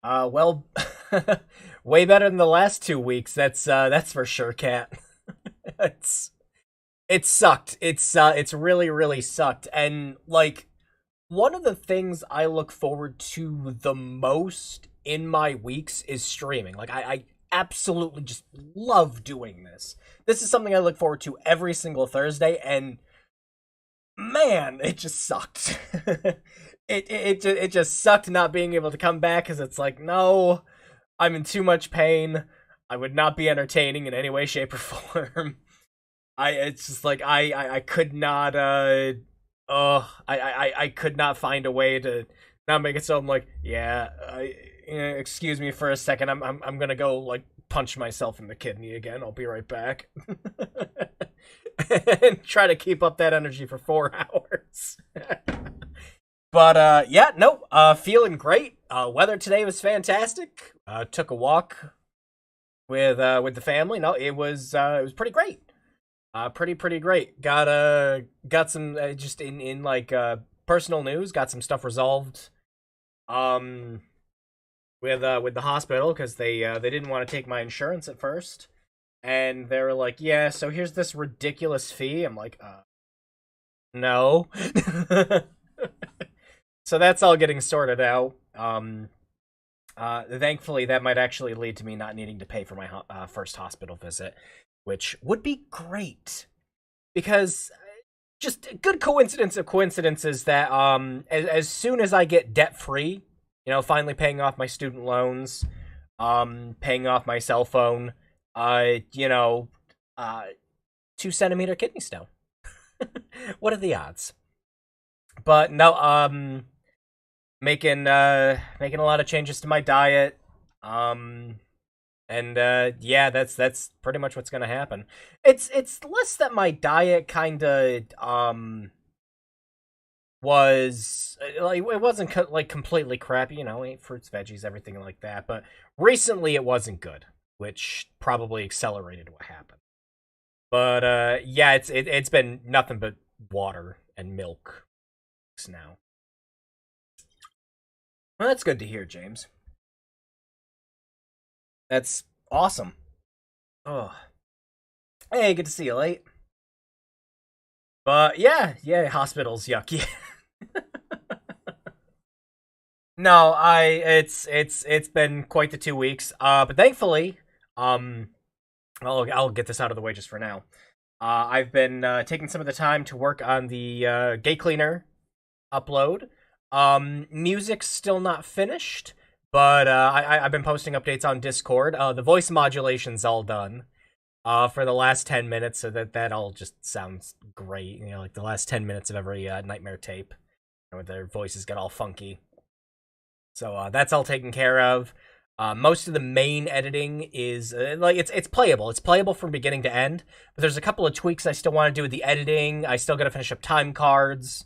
Well, way better than the last 2 weeks. That's for sure, Cat. it's it sucked. It's really really sucked. And like one of the things I look forward to the most in my weeks is streaming. Like I absolutely just love doing this. This is something I look forward to every single Thursday, and man, it just sucked. It just sucked not being able to come back because it's like, no, I'm in too much pain. I would not be entertaining in any way, shape, or form. It's just like I could not I could not find a way to not make it so I'm like, yeah, excuse me for a second. I'm gonna go like punch myself in the kidney again. I'll be right back. And try to keep up that energy for 4 hours. But yeah, no, feeling great. Weather today was fantastic. Took a walk with the family. No, it was pretty great. Pretty great. Got some just in like personal news. Got some stuff resolved. Um, with the hospital because they didn't want to take my insurance at first, and they were like, yeah, so here's this ridiculous fee. I'm like, no. So that's all getting sorted out. Thankfully, that might actually lead to me not needing to pay for my first hospital visit, which would be great because just a good coincidence of coincidences that as soon as I get debt free, finally paying off my student loans, paying off my cell phone, you know, 2 centimeter kidney stone. What are the odds? But no, making a lot of changes to my diet. Um and yeah, that's pretty much what's gonna happen. It's less that my diet kinda was like it wasn't like completely crappy, ate fruits, veggies, everything like that, but recently it wasn't good, which probably accelerated what happened. But yeah, it's been nothing but water and milk now. Well, that's good to hear, James. That's awesome. Oh, hey, good to see you late. But yeah, hospitals, yucky. No, it's been quite the 2 weeks. But thankfully, um, I'll get this out of the way just for now. I've been taking some of the time to work on the gate cleaner upload. Music's still not finished, but I've been posting updates on Discord. The voice modulation's all done. For the last 10 minutes, so that all just sounds great. Like the last 10 minutes of every Nightmare tape, where their voices get all funky. So that's all taken care of. Most of the main editing is like it's playable. It's playable from beginning to end. But there's a couple of tweaks I still want to do with the editing. I still got to finish up time cards.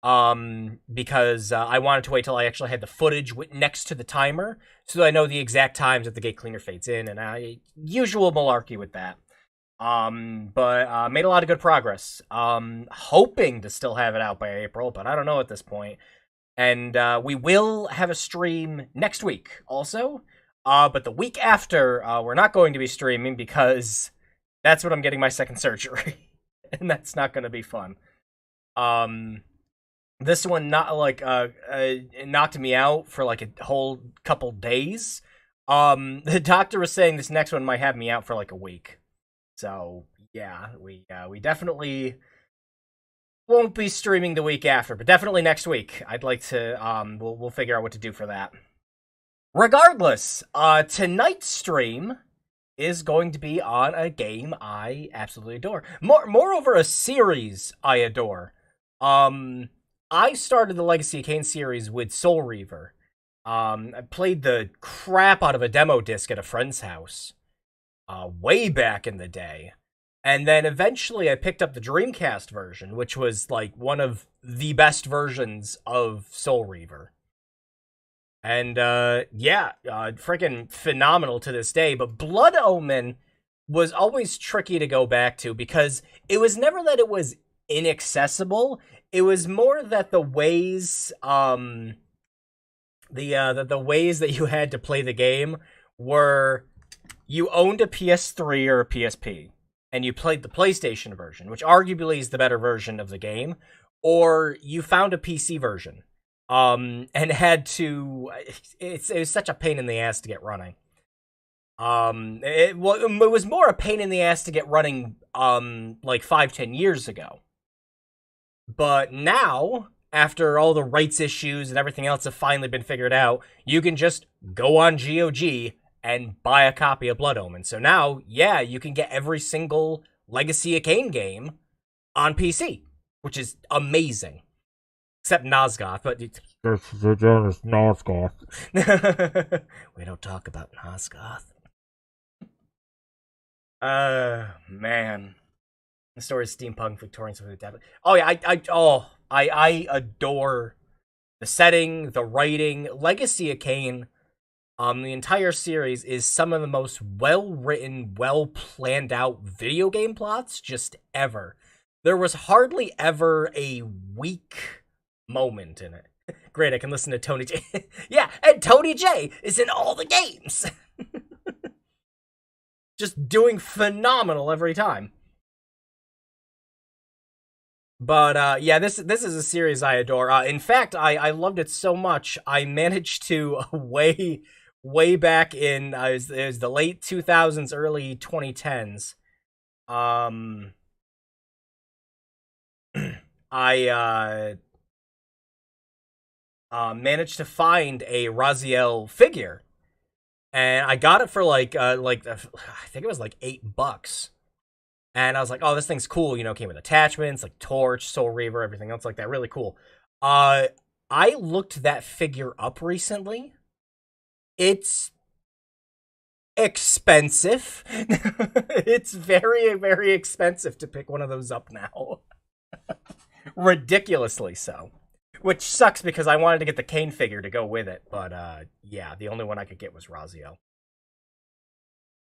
Because I wanted to wait till I actually had the footage next to the timer, so that I know the exact times that the gate cleaner fades in, and usual malarkey with that. But made a lot of good progress. Hoping to still have it out by April, but I don't know at this point. And we will have a stream next week also. But the week after, we're not going to be streaming because that's when I'm getting my second surgery, and that's not going to be fun. Um, this one not like it knocked me out for like a whole couple days. The doctor was saying this next one might have me out for like a week. So yeah, we definitely won't be streaming the week after, but definitely next week. I'd like to we'll figure out what to do for that. Regardless, tonight's stream is going to be on a game I absolutely adore. Moreover, a series I adore. I started the Legacy of Kain series with Soul Reaver. I played the crap out of a demo disc at a friend's house, way back in the day. And then eventually I picked up the Dreamcast version, which was like one of the best versions of Soul Reaver. And yeah, freaking phenomenal to this day. But Blood Omen was always tricky to go back to because it was never that it was inaccessible. It was more that the ways The ways that you had to play the game were you owned a PS3 or a PSP, and you played the PlayStation version, which arguably is the better version of the game, or you found a PC version, and had to. It was such a pain in the ass to get running. It was more a pain in the ass to get running, like 5-10 years ago. But now, after all the rights issues and everything else have finally been figured out, you can just go on GOG and buy a copy of Blood Omen. So now, yeah, you can get every single Legacy of Kain game on PC, which is amazing. Except Nosgoth, but Nosgoth. We don't talk about Nosgoth. Man. The story is steampunk Victorians with a tablet. Oh yeah, I adore the setting, the writing. Legacy of Kain, the entire series is some of the most well-written, well-planned out video game plots just ever. There was hardly ever a weak moment in it. Great, I can listen to Tony J. Yeah, and Tony J is in all the games. Just doing phenomenal every time. But yeah, this is a series I adore. In fact, I loved it so much I managed to way back in it was the late 2000s, early 2010s. I managed to find a Raziel figure, and I got it for like I think it was like $8. And I was like, oh, this thing's cool. You know, came with attachments, like Torch, Soul Reaver, everything else like that. Really cool. I looked that figure up recently. It's expensive. It's very, very expensive to pick one of those up now. Ridiculously so. Which sucks because I wanted to get the Kain figure to go with it. But yeah, the only one I could get was Raziel.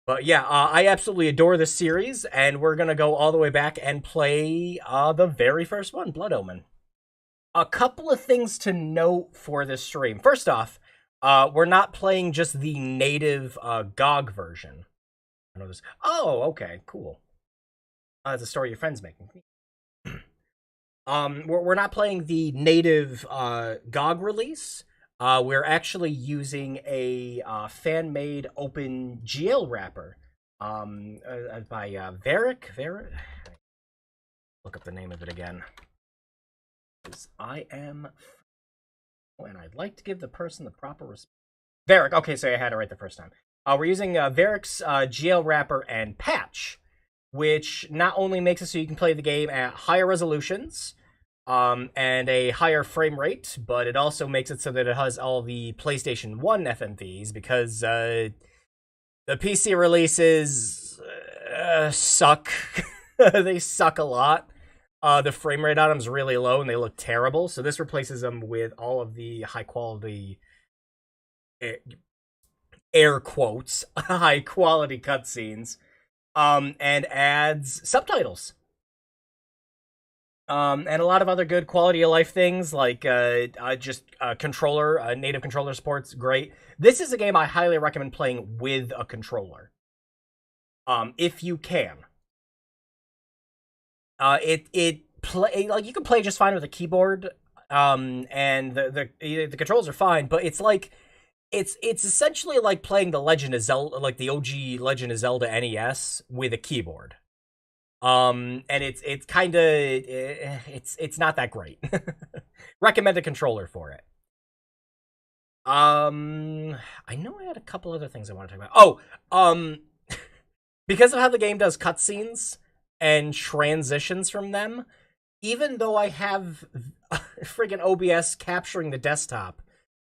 But yeah, I absolutely adore this series, and we're going to go all the way back and play the very first one, Blood Omen. A couple of things to note for this stream. First off, we're not playing just the native GOG version. I know this. Oh, okay, cool. That's a story your friend's making. We're not playing the native GOG release. We're actually using a fan-made open GL wrapper by Varick. Look up the name of it again. And I'd like to give the person the proper response. Varick. Okay, so I had it right the first time. We're using Varick's GL wrapper and patch, which not only makes it so you can play the game at higher resolutions, and a higher frame rate, but it also makes it so that it has all the PlayStation 1 FMVs, because the PC releases suck. They suck a lot. The frame rate on them is really low, and they look terrible, so this replaces them with all of the high-quality, air quotes, high-quality cutscenes, and adds subtitles. And a lot of other good quality of life things, like just controller, native controller support's great. This is a game I highly recommend playing with a controller, if you can. Like you can play just fine with a keyboard, and the controls are fine, but it's like it's essentially like playing the Legend of Zelda, like the OG Legend of Zelda NES with a keyboard. And it's kind of it's not that great. Recommend a controller for it. I know I had a couple other things I want to talk about. Oh, because of how the game does cutscenes and transitions from them, even though I have friggin' OBS capturing the desktop,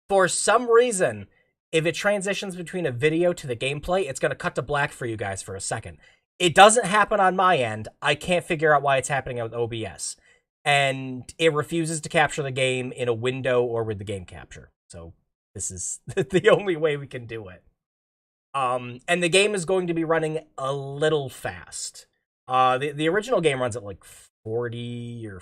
for some reason, if it transitions between a video to the gameplay, it's gonna cut to black for you guys for a second. It doesn't happen on my end. I can't figure out why it's happening with OBS. And it refuses to capture the game in a window or with the game capture. So this is the only way we can do it. And the game is going to be running a little fast. The original game runs at like 40 or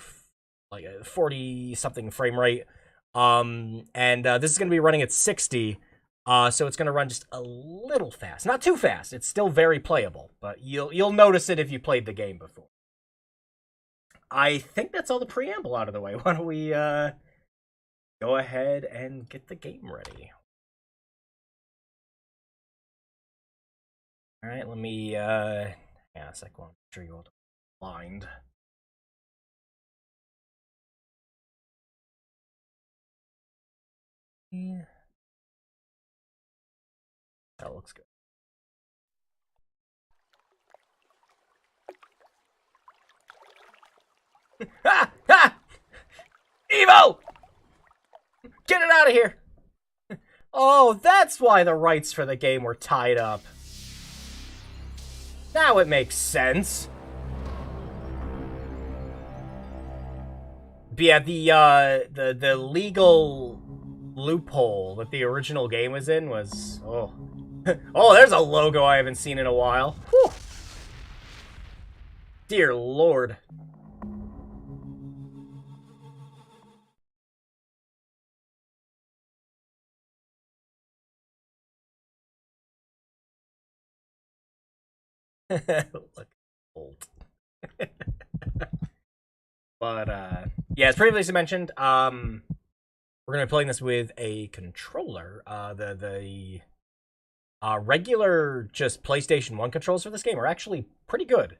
like 40 something frame rate. And this is going to be running at 60, so it's going to run just a little fast. Not too fast. It's still very playable, but you'll notice it if you played the game before. I think that's all the preamble out of the way. Why don't we go ahead and get the game ready? All right, let me yeah, a sec. One, make sure you hold blind. Yeah. That looks good. Ha! Ha! Evo! Get it out of here! Oh, that's why the rights for the game were tied up. Now it makes sense. But yeah, the legal loophole that the original game was in was oh there's a logo I haven't seen in a while. Whew. Dear Lord. Look old. But yeah, as previously mentioned, we're gonna be playing this with a controller. The regular just PlayStation 1 controls for this game are actually pretty good.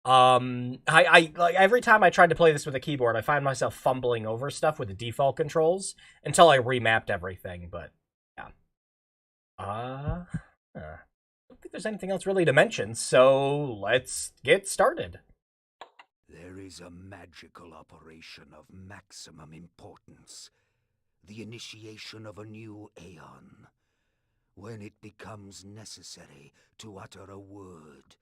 I like every time I tried to play this with a keyboard, I find myself fumbling over stuff with the default controls until I remapped everything. But yeah, I don't think there's anything else really to mention. So let's get started. There is a magical operation of maximum importance. The initiation of a new aeon. When it becomes necessary to utter a word,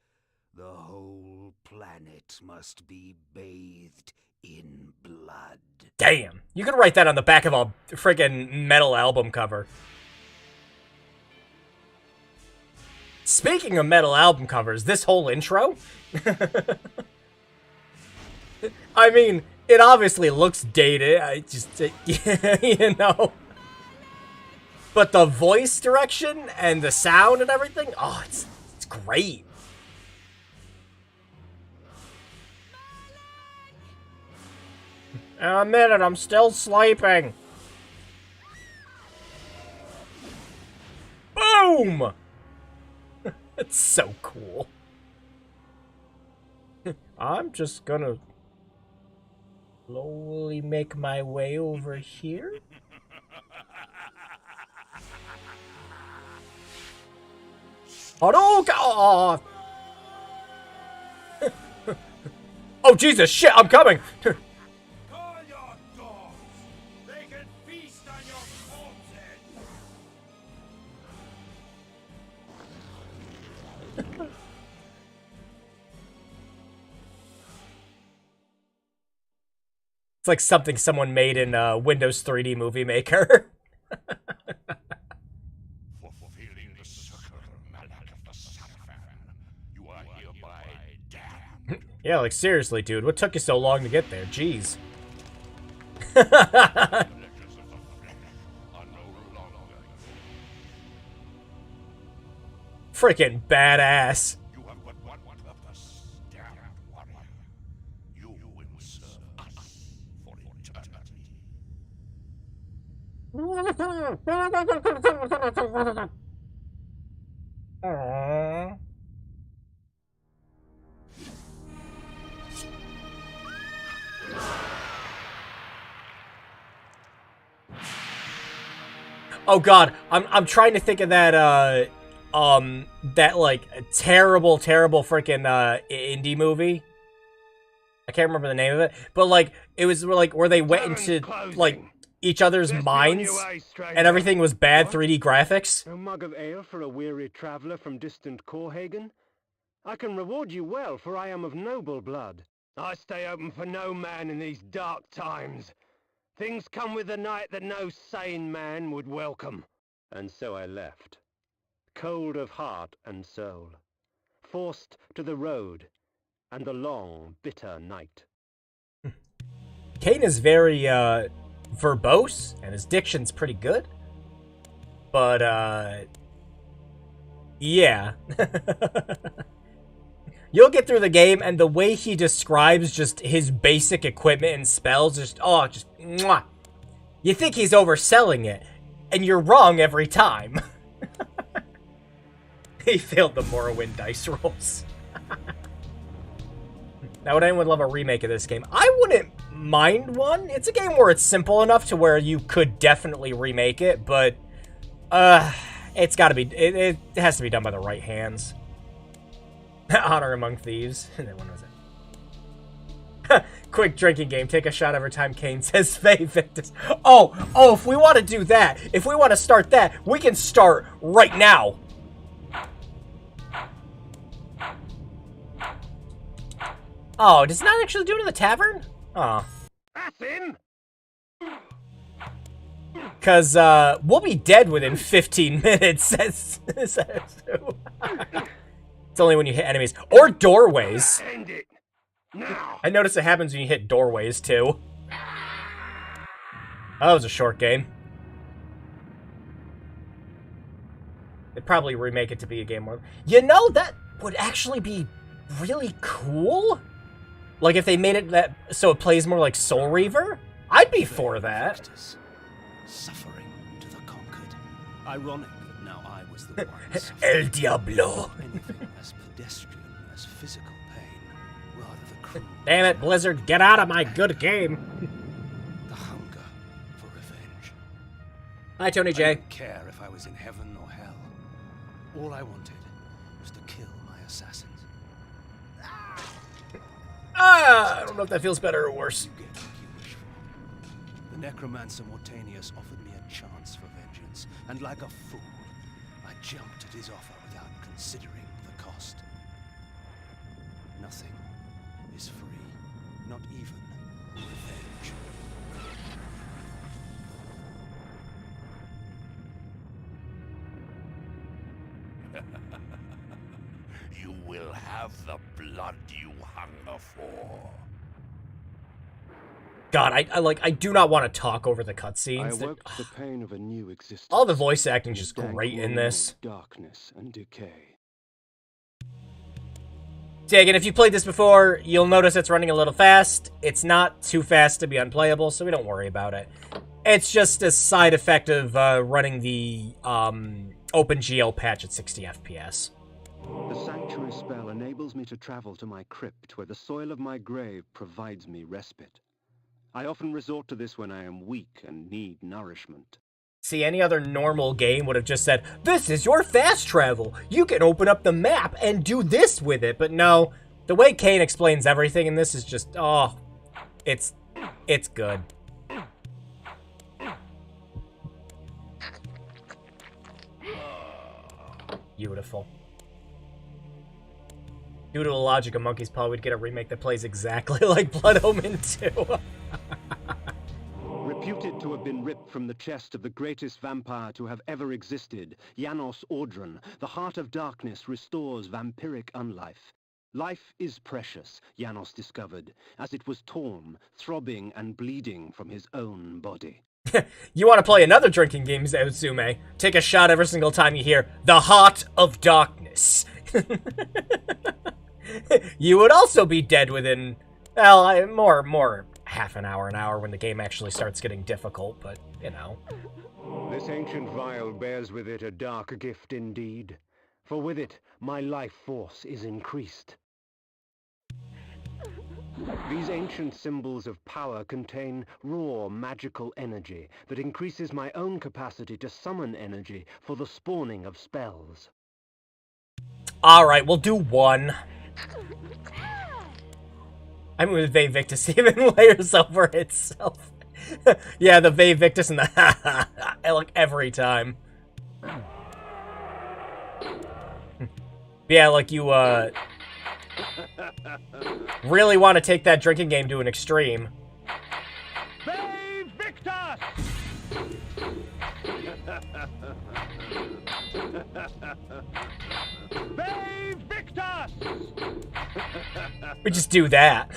the whole planet must be bathed in blood. Damn, you could write that on the back of a friggin' metal album cover. Speaking of metal album covers, this whole intro? I mean, it obviously looks dated. I just, you know. But the voice direction and the sound and everything, oh, it's great. In a minute, I'm still sleeping. Boom! It's so cool. I'm just gonna slowly make my way over here. Oh, God! Oh, Jesus, shit, I'm coming! Call your dogs! They can feast on your corpses! It's like something someone made in Windows 3D Movie Maker. Fulfilling the sacrament of the Sacrifice, you are hereby damned. Yeah, like seriously, dude, what took you so long to get there? Jeez. Freaking badass. You have but one purpose, damned warrior. You will serve us for eternity. Aww. Oh God, I'm trying to think of that that like terrible freaking indie movie. I can't remember the name of it, but like it was like where they went into like each other's minds and everything was bad 3D graphics. A mug of ale for a weary traveller from distant Corhagen? I can reward you well, for I am of noble blood. I stay open for no man in these dark times. Things come with the night that no sane man would welcome. And so I left, cold of heart and soul, forced to the road and the long, bitter night. Kain is very verbose, and his diction's pretty good. But, yeah. You'll get through the game, and the way he describes just his basic equipment and spells, just mwah. You think he's overselling it, and you're wrong every time. He failed the Morrowind dice rolls. Now, would anyone love a remake of this game? I wouldn't mind one. It's a game where it's simple enough to where you could definitely remake it, but it's got to be. It has to be done by the right hands. Honor Among Thieves. When was it? Quick drinking game. Take a shot every time Kain says VICTIS. Oh, if we want to do that, if we want to start that, we can start right now. Oh, does it not actually do it in the tavern? Oh. That's him! Because, we'll be dead within 15 minutes, It's only when you hit enemies. Or doorways. End it! Now! I notice it happens when you hit doorways, too. Oh, that was a short game. They'd probably remake it to be a game more... You know, that would actually be really cool? Like, if they made it that so it plays more like Soul Reaver? I'd be for that. VICTIS, suffering to the conquered. Ironic that now I was the one suffering. El Diablo. Anything as pedestrian as physical pain, rather the cruel. Damn it, Blizzard, get out of my good game. The hunger for revenge. Hi, Tony I J. didn't care if I was in heaven or hell. All I wanted was to kill my assassins. I don't know if that feels better or worse. You get what you wish for. The necromancer Mortanius offered me a chance for vengeance, and like a fool, I jumped at his offer without considering the cost. Nothing is free, not even revenge. You will have the blood you hunger for. God, I do not want to talk over the I cutscenes. awoke the pain of a new existence. All the voice acting is just Dank great in rumor this. of darkness and decay. So again, if you played this before, you'll notice it's running a little fast. It's not too fast to be unplayable, so we don't worry about it. It's just a side effect of running the OpenGL patch at 60 FPS. The sanctuary spell enables me to travel to my crypt, where the soil of my grave provides me respite. I often resort to this when I am weak and need nourishment. See, any other normal game would have just said, this is your fast travel. You can open up the map and do this with it. But no, the way Kain explains everything in this is just, it's good. Beautiful. Due to the logic of Monkey's Paw, we'd get a remake that plays exactly like Blood Omen 2. Reputed to have been ripped from the chest of the greatest vampire to have ever existed, Janos Audron, the Heart of Darkness restores vampiric unlife. Life is precious, Janos discovered, as it was torn, throbbing and bleeding from his own body. You want to play another drinking game, Uzume? Take a shot every single time you hear the Heart of Darkness. You would also be dead within, well, more half an hour when the game actually starts getting difficult, but, you know. This ancient vial bears with it a dark gift indeed, for with it my life force is increased. These ancient symbols of power contain raw magical energy that increases my own capacity to summon energy for the spawning of spells. Alright, we'll do one. I'm with VICTIS even layers over itself. Yeah, the VICTIS and the like every time. Yeah, like you, really want to take that drinking game to an extreme. VICTIS! VICTIS! We just do that.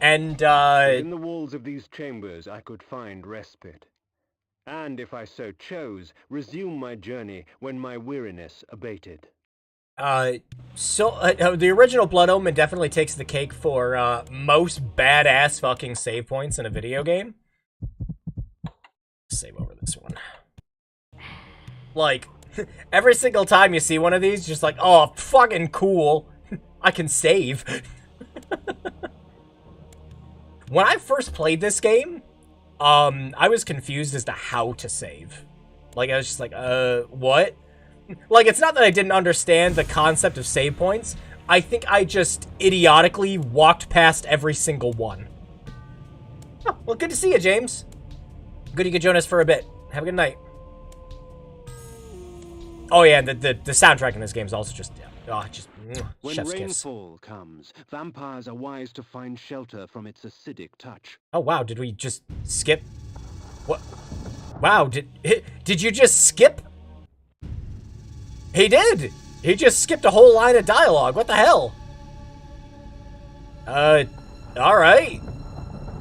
And, Within the walls of these chambers I could find respite. And if I so chose, resume my journey when my weariness abated. the original Blood Omen definitely takes the cake for, most badass fucking save points in a video game. Save over this one. Like, every single time you see one of these, just like, oh, fucking cool. I can save. When I first played this game, I was confused as to how to save. Like, I was just like, what? Like, it's not that I didn't understand the concept of save points. I think I just idiotically walked past every single one. Oh, well, good to see you, James. Good you could join us for a bit. Have a good night. Oh, yeah, and the soundtrack in this game is also just, When chef's kiss. rainfall comes, vampires are wise to find shelter from its acidic touch. Oh, wow, did we just skip? What? Wow, did you just skip? He did! He just skipped a whole line of dialogue. What the hell? Alright.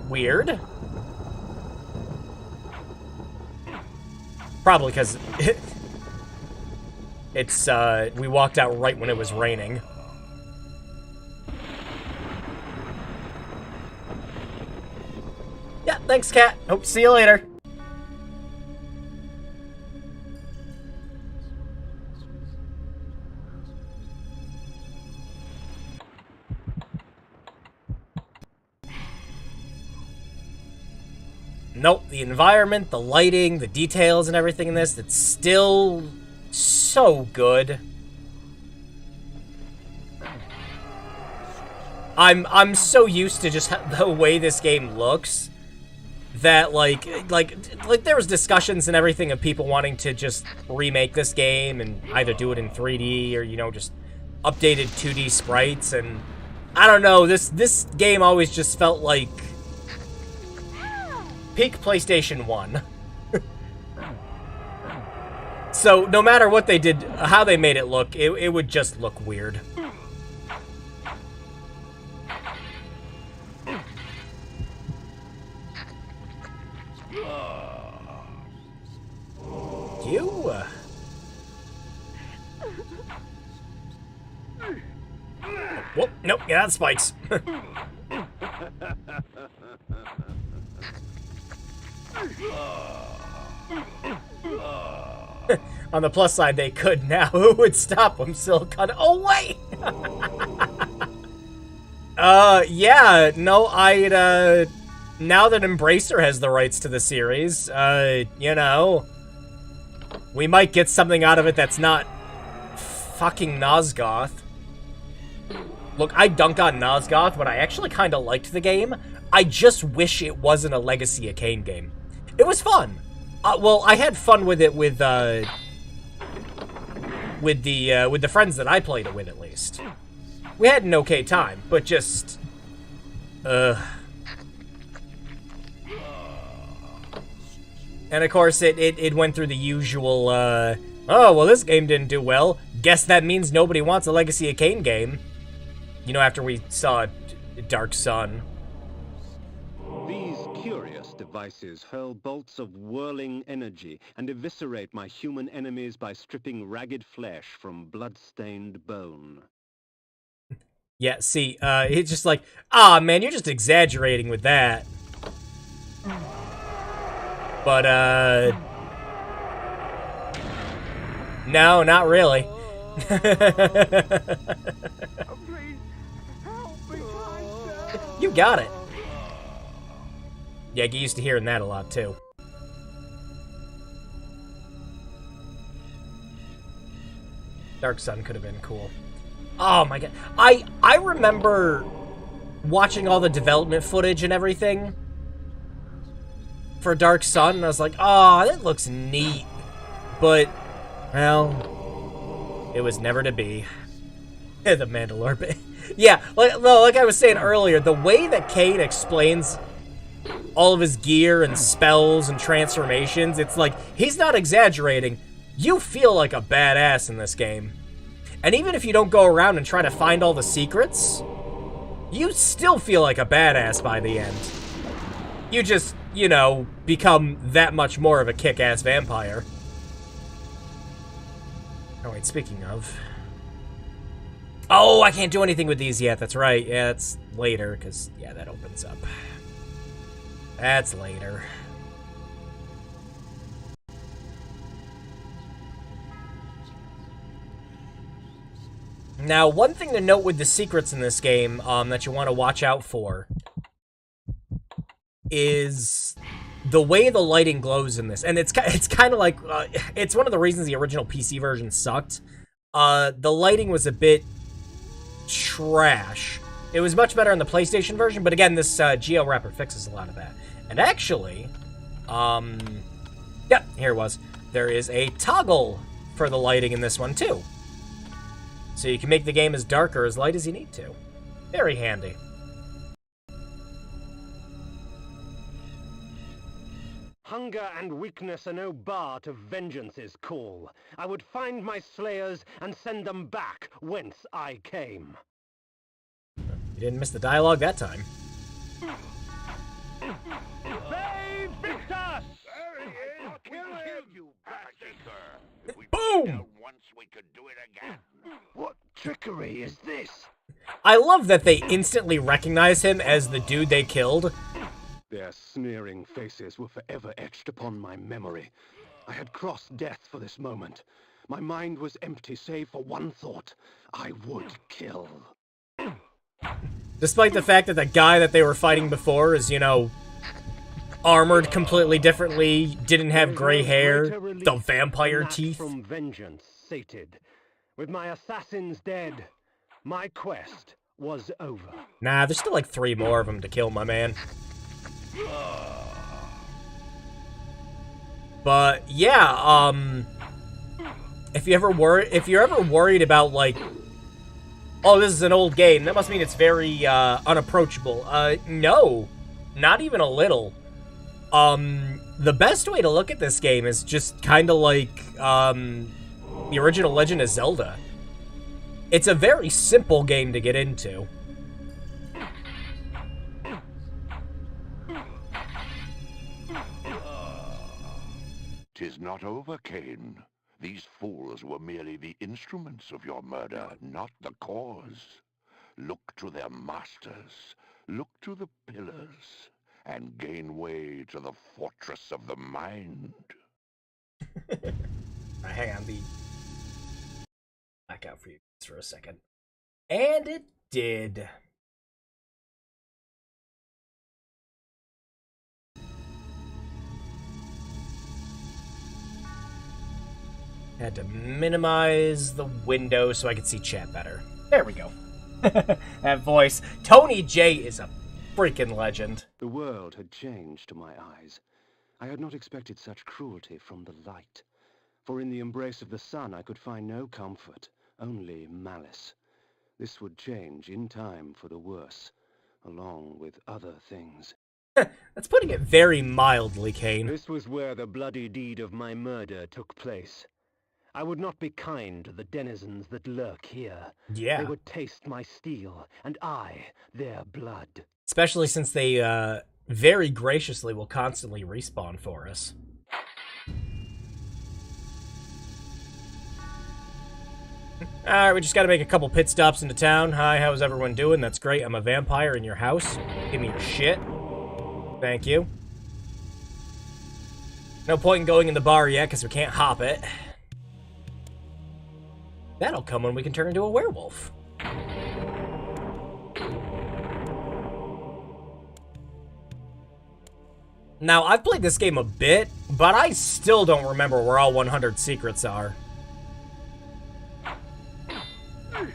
Weird. Probably because it's, we walked out right when it was raining. Yeah, thanks, Cat. Hope to see you later. Nope, the environment, the lighting, the details and everything in this, it's still so good. I'm so used to just the way this game looks that like there was discussions and everything of people wanting to just remake this game and either do it in 3D or, you know, just updated 2D sprites, and I don't know, this game always just felt like peak PlayStation 1. So no matter what they did, how they made it look, it would just look weird. You? Whoop, nope, yeah, that's spikes. On the plus side, they could now. Who would stop them? Silicon. Oh, wait! Yeah, no, I'd, now that Embracer has the rights to the series, you know, we might get something out of it that's not fucking Nosgoth. Look, I dunked on Nosgoth, but I actually kind of liked the game. I just wish it wasn't a Legacy of Kain game. It was fun. Well, I had fun with it with the friends that I played it with, at least. We had an okay time, but just, and of course, it went through the usual, oh, well, this game didn't do well. Guess that means nobody wants a Legacy of Kain game. You know, after we saw Dark Sun. These curious devices hurl bolts of whirling energy and eviscerate my human enemies by stripping ragged flesh from blood-stained bone. Yeah, see, it's just like, ah, man, you're just exaggerating with that. But, no, not really. You got it. Yeah, get used to hearing that a lot, too. Dark Sun could have been cool. Oh my god. I remember watching all the development footage and everything for Dark Sun, and I was like, oh, that looks neat. But, well, it was never to be. The Mandalore bit. Yeah, like I was saying earlier, the way that Kain explains all of his gear and spells and transformations, it's like, he's not exaggerating. You feel like a badass in this game. And even if you don't go around and try to find all the secrets, you still feel like a badass by the end. You just, you know, become that much more of a kick-ass vampire. Oh, wait, speaking of... Oh, I can't do anything with these yet, that's right. Yeah, it's later, because, yeah, that opens up. That's later. Now, one thing to note with the secrets in this game that you want to watch out for is the way the lighting glows in this. And it's kind of like, it's one of the reasons the original PC version sucked. The lighting was a bit trash. It was much better in the PlayStation version, but again, this GL wrapper fixes a lot of that. And actually, yep, here it was. There is a toggle for the lighting in this one, too. So you can make the game as dark or as light as you need to. Very handy. Hunger and weakness are no bar to vengeance's call. I would find my slayers and send them back whence I came. You didn't miss the dialogue that time. VICTIS! I'll kill you, bastard! Boom! Once we could do it again. What trickery is this? I love that they instantly recognize him as the dude they killed. Their sneering faces were forever etched upon my memory. I had crossed death for this moment. My mind was empty save for one thought. I would kill. Despite the fact that the guy that they were fighting before is, you know, armored completely differently, didn't have gray hair, the vampire teeth. From vengeance sated. With my assassins dead, my quest was over. Nah, there's still like 3 more of them to kill, my man. But yeah, if you're ever worried about like, oh, this is an old game, that must mean it's very unapproachable. No, not even a little. The best way to look at this game is just kind of like the original Legend of Zelda. It's a very simple game to get into. 'Tis not over, Kain. These fools were merely the instruments of your murder, not the cause. Look to their masters, look to the pillars, and gain way to the fortress of the mind. Hang on, back out for you for a second. And it did. Had to minimize the window so I could see chat better. There we go. That voice. Tony J is a freaking legend. The world had changed to my eyes. I had not expected such cruelty from the light. For in the embrace of the sun I could find no comfort, only malice. This would change in time for the worse, along with other things. That's putting it very mildly, Kain. This was where the bloody deed of my murder took place. I would not be kind to the denizens that lurk here. Yeah. They would taste my steel, and I their blood. Especially since they, very graciously will constantly respawn for us. Alright, we just gotta make a couple pit stops into town. Hi, how's everyone doing? That's great. I'm a vampire in your house. Give me your shit. Thank you. No point in going in the bar yet, because we can't hop it. That'll come when we can turn into a werewolf. Now, I've played this game a bit, but I still don't remember where all 100 secrets are.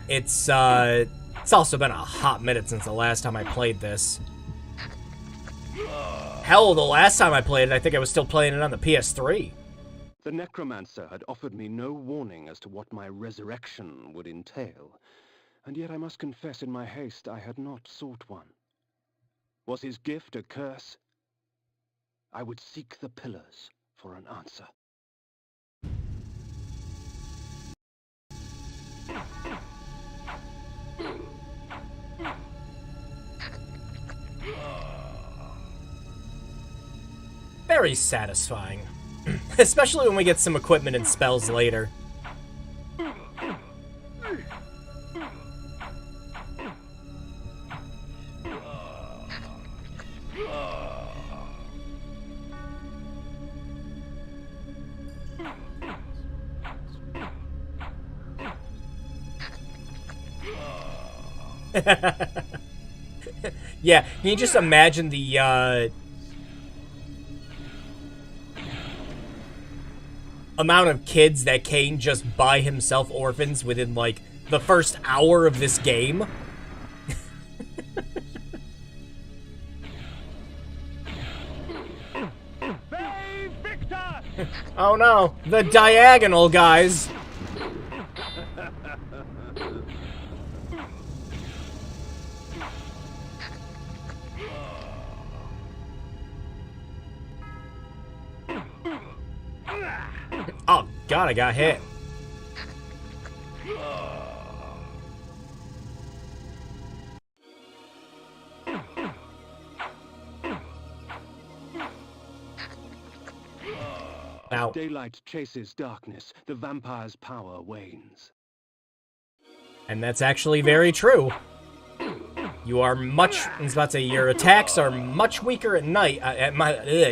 It's also been a hot minute since the last time I played this. Hell, the last time I played it, I think I was still playing it on the PS3. The necromancer had offered me no warning as to what my resurrection would entail, and yet I must confess in my haste I had not sought one. Was his gift a curse? I would seek the pillars for an answer. very satisfying. Especially when we get some equipment and spells later. Yeah, can you just imagine the amount of kids that Kain just by himself orphans within, like, the first hour of this game? Oh no, the diagonal guys. Oh god, I got hit. Now, Daylight chases darkness, the vampire's power wanes. and that's actually very true. You are much, I was about to say, your attacks are much weaker at night,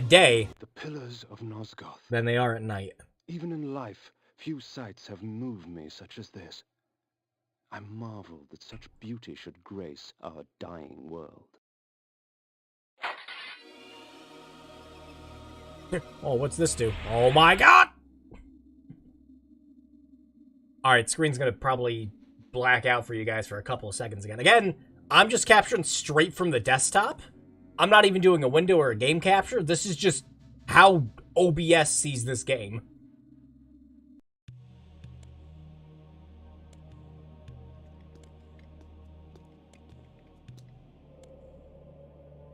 day, The pillars of Nosgoth. than they are at night. Even in life, few sights have moved me such as this. I marvel that such beauty should grace our dying world. Oh, what's this do? Oh my god! Alright, screen's gonna probably black out for you guys for a couple of seconds again. Again, I'm just capturing straight from the desktop. I'm not even doing a window or a game capture. This is just how OBS sees this game.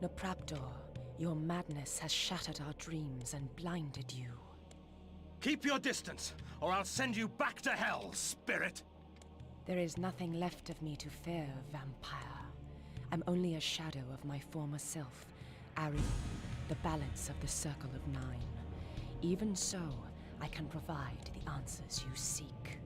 Nopraptor, your madness has shattered our dreams and blinded you. Keep your distance, or I'll send you back to hell, spirit! There is nothing left of me to fear, vampire. I'm only a shadow of my former self, Ariel, the balance of the Circle of Nine. Even so, I can provide the answers you seek.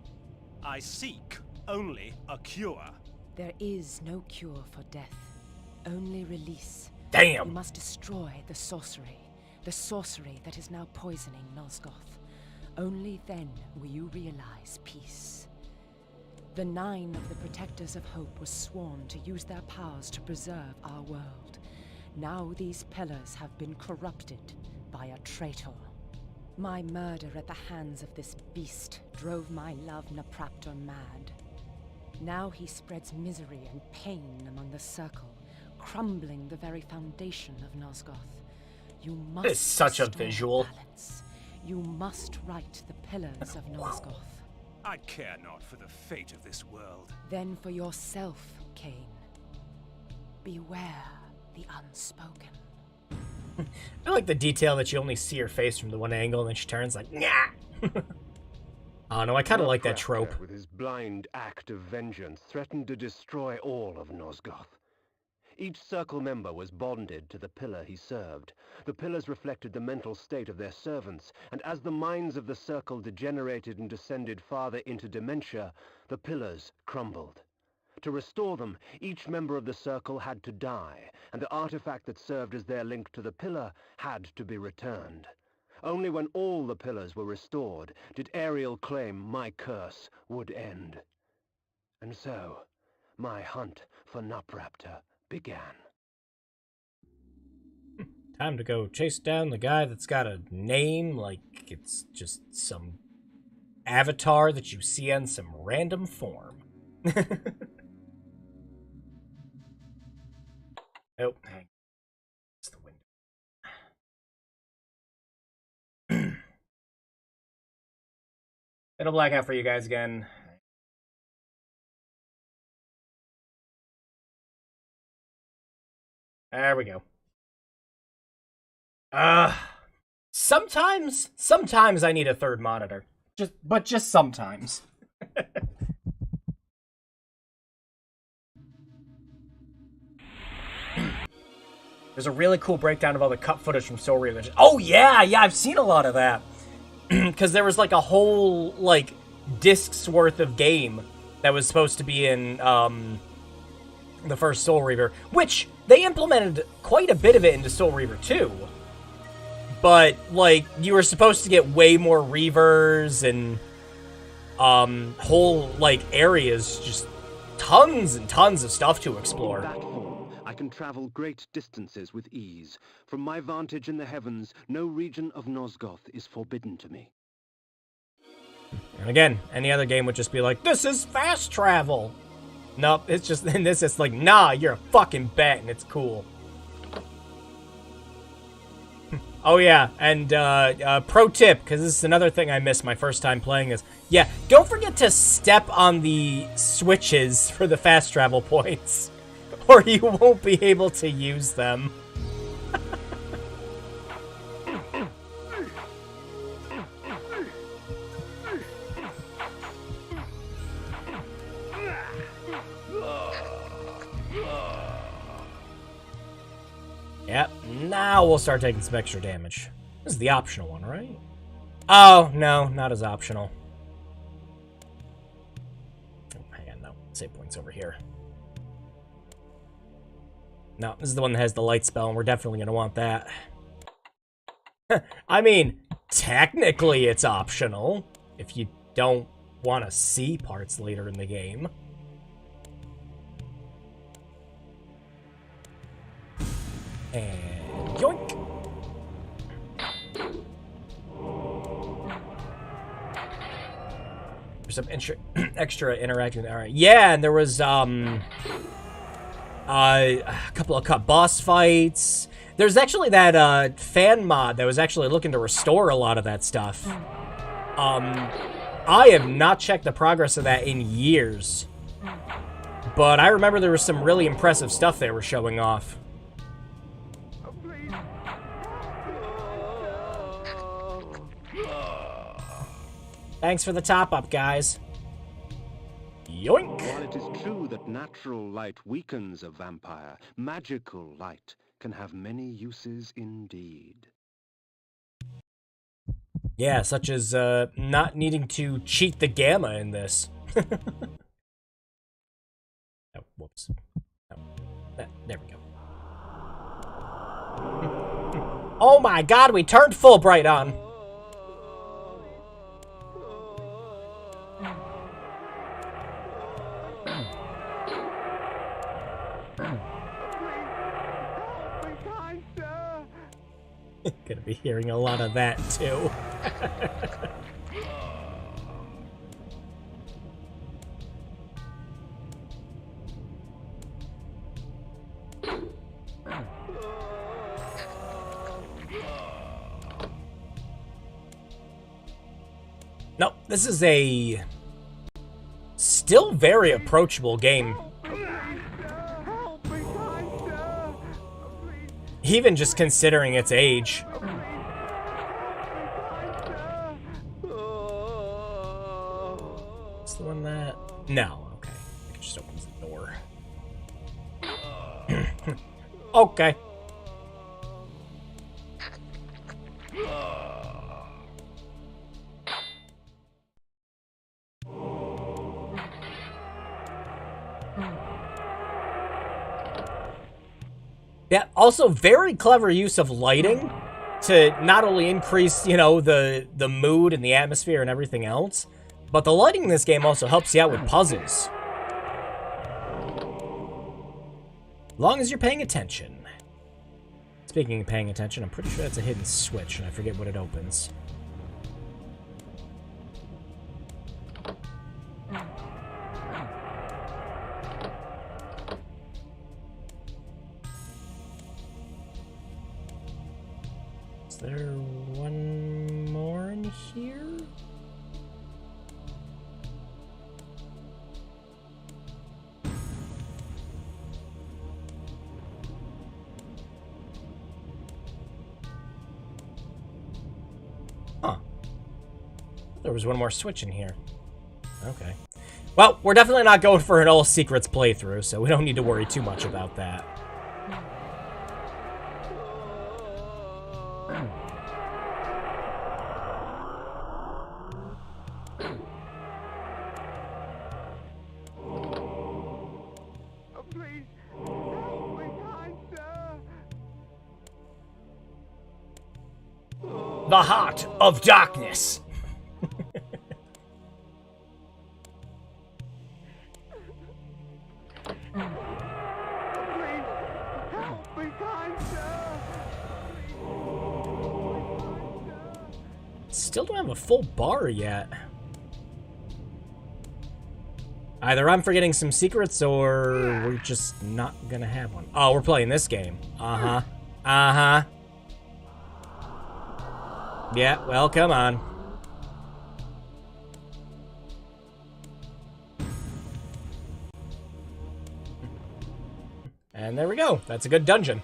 I seek only a cure. There is no cure for death, only release. Damn! You must destroy the sorcery that is now poisoning Nosgoth. Only then will you realize peace. The Nine of the Protectors of Hope were sworn to use their powers to preserve our world. Now these pillars have been corrupted by a traitor. My murder at the hands of this beast drove my love Nopraptor mad. Now he spreads misery and pain among the Circle, crumbling the very foundation of Nosgoth. You must That is such a restore visual. balance. You must right the pillars of Nosgoth. I care not for the fate of this world. Then for yourself, Kain. Beware the unspoken. I like the detail that you only see her face from the one angle and then she turns like, nah! Oh no, I kind of like that trope. With his blind act of vengeance, threatened to destroy all of Nosgoth. Each Circle member was bonded to the pillar he served. The pillars reflected the mental state of their servants, and as the minds of the Circle degenerated and descended farther into dementia, the pillars crumbled. To restore them, each member of the Circle had to die, and the artifact that served as their link to the pillar had to be returned. Only when all the pillars were restored did Ariel claim my curse would end. And so, my hunt for Nopraptor began. Time to go chase down the guy that's got a name like it's just some avatar that you see on some random form. Oh, hang. It's the window. It'll black out for you guys again. There we go. Sometimes I need a third monitor. Just sometimes. There's a really cool breakdown of all the cut footage from Soul Reaver. Oh, yeah, I've seen a lot of that. Because there was, like, a whole, like, disc's worth of game that was supposed to be in, the first Soul Reaver, which they implemented quite a bit of it into Soul Reaver 2. But, like, you were supposed to get way more Reavers and, whole, like, areas, just tons and tons of stuff to explore. In that form, I can travel great distances with ease. From my vantage in the heavens, no region of Nosgoth is forbidden to me. And again, any other game would just be like, this is fast travel. Nope, it's just, in this, it's like, nah, you're a fucking bat, and it's cool. Oh yeah, and pro tip, because this is another thing I missed my first time playing this. Yeah, don't forget to step on the switches for the fast travel points, or you won't be able to use them. Yep, now we'll start taking some extra damage. This is the optional one, right? Oh, no, not as optional. Oh, hang on, no. Save points over here. No, this is the one that has the light spell, and we're definitely going to want that. I mean, technically it's optional, if you don't want to see parts later in the game. And yoink! There's some extra interacting. All right, yeah, and there was a couple of boss fights. There's actually that fan mod that was actually looking to restore a lot of that stuff. I have not checked the progress of that in years, but I remember there was some really impressive stuff they were showing off. Thanks for the top-up, guys. Yoink! While it is true that natural light weakens a vampire, magical light can have many uses indeed. Yeah, such as not needing to cheat the gamma in this. Oh, whoops. Oh, there we go. Oh my god, we turned Fulbright on! Gonna be hearing a lot of that, too. No, this is a still very approachable game. Even just considering its age. It's the one that... No, okay. I can just open the door. Okay. Yeah, also very clever use of lighting to not only increase, you know, the mood and the atmosphere and everything else, but the lighting in this game also helps you out with puzzles. As long as you're paying attention. Speaking of paying attention, I'm pretty sure that's a hidden switch, and I forget what it opens. Is there one more in here? Huh. There was one more switch in here. Okay. Well, we're definitely not going for an all secrets playthrough, so we don't need to worry too much about that. The heart of darkness. Still don't have a full bar yet. Either I'm forgetting some secrets or we're just not gonna have one. Oh, we're playing this game. Uh-huh. Uh-huh. Yeah, well, come on. And there we go. That's a good dungeon.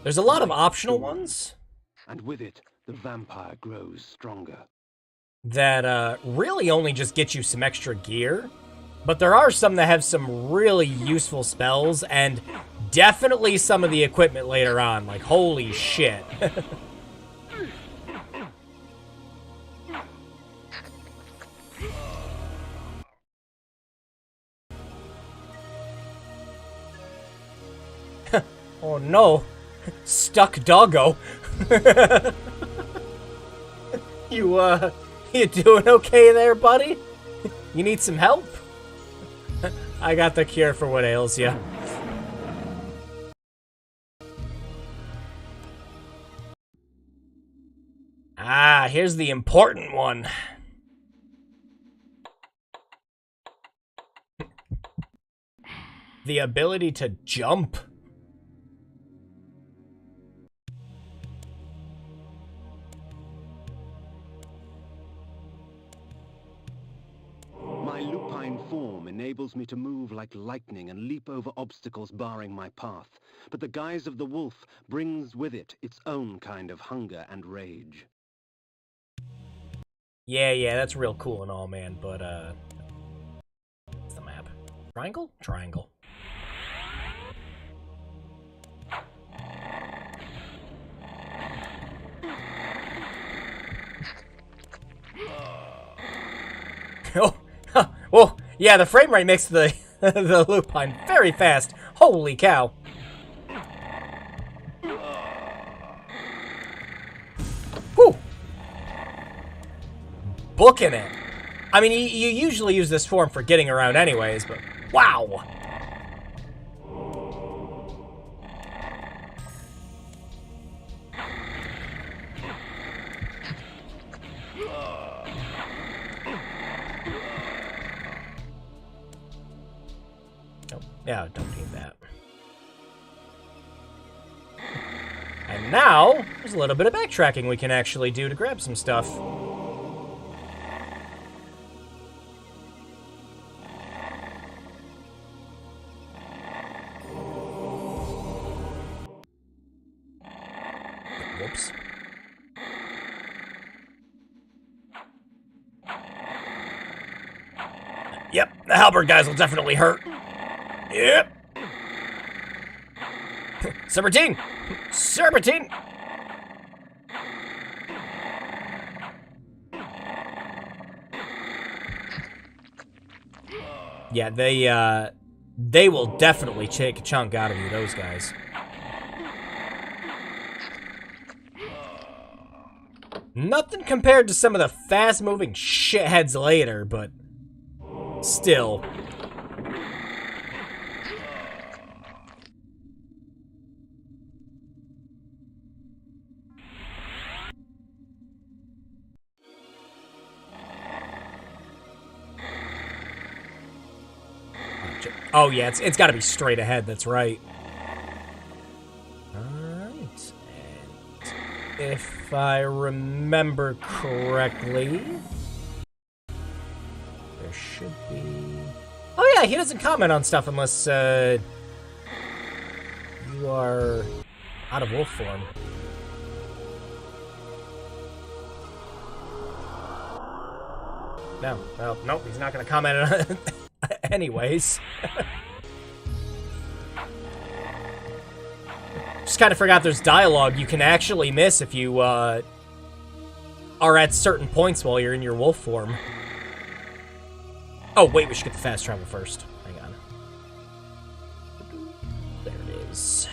There's a lot of optional ones. And with it, the vampire grows stronger. That really only just get you some extra gear. But there are some that have some really useful spells, and definitely some of the equipment later on. Like, holy shit. Oh no. Stuck doggo. You doing okay there, buddy? You need some help? I got the cure for what ails you. Ah, here's the important one. The ability to jump. My lupine form enables me to move like lightning and leap over obstacles barring my path. But the guise of the wolf brings with it its own kind of hunger and rage. Yeah, that's real cool and all, man, but, what's the map? Triangle? Triangle. Oh, yeah, the frame rate makes the the lupine very fast. Holy cow. Whew. Booking it. I mean, you usually use this form for getting around anyways, but wow. Yeah, don't need that. And now, there's a little bit of backtracking we can actually do to grab some stuff. Whoops. Yep, the halberd guys will definitely hurt. Yep. Serpentine! Serpentine! Yeah, they will definitely take a chunk out of you, those guys. Nothing compared to some of the fast-moving shitheads later, but still. Oh yeah, it's got to be straight ahead. That's right. All right, and if I remember correctly, there should be. Oh yeah, he doesn't comment on stuff unless you are out of wolf form. No, well, nope, he's not going to comment on it. Anyways. Just kind of forgot there's dialogue you can actually miss if you are at certain points while you're in your wolf form. Oh, wait, we should get the fast travel first. Hang on. There it is.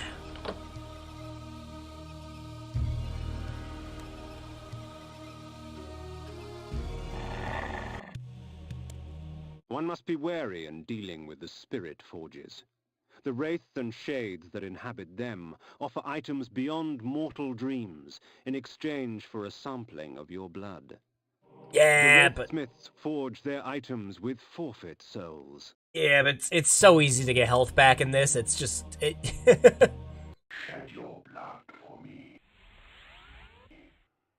One must be wary in dealing with the spirit forges. The wraiths and shades that inhabit them offer items beyond mortal dreams in exchange for a sampling of your blood. Yeah, The wraithsmiths forge their items with forfeit souls. Yeah, but it's so easy to get health back in this. It's just it. Shed your blood for me.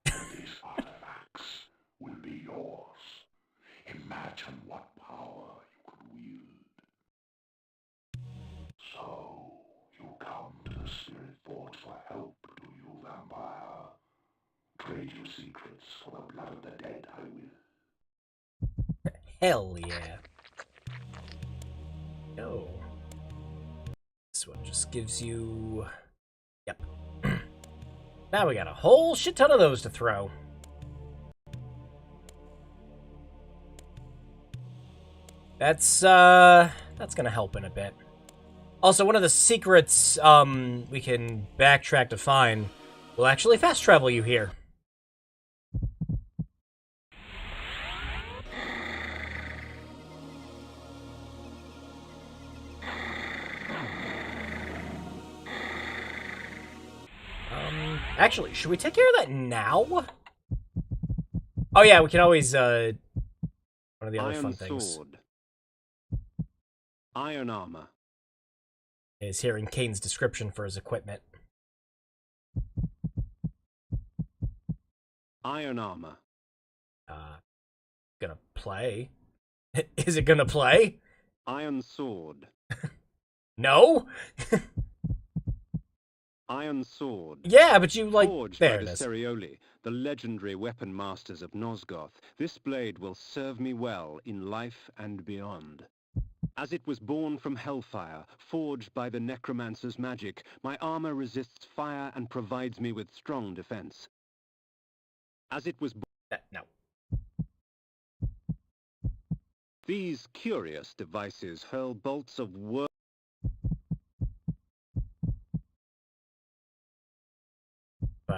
These artifacts will be yours. Imagine what power you could wield. So, you come to the Spirit Forge for help, do you, vampire? Trade your secrets for the blood of the dead, I will. Hell yeah. No. This one just gives you... Yep. Now we got a whole shit ton of those to throw. That's gonna help in a bit. Also, one of the secrets we can backtrack to find will actually fast travel you here. Actually, should we take care of that now? Oh yeah, we can always, one of the other fun things. Sword. Iron armor. Is here in Kain's description for his equipment. Iron armor. Gonna play? Is it gonna play? Iron sword. No? Iron sword. Yeah, but you, like, Forged there by it the is. Cerioli, the legendary weapon masters of Nosgoth, this blade will serve me well in life and beyond. As it was born from hellfire, forged by the necromancer's magic, my armor resists fire and provides me with strong defense. As it was No. These curious devices hurl bolts of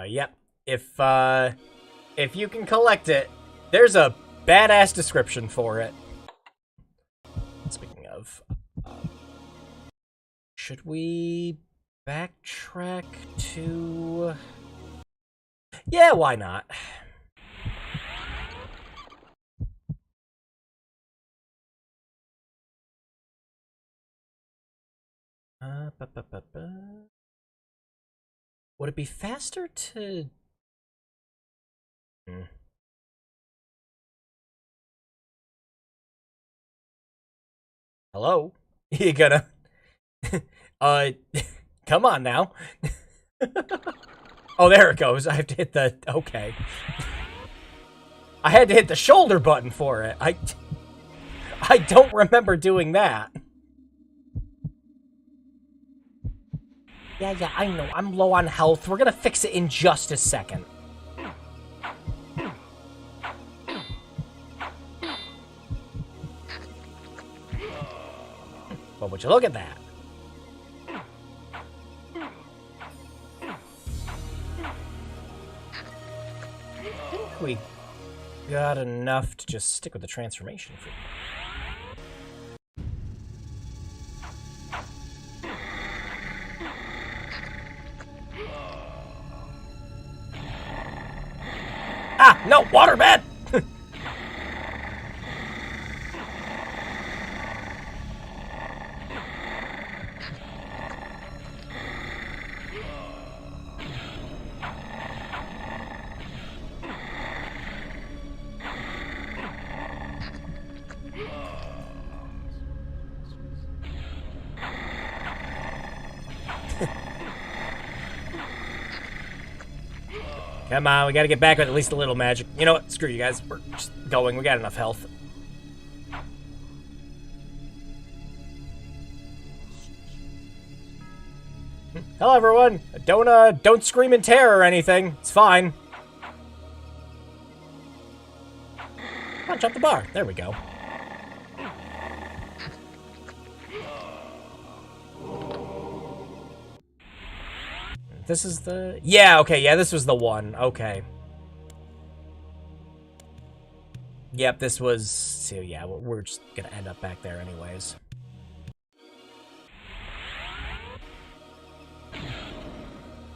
Yep. If you can collect it, there's a badass description for it. Speaking of, should we backtrack to... Yeah, why not? Would it be faster to... Hello? You gonna... come on now. Oh, there it goes. I have to hit the... Okay. I had to hit the shoulder button for it. I don't remember doing that. Yeah, I know. I'm low on health. We're gonna fix it in just a second. But would you look at that? I think we got enough to just stick with the transformation for... Ah, no, waterbed! Come on, we gotta get back with at least a little magic. You know what? Screw you guys. We're just going. We got enough health. Hello, everyone. Don't scream in terror or anything. It's fine. Punch up the bar. There we go. This is the... Yeah, okay, yeah, this was the one. Okay. Yep, this was... So yeah, we're just gonna end up back there anyways.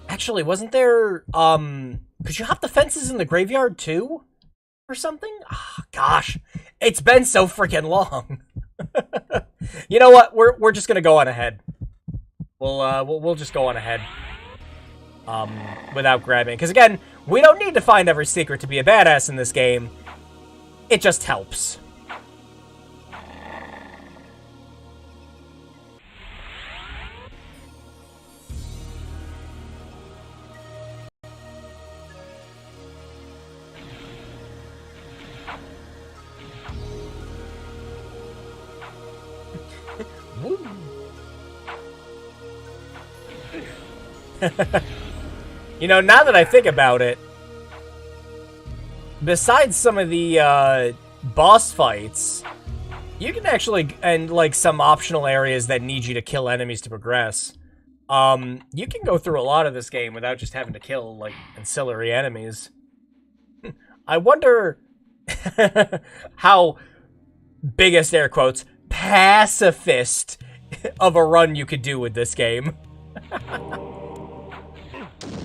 Actually, wasn't there... Could you hop the fences in the graveyard too? Or something? Oh, gosh. It's been so freaking long. You know what? We're just gonna go on ahead. We'll just go on ahead. Without grabbing. Because again, we don't need to find every secret to be a badass in this game. It just helps. You know, now that I think about it, besides some of the boss fights, you can actually, and like some optional areas that need you to kill enemies to progress, you can go through a lot of this game without just having to kill like ancillary enemies. I wonder how, biggest air quotes, pacifist of a run you could do with this game.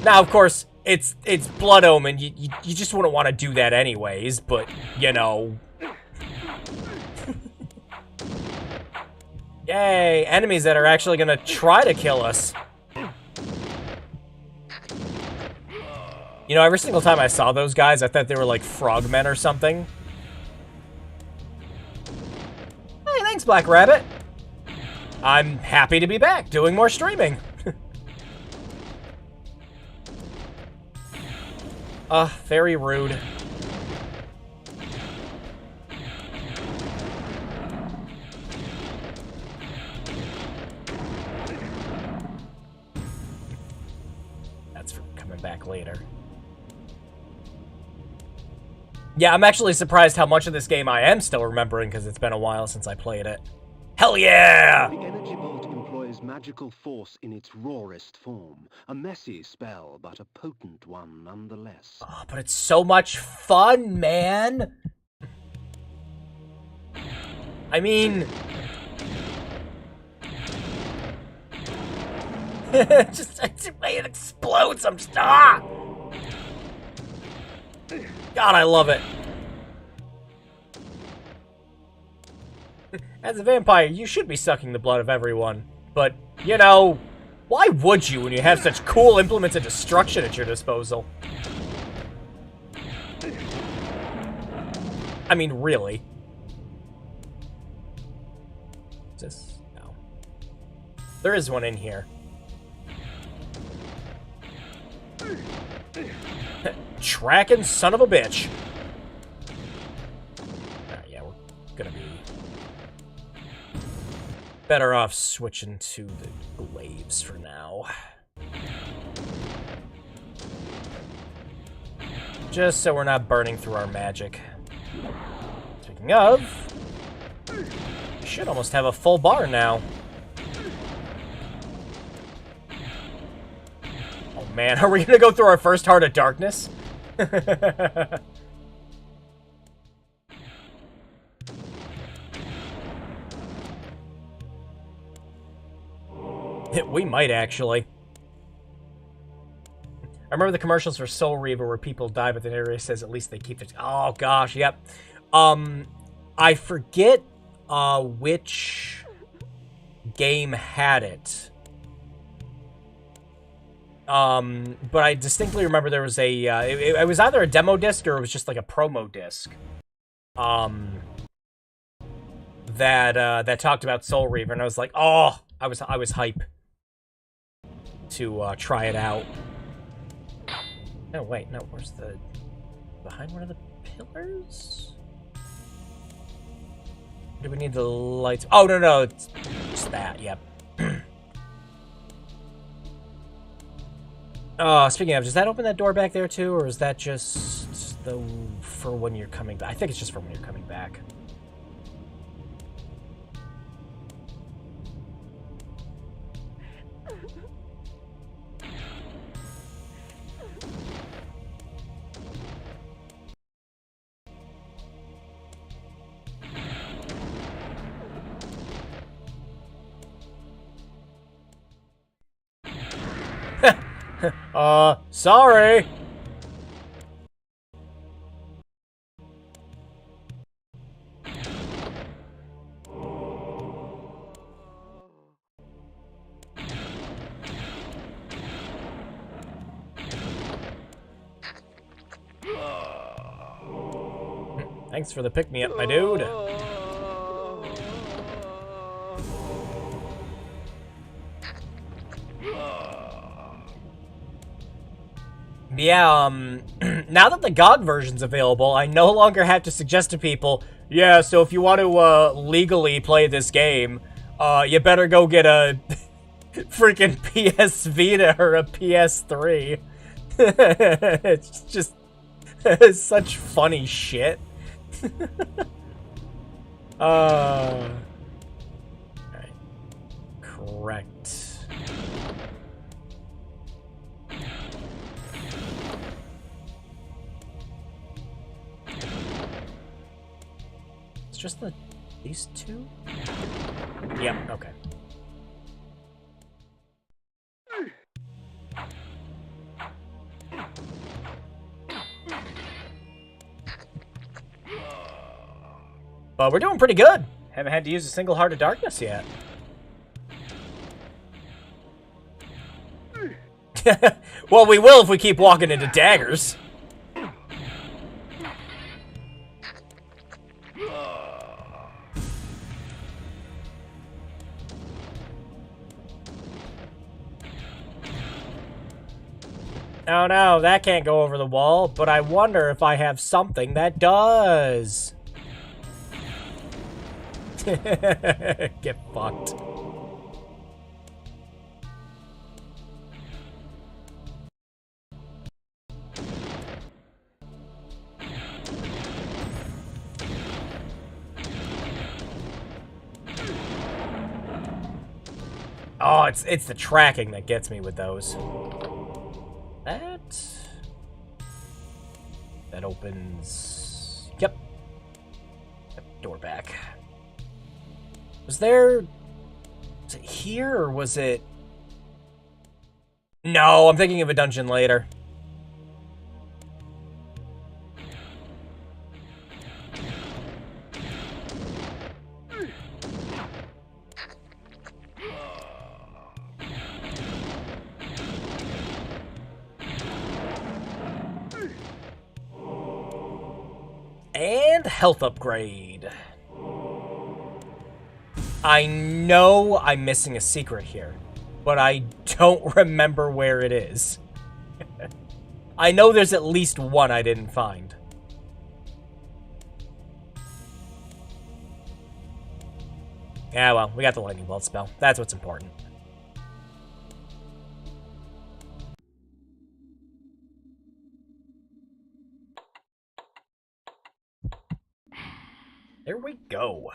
Now, of course, it's Blood Omen. You just wouldn't want to do that anyways, but, you know. Yay, enemies that are actually going to try to kill us. You know, every single time I saw those guys, I thought they were like frogmen or something. Hey, thanks, Black Rabbit. I'm happy to be back, doing more streaming. Very rude. That's for coming back later. Yeah, I'm actually surprised how much of this game I am still remembering because it's been a while since I played it. Hell yeah! The energy bolt employs magical force in its rawest form. A messy spell, but a potent one nonetheless. Oh, but it's so much fun, man! I mean... just the way it explodes, I'm just... Ah! God, I love it. As a vampire, you should be sucking the blood of everyone. But, you know, why would you when you have such cool implements of destruction at your disposal? I mean, really. Is this? No. There is one in here. Tracking son of a bitch. Yeah, we're gonna be better off switching to the glaives for now. Just so we're not burning through our magic. Speaking of, we should almost have a full bar now. Oh man, are we gonna go through our first Heart of Darkness? We might, actually. I remember the commercials for Soul Reaver where people die, but the narrator says at least they keep it. Oh, gosh, yep. I forget which game had it. But I distinctly remember there was a, it was either a demo disc or it was just like a promo disc. That talked about Soul Reaver, and I was like, oh, I was hype to try it out. No, wait, no, where's the... Behind one of the pillars? Do we need the lights? Oh, no, it's that, yep. Speaking of, does that open that door back there too, or is that just for when you're coming back? I think it's just for when you're coming back. Sorry. Thanks for the pick-me-up, my dude. Yeah, now that the GOG version's available, I no longer have to suggest to people, yeah, so if you want to, legally play this game, you better go get a freaking PS Vita or a PS3. It's just such funny shit. Alright. Correct. It's just these two? Yeah, okay. But we're doing pretty good. Haven't had to use a single Heart of Darkness yet. Well, we will if we keep walking into daggers. Oh no, that can't go over the wall, but I wonder if I have something that does. Get fucked. Oh, it's the tracking that gets me with those. That opens. Yep. Door back. Was it here or was it? No, I'm thinking of a dungeon later. And health upgrade. I know I'm missing a secret here, but I don't remember where it is. I know there's at least one I didn't find. Yeah, well, we got the lightning bolt spell. That's what's important. There we go.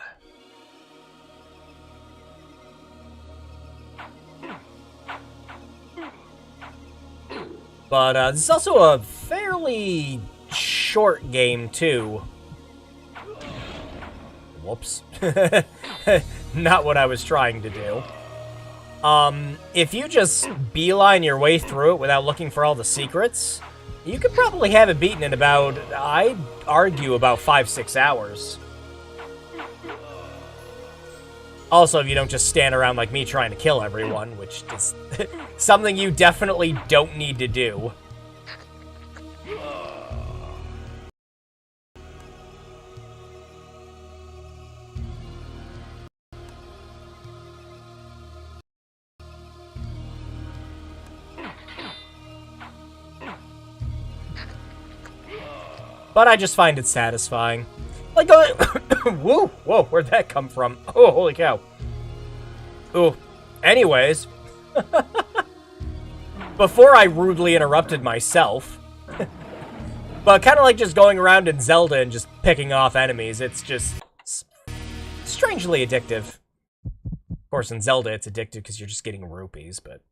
But this is also a fairly short game, too. Whoops. Not what I was trying to do. If you just beeline your way through it without looking for all the secrets, you could probably have it beaten in about, I'd argue, about 5-6 hours. Also, if you don't just stand around like me trying to kill everyone, which is something you definitely don't need to do. But I just find it satisfying. Like, whoa, where'd that come from? Oh, holy cow. Ooh. Anyways. Before I rudely interrupted myself. But kind of like just going around in Zelda and just picking off enemies. It's just strangely addictive. Of course, in Zelda, it's addictive because you're just getting rupees, but...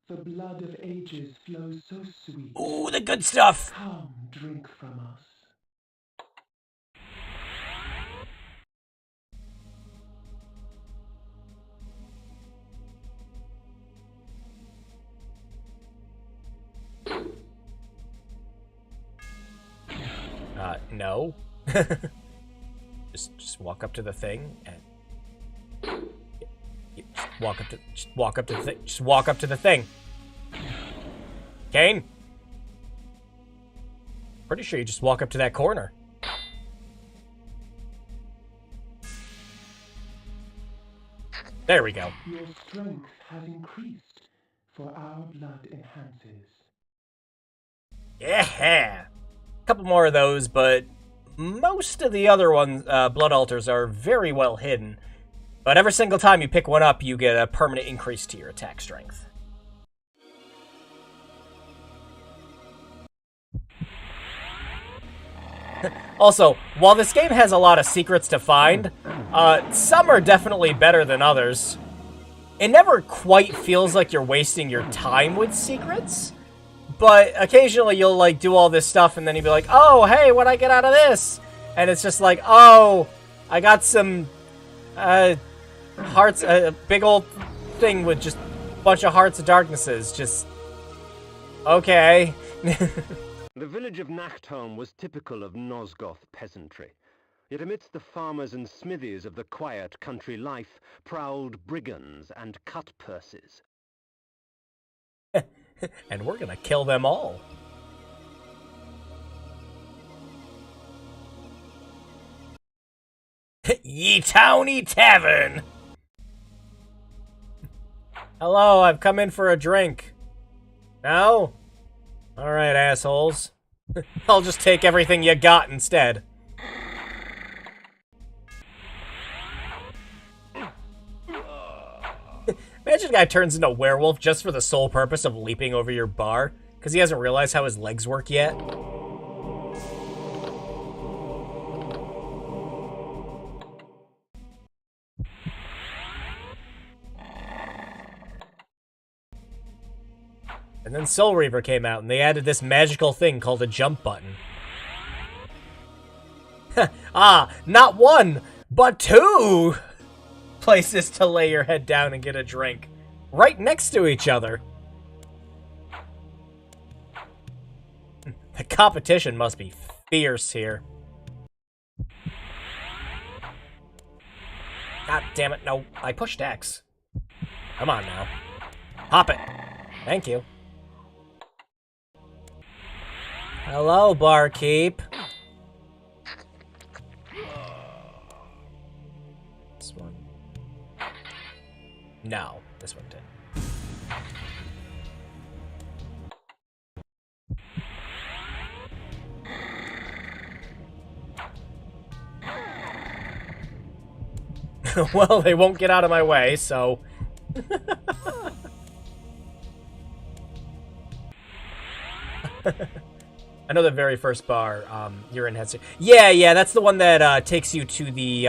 The blood of ages flows so sweet. Ooh, the good stuff! Come, drink from us. No. just walk up to the thing and just walk up to the thing. Just walk up to the thing. Kain? Pretty sure you just walk up to that corner. There we go. Your strength has increased, for our blood enhances. Yeah! Couple more of those, but most of the other ones, blood altars, are very well hidden. But every single time you pick one up, you get a permanent increase to your attack strength. Also, while this game has a lot of secrets to find, some are definitely better than others. It never quite feels like you're wasting your time with secrets, but occasionally you'll, like, do all this stuff and then you'll be like, oh, hey, what'd I get out of this? And it's just like, oh, I got some, hearts, a big old thing with just a bunch of hearts of darknesses, just, okay. The village of Nachtholm was typical of Nosgoth peasantry. Yet amidst the farmers and smithies of the quiet country life prowled brigands and cut-purses. And we're gonna kill them all. Ye Towny Tavern! Hello, I've come in for a drink. No? Alright, assholes. I'll just take everything you got instead. Imagine a guy turns into a werewolf just for the sole purpose of leaping over your bar, because he hasn't realized how his legs work yet. And then Soul Reaver came out, and they added this magical thing called a jump button. Ah, not one, but two places to lay your head down and get a drink. Right next to each other. The competition must be fierce here. God damn it, no. I pushed X. Come on now. Hop it. Thank you. Hello, barkeep. This one. No, this one did. Well, they won't get out of my way, so... I know the very first bar, you're in headset. Yeah, that's the one that takes you to the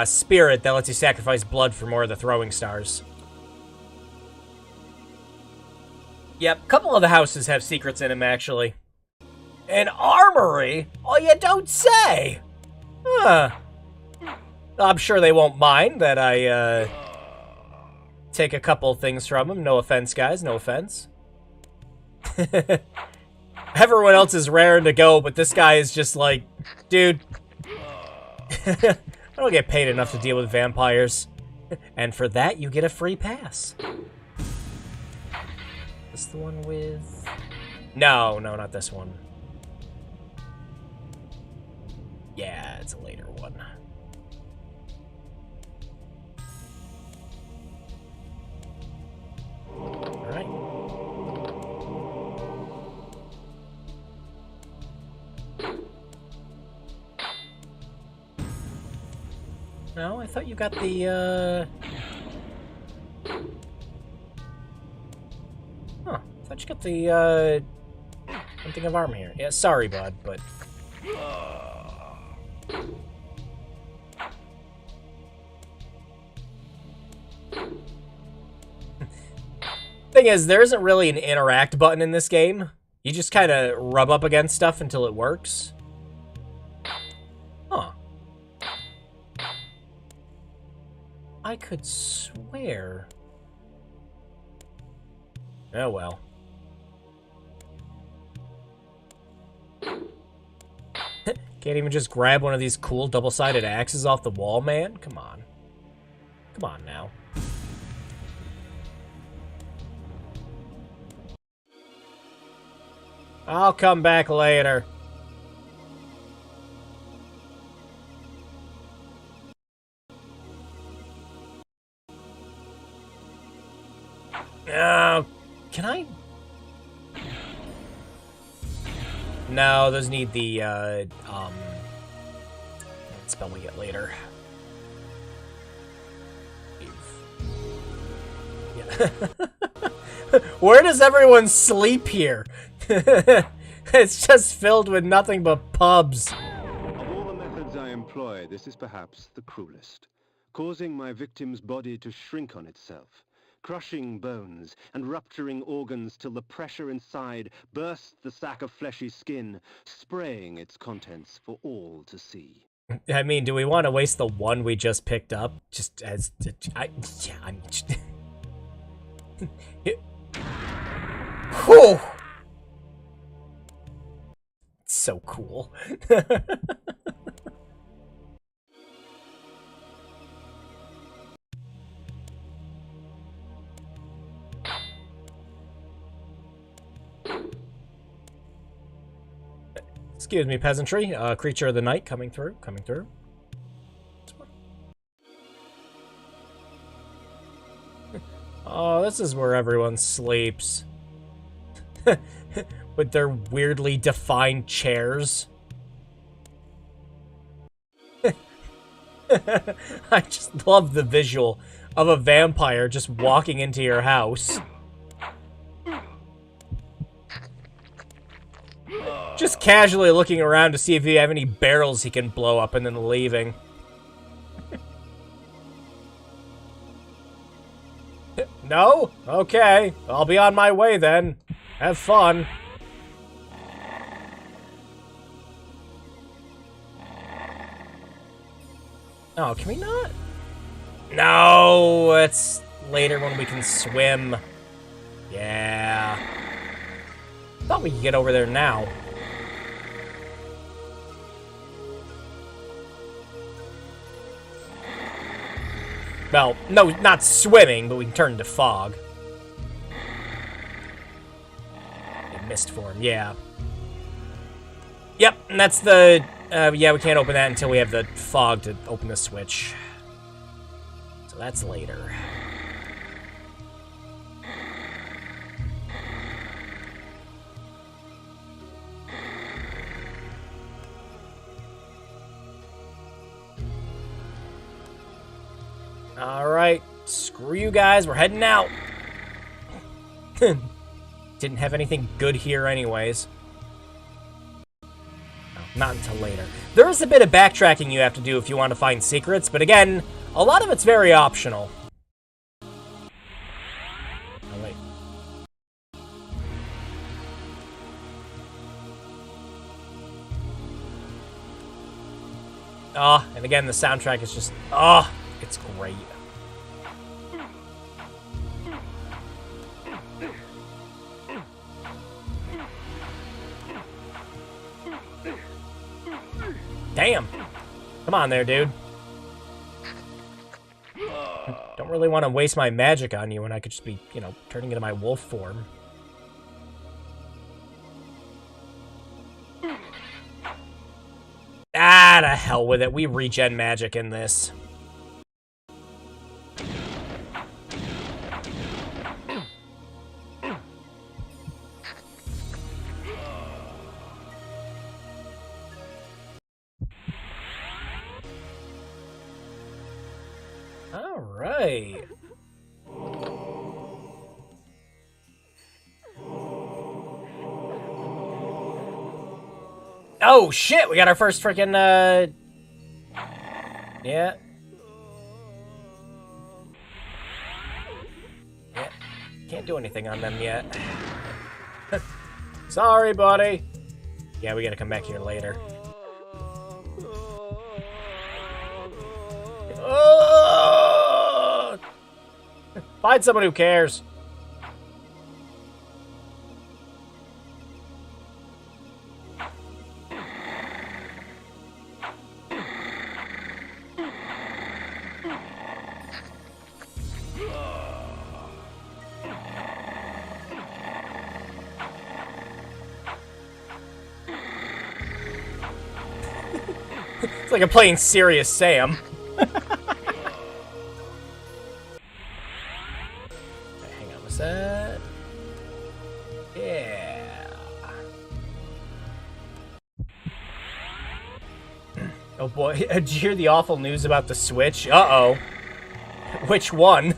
spirit that lets you sacrifice blood for more of the throwing stars. Yep, a couple of the houses have secrets in them, actually. An armory? Oh, you don't say! Huh. I'm sure they won't mind that I, take a couple things from them. No offense, guys, no offense. Everyone else is raring to go, but this guy is just like, dude, I don't get paid enough to deal with vampires. And for that, you get a free pass. This the one with... No, not this one. Yeah, it's a later one. Alright. No, I thought you got the, Huh, I thought you got the, something of armor here. Yeah, sorry, bud, but... Thing is, there isn't really an interact button in this game. You just kind of rub up against stuff until it works. Huh. I could swear. Oh well. Can't even just grab one of these cool double-sided axes off the wall, man? Come on. Come on now. I'll come back later. Can I? No, those need the, spell we get later. Yeah. Where does everyone sleep here? It's just filled with nothing but pubs. Of all the methods I employ, this is perhaps the cruelest, causing my victim's body to shrink on itself, crushing bones and rupturing organs till the pressure inside bursts the sack of fleshy skin, spraying its contents for all to see. I mean, do we want to waste the one we just picked up? Just as... I'm... Whew! So cool. Excuse me, peasantry. Creature of the night coming through. Oh, this is where everyone sleeps. With their weirdly defined chairs. I just love the visual of a vampire just walking into your house. Just casually looking around to see if you have any barrels he can blow up and then leaving. No? Okay. I'll be on my way then. Have fun. Oh, can we not? No, it's later when we can swim. Yeah. Thought we could get over there now. Well, no, not swimming, but we can turn into fog. Mist form, yeah. Yep, and that's the... yeah, we can't open that until we have the fog to open the switch. So that's later. Alright, screw you guys, we're heading out. Didn't have anything good here anyways. No, not until later. There is a bit of backtracking you have to do if you want to find secrets, but again, a lot of it's very optional. Oh, wait. Oh, and again, the soundtrack is just... oh, it's great. Damn. Come on there, dude. Don't really want to waste my magic on you when I could just be, you know, turning into my wolf form. Ah, to hell with it. We regen magic in this. All right. Oh shit, we got our first freaking yeah. Yeah. Can't do anything on them yet. Sorry, buddy. Yeah, we gotta come back here later. Find someone who cares. It's like I'm playing Serious Sam. Hang on, what's that? Yeah. Oh boy, did you hear the awful news about the Switch? Uh-oh. Which one?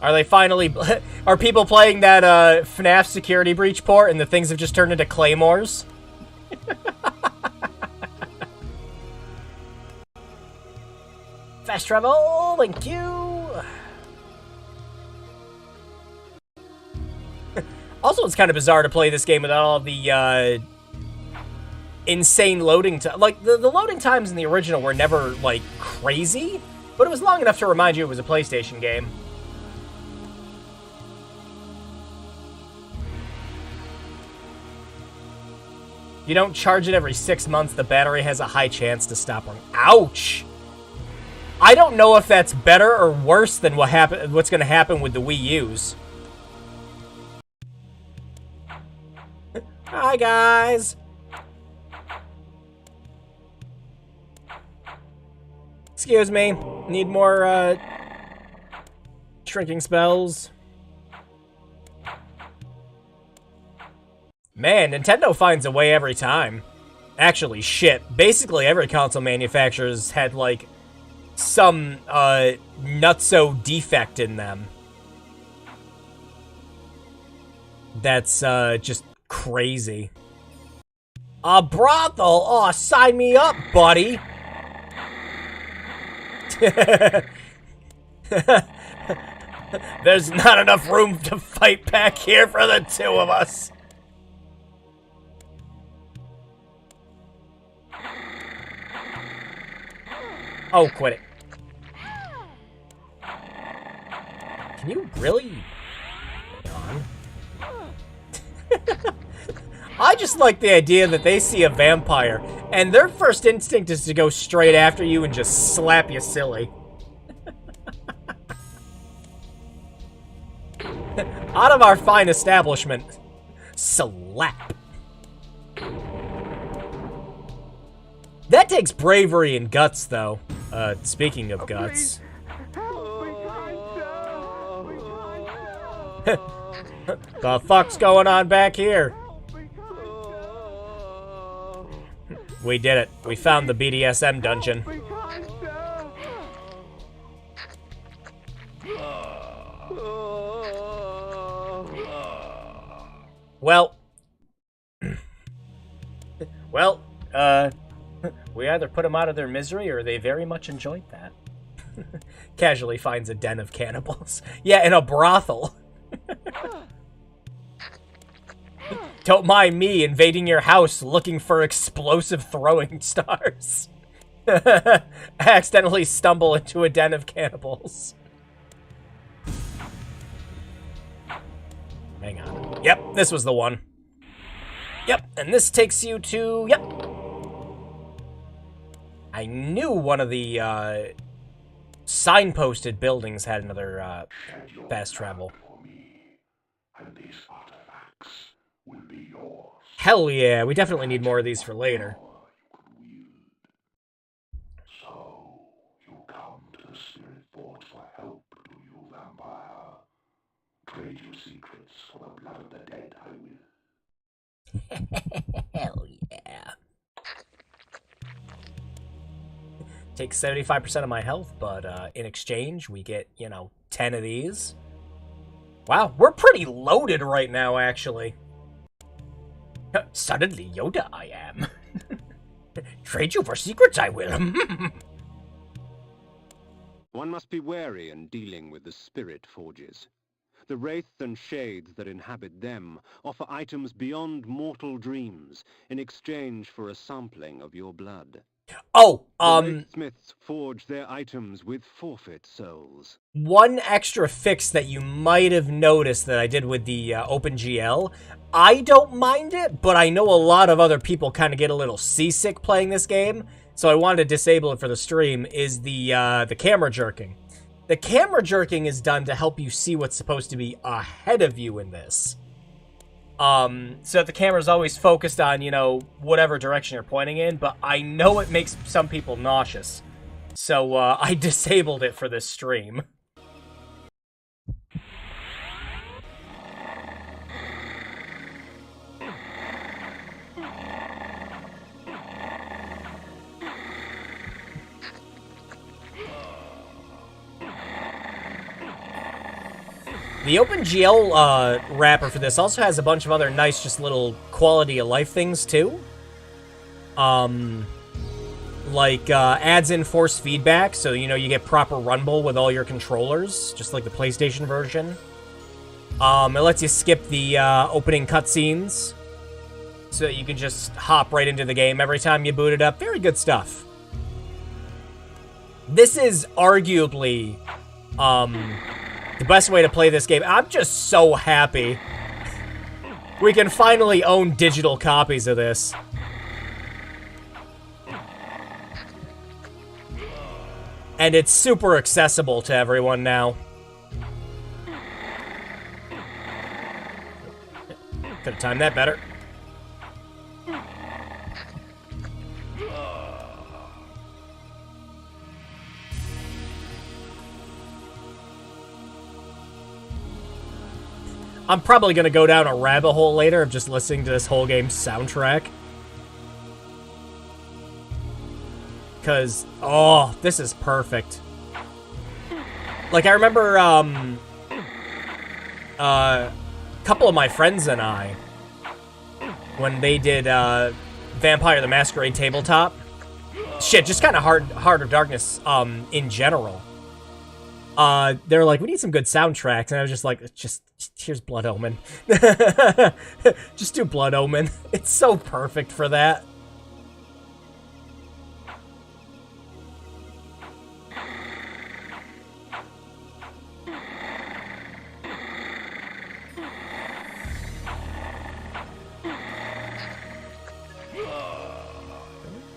Are they finally... Are people playing that FNAF security breach port and the things have just turned into claymores? Fast travel, thank you! Also, it's kind of bizarre to play this game without all the, insane loading time. Like, the loading times in the original were never, like, crazy, but it was long enough to remind you it was a PlayStation game. You don't charge it every 6 months, the battery has a high chance to stop running. Ouch! I don't know if that's better or worse than what's going to happen with the Wii U's. Hi, guys! Excuse me. Need more, shrinking spells. Man, Nintendo finds a way every time. Actually, shit. Basically, every console manufacturer's had, like, some, nutso defect in them. That's, just crazy. A brothel? Oh, sign me up, buddy! There's not enough room to fight back here for the two of us. Oh, quit it. Can you really? Hang on. I just like the idea that they see a vampire, and their first instinct is to go straight after you and just slap you silly. Out of our fine establishment. Slap. That takes bravery and guts, though. Speaking of guts. The fuck's going on back here? We did it. We found the BDSM dungeon. Well. Well, we either put them out of their misery or they very much enjoyed that. Casually finds a den of cannibals. Yeah, in a brothel. Don't mind me invading your house looking for explosive throwing stars. Accidentally stumble into a den of cannibals. Hang on. Yep, this was the one. Yep, and this takes you to... Yep. I knew one of the, signposted buildings had another, fast travel. Hell yeah, we definitely need more of these for later. So, you come to the Spirit Fort for help, do you, vampire? Trade your secrets for the blood of the dead, I will. Hell yeah. Takes 75% of my health, but in exchange, we get, 10 of these. Wow, we're pretty loaded right now, actually. Suddenly Yoda I am. Trade you for secrets, I will. One must be wary in dealing with the spirit forges. The wraiths and shades that inhabit them offer items beyond mortal dreams in exchange for a sampling of your blood. Oh, The smiths forge their items with forfeit souls. one extra fix that you might have noticed that I did with the OpenGL, I don't mind it, but I know a lot of other people kind of get a little seasick playing this game, so I wanted to disable it for the stream, is the camera jerking. The camera jerking is done to help you see what's supposed to be ahead of you in this. so that the camera's always focused on, you know, whatever direction you're pointing in, but I know it makes some people nauseous. So, I disabled it for this stream. The OpenGL wrapper for this also has a bunch of other nice, just little quality of life things too. Like adds in force feedback, so you know you get proper rumble with all your controllers, just like the PlayStation version. It lets you skip the opening cutscenes, so that you can just hop right into the game every time you boot it up. Very good stuff. This is arguably the best way to play this game. I'm just so happy we can finally own digital copies of this. And it's super accessible to everyone now. Could have timed that better. I'm probably going to go down a rabbit hole later of just listening to this whole game's soundtrack. Because, oh, this is perfect. Like, I remember, a couple of my friends and I, when they did, Vampire the Masquerade tabletop, shit, just kind of Heart of Darkness, in general. They were like, we need some good soundtracks, and I was just like, here's Blood Omen. Just do Blood Omen. It's so perfect for that.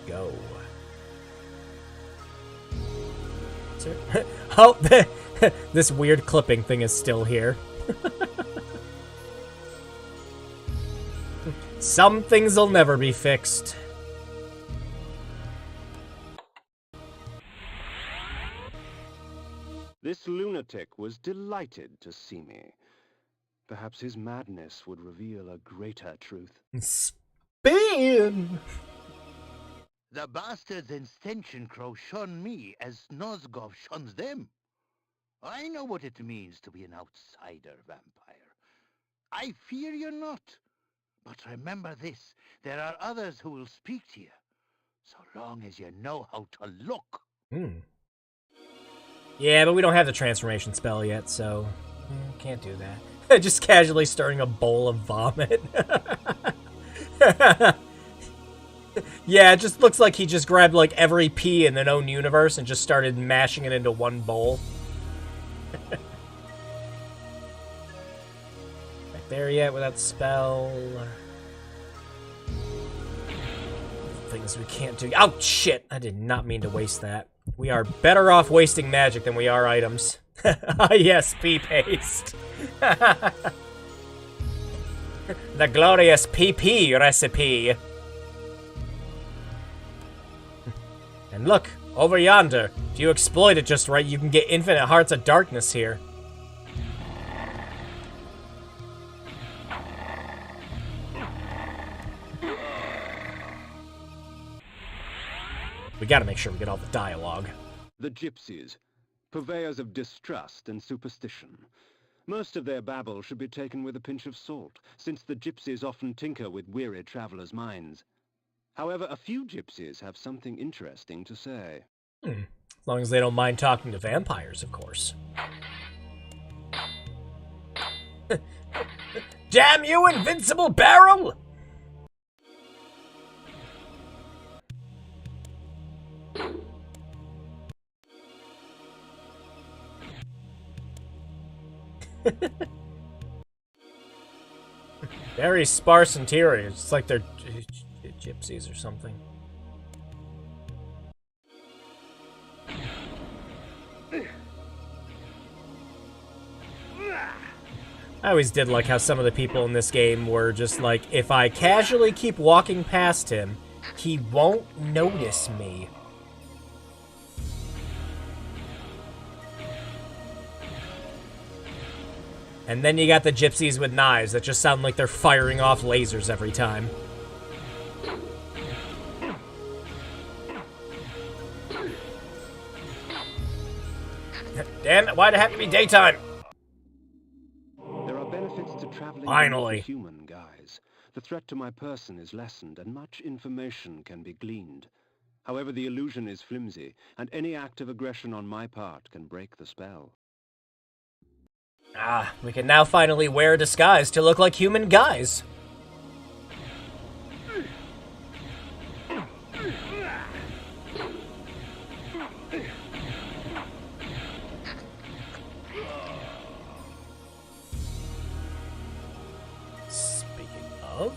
Go. Oh, this weird clipping thing is still here. Some things will never be fixed. This lunatic was delighted to see me. Perhaps his madness would reveal a greater truth. Spin! The bastards in Stenchen Crow shun me as Nosgov shuns them. I know what it means to be an outsider vampire. I fear you not. But remember this, there are others who will speak to you, so long as you know how to look. Yeah, but we don't have the transformation spell yet, so can't do that. Just casually stirring a bowl of vomit. Yeah, it just looks like he just grabbed like every pea in the known universe and just started mashing it into one bowl. Back there yet with that spell? Things we can't do. Oh, shit! I did not mean to waste that. We are better off wasting magic than we are items. Yes, pea paste. The glorious PP recipe. And look, over yonder. If you exploit it just right, you can get infinite hearts of darkness here. We gotta make sure we get all the dialogue. The gypsies, purveyors of distrust and superstition. Most of their babble should be taken with a pinch of salt, since the gypsies often tinker with weary travelers' minds. However, a few gypsies have something interesting to say. As long as they don't mind talking to vampires, of course. Damn you, invincible barrel! Very sparse interiors. It's like they're gypsies or something. I always did like how some of the people in this game were just like, if I casually keep walking past him, he won't notice me. And then you got the gypsies with knives that just sound like they're firing off lasers every time. Damn it, why'd it have to be daytime? There are benefits to traveling Finally. with a human, guys. The threat to my person is lessened, and much information can be gleaned. However, the illusion is flimsy, and any act of aggression on my part can break the spell. Ah, we can now finally wear a disguise to look like human guys. Speaking of...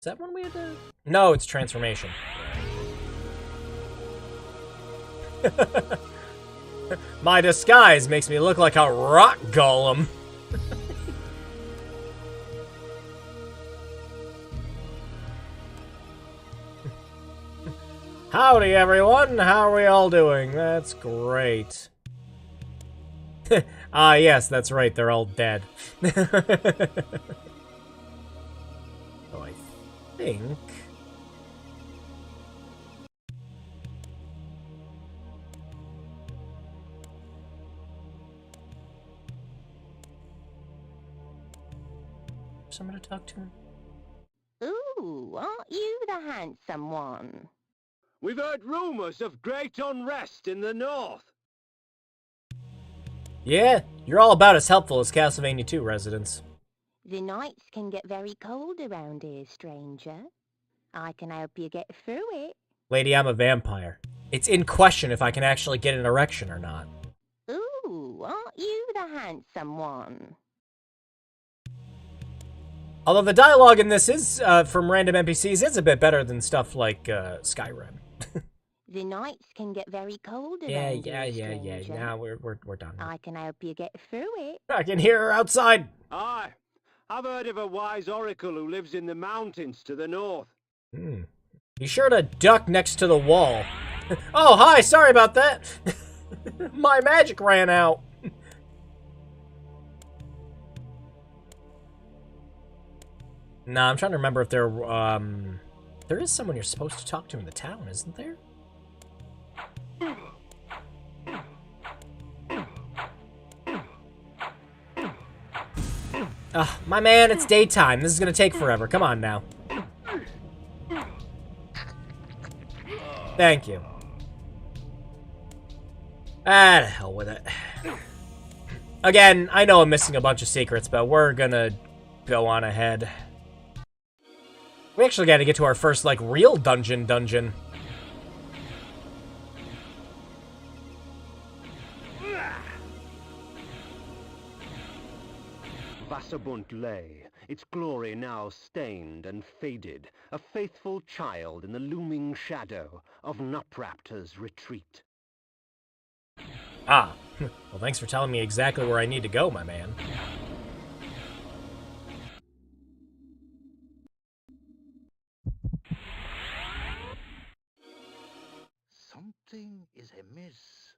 Is that one we had to... No, it's transformation. My disguise makes me look like a rock golem. Howdy, everyone. How are we all doing? That's great. Ah, yes, that's right. They're all dead. So I think... Someone to talk to? Ooh, aren't you the handsome one? We've heard rumors of great unrest in the north. Yeah, you're all about as helpful as Castlevania 2 residents. The nights can get very cold around here, stranger. I can help you get through it. Lady, I'm a vampire. It's in question if I can actually get an erection or not. Ooh, aren't you the handsome one? Although the dialogue in this is, from random NPCs, is a bit better than stuff like, Skyrim. The nights can get very cold Yeah. around here, stranger. Now we're done. I can help you get through it. I can hear her outside. Aye, I've heard of a wise oracle who lives in the mountains to the north. Be sure to duck next to the wall. Oh, hi, sorry about that. My magic ran out. Nah, I'm trying to remember if there is someone you're supposed to talk to in the town, isn't there? My man, it's daytime. This is gonna take forever. Come on now. Thank you. Ah, to hell with it. Again, I know I'm missing a bunch of secrets, but we're gonna go on ahead. We actually gotta get to our first, like, real dungeon. Vassabunt lay, its glory now stained and faded, a faithful child in the looming shadow of Nupraptor's retreat. Ah. Well, thanks for telling me exactly where I need to go, my man. Something is amiss.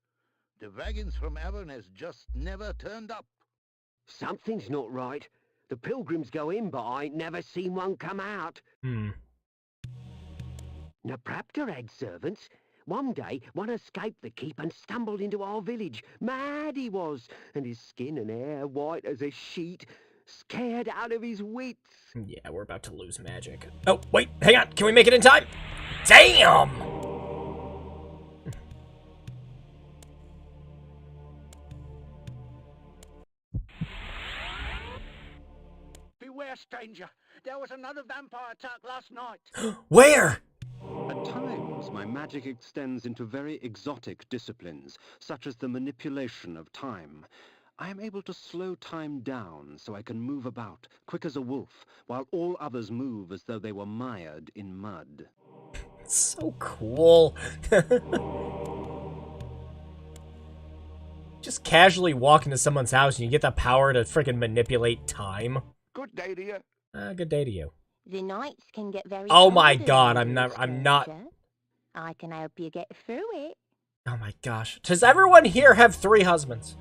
The wagons from Avernus just never turned up. Something's not right. The pilgrims go in, but I ain't never seen one come out. Nupraptor had servants. One day, one escaped the keep and stumbled into our village. Mad he was, and his skin and hair white as a sheet. Scared out of his wits. Yeah, we're about to lose magic. Oh, wait, hang on. Can we make it in time? Damn! Beware, stranger. There was another vampire attack last night. Where? At times, my magic extends into very exotic disciplines, such as the manipulation of time. I am able to slow time down so I can move about, quick as a wolf, while all others move as though they were mired in mud. So cool. Just casually walk into someone's house and you get the power to freaking manipulate time. Good day to you. Good day to you. The nights can get very Oh cold my god, around here, I'm not. stranger. I can help you get through it. Oh my gosh. Does everyone here have 3 husbands?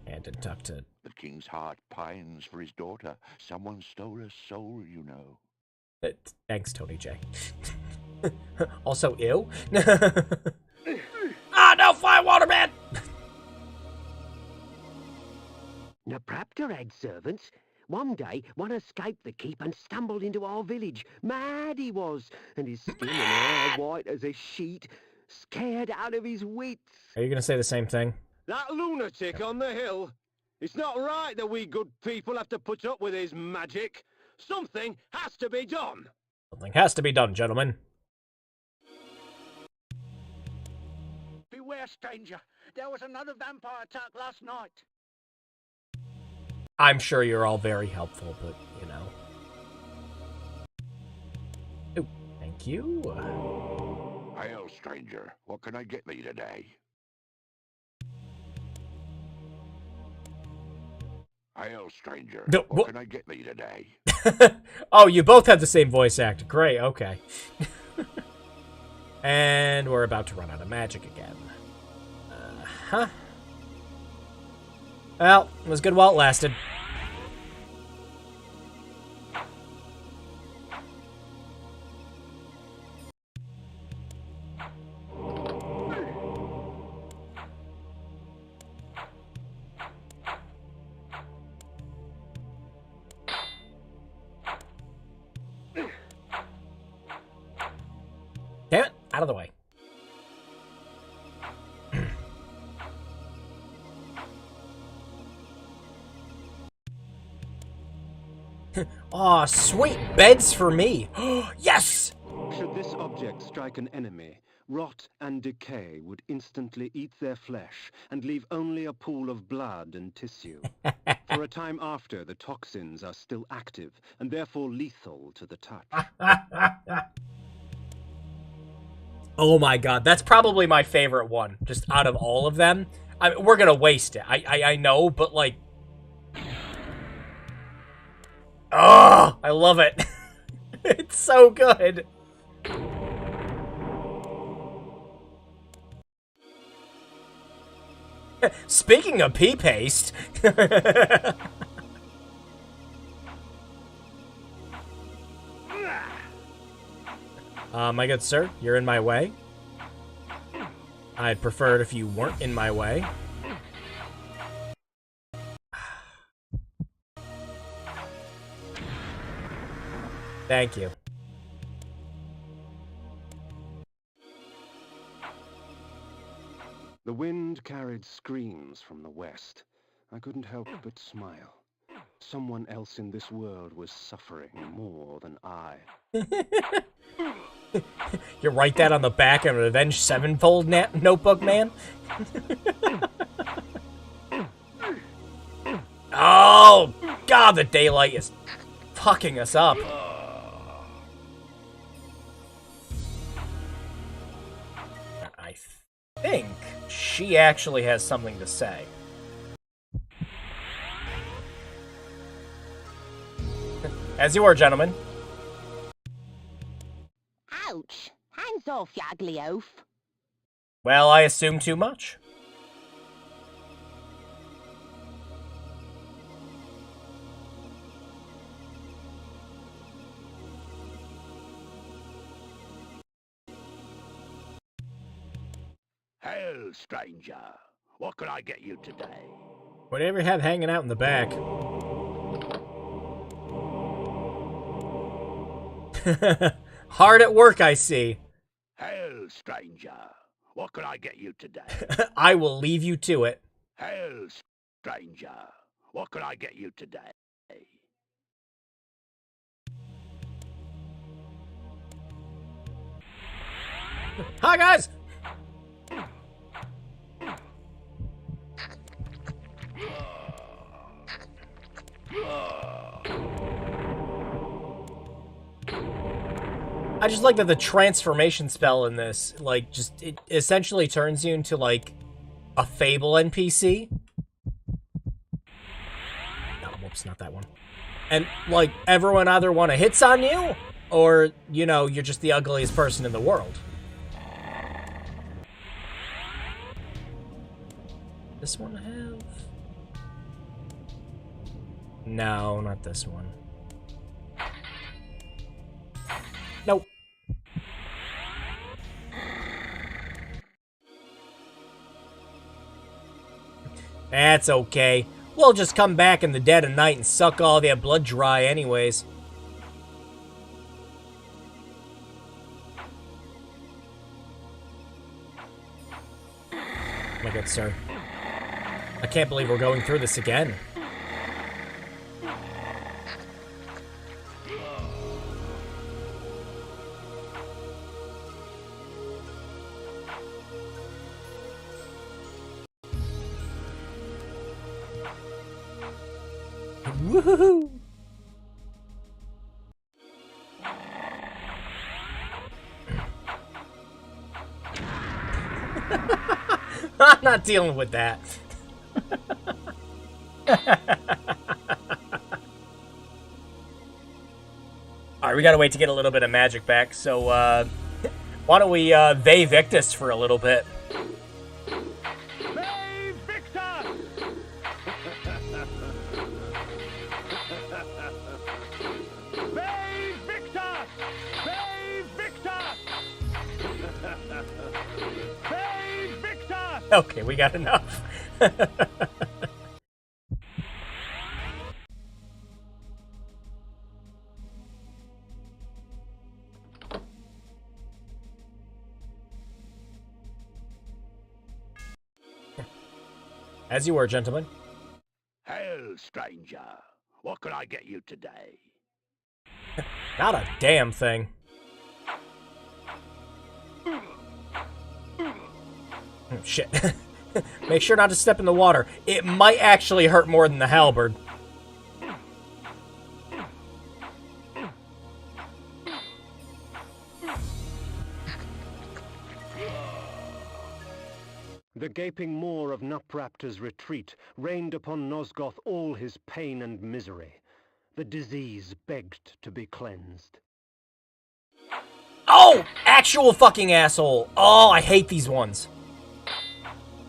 And didn't talk to... The king's heart pines for his daughter. Someone stole her soul, you know. Thanks, Tony J. Also, ew. Ah, no, fly water, man! Now, Praptor had servants. One day, one escaped the keep and stumbled into our village. Mad he was, and his skin and hair white as a sheet, scared out of his wits. Are you gonna say the same thing? That lunatic on the hill. It's not right that we good people have to put up with his magic. Something has to be done. Something has to be done, gentlemen. Beware, stranger. There was another vampire attack last night. I'm sure you're all very helpful, but, you know. Oh, thank you. Hail, stranger. What can I get thee today? Hail, stranger. No, what can I get thee today? Oh, you both have the same voice actor. Great, okay. And we're about to run out of magic again. Huh? Well, it was good while it lasted. Damn it, out of the way. Aw, sweet beds for me. Yes! Should this object strike an enemy, rot and decay would instantly eat their flesh and leave only a pool of blood and tissue. For a time after, the toxins are still active and therefore lethal to the touch. Oh my god, that's probably my favorite one, just out of all of them. I mean, we're gonna waste it, I know, but like... Oh, I love it. It's so good. Speaking of pea paste... my good sir, you're in my way. I'd prefer it if you weren't in my way. Thank you. The wind carried screams from the west. I couldn't help but smile. Someone else in this world was suffering more than I. You write that on the back of an Avenged Sevenfold notebook, man? Oh, God, the daylight is fucking us up. I think she actually has something to say. As you are, gentlemen. Ouch! Hands off, you ugly oaf. Well, I assume too much. Hail, stranger. What can I get you today? Whatever you have hanging out in the back. Hard at work, I see. Hail, stranger. What can I get you today? I will leave you to it. Hail, stranger. What can I get you today? Hi, guys! I just like that the transformation spell in this, like, just, it essentially turns you into, like, a Fable NPC. No, whoops, not that one. And, like, everyone either want to hits on you, or, you know, you're just the ugliest person in the world. This one have? No, not this one. Nope. That's okay. We'll just come back in the dead of night and suck all their blood dry anyways. My good sir. I can't believe we're going through this again. Woohoo! I'm not dealing with that. Alright, we gotta wait to get a little bit of magic back, so, why don't we, VICTIS for a little bit? Okay, we got enough. As you were, gentlemen. Hail, stranger. What can I get you today? Not a damn thing. Oh, shit. Make sure not to step in the water. It might actually hurt more than the halberd. The gaping maw of Nupraptor's retreat rained upon Nosgoth all his pain and misery. The disease begged to be cleansed. Oh! Actual fucking asshole! Oh, I hate these ones.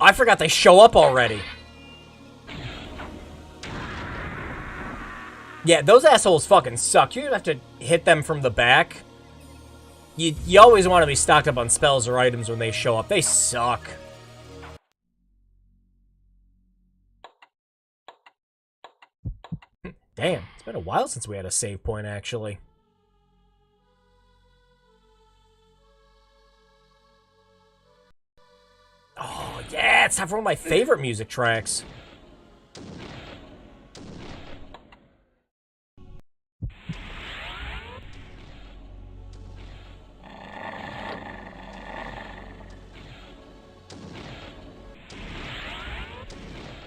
I forgot they show up already. Yeah, those assholes fucking suck. You have to hit them from the back. You always want to be stocked up on spells or items when they show up. They suck. Damn, it's been a while since we had a save point, actually. Oh, yeah, it's time for one of my favorite music tracks.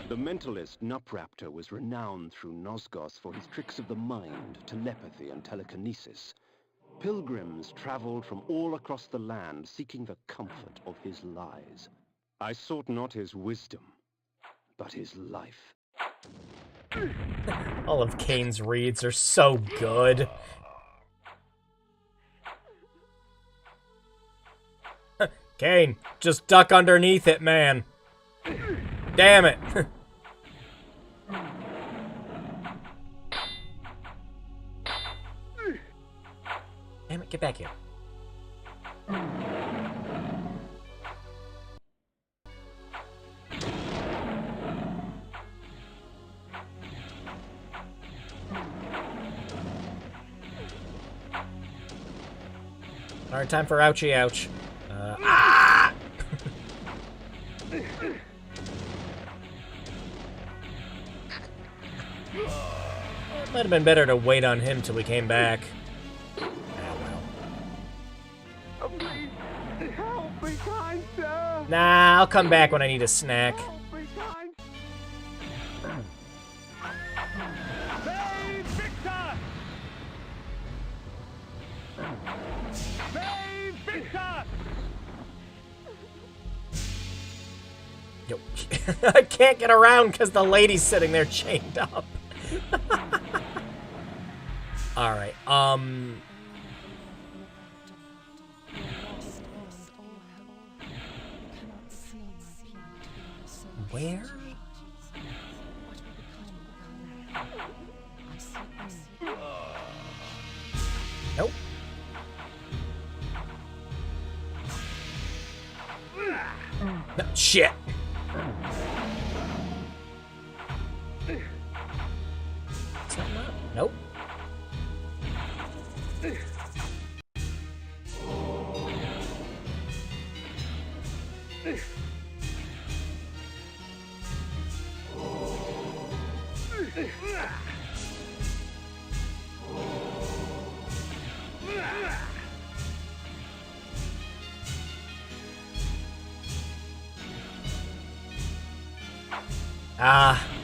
The mentalist Nupraptor was renowned through Nosgoth for his tricks of the mind, telepathy, and telekinesis. Pilgrims traveled from all across the land seeking the comfort of his lies. I sought not his wisdom, but his life. All of Kain's reads are so good. Kain, just duck underneath it, man. Damn it. Damn it, get back here. Alright, time for ouchie ouch. Ah! It might have been better to wait on him till we came back. Oh, please, help me, kind sir. Nah, I'll come back when I need a snack. Help me, kind. Save Victor! Yo, I can't get around because the lady's sitting there chained up. Alright, where? Nope. No, shit. Nope.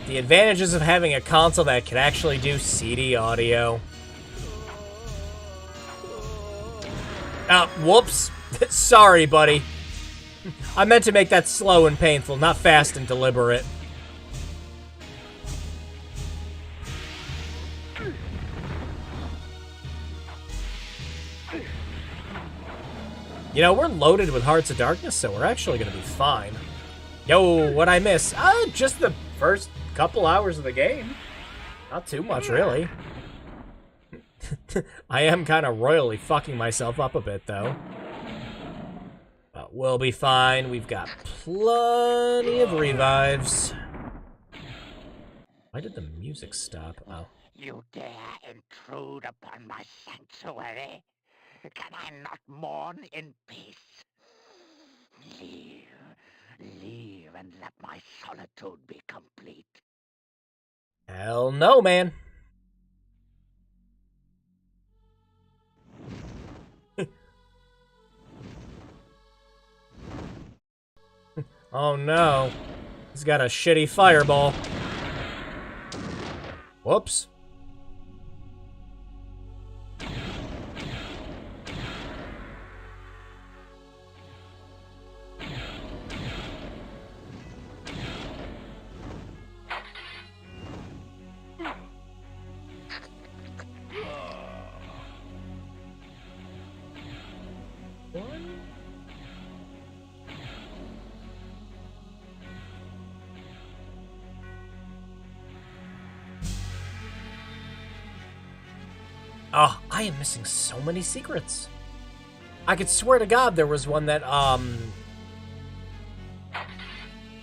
The advantages of having a console that can actually do CD audio. Whoops. Sorry, buddy. I meant to make that slow and painful, not fast and deliberate. You know, we're loaded with Hearts of Darkness, so we're actually gonna be fine. Yo, what'd I miss? Just the first couple hours of the game. Not too much, really. I am kind of royally fucking myself up a bit, though. But we'll be fine. We've got plenty of revives. Why did the music stop? Oh. You dare intrude upon my sanctuary? Can I not mourn in peace? Leave. Leave and let my solitude be complete. Hell no, man. Oh no. He's got a shitty fireball. Whoops. Oh, I am missing so many secrets. I could swear to God there was one that,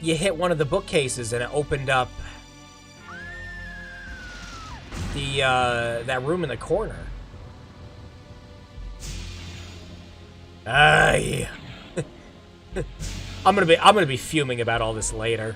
you hit one of the bookcases and it opened up the, that room in the corner. Yeah. I'm gonna be fuming about all this later.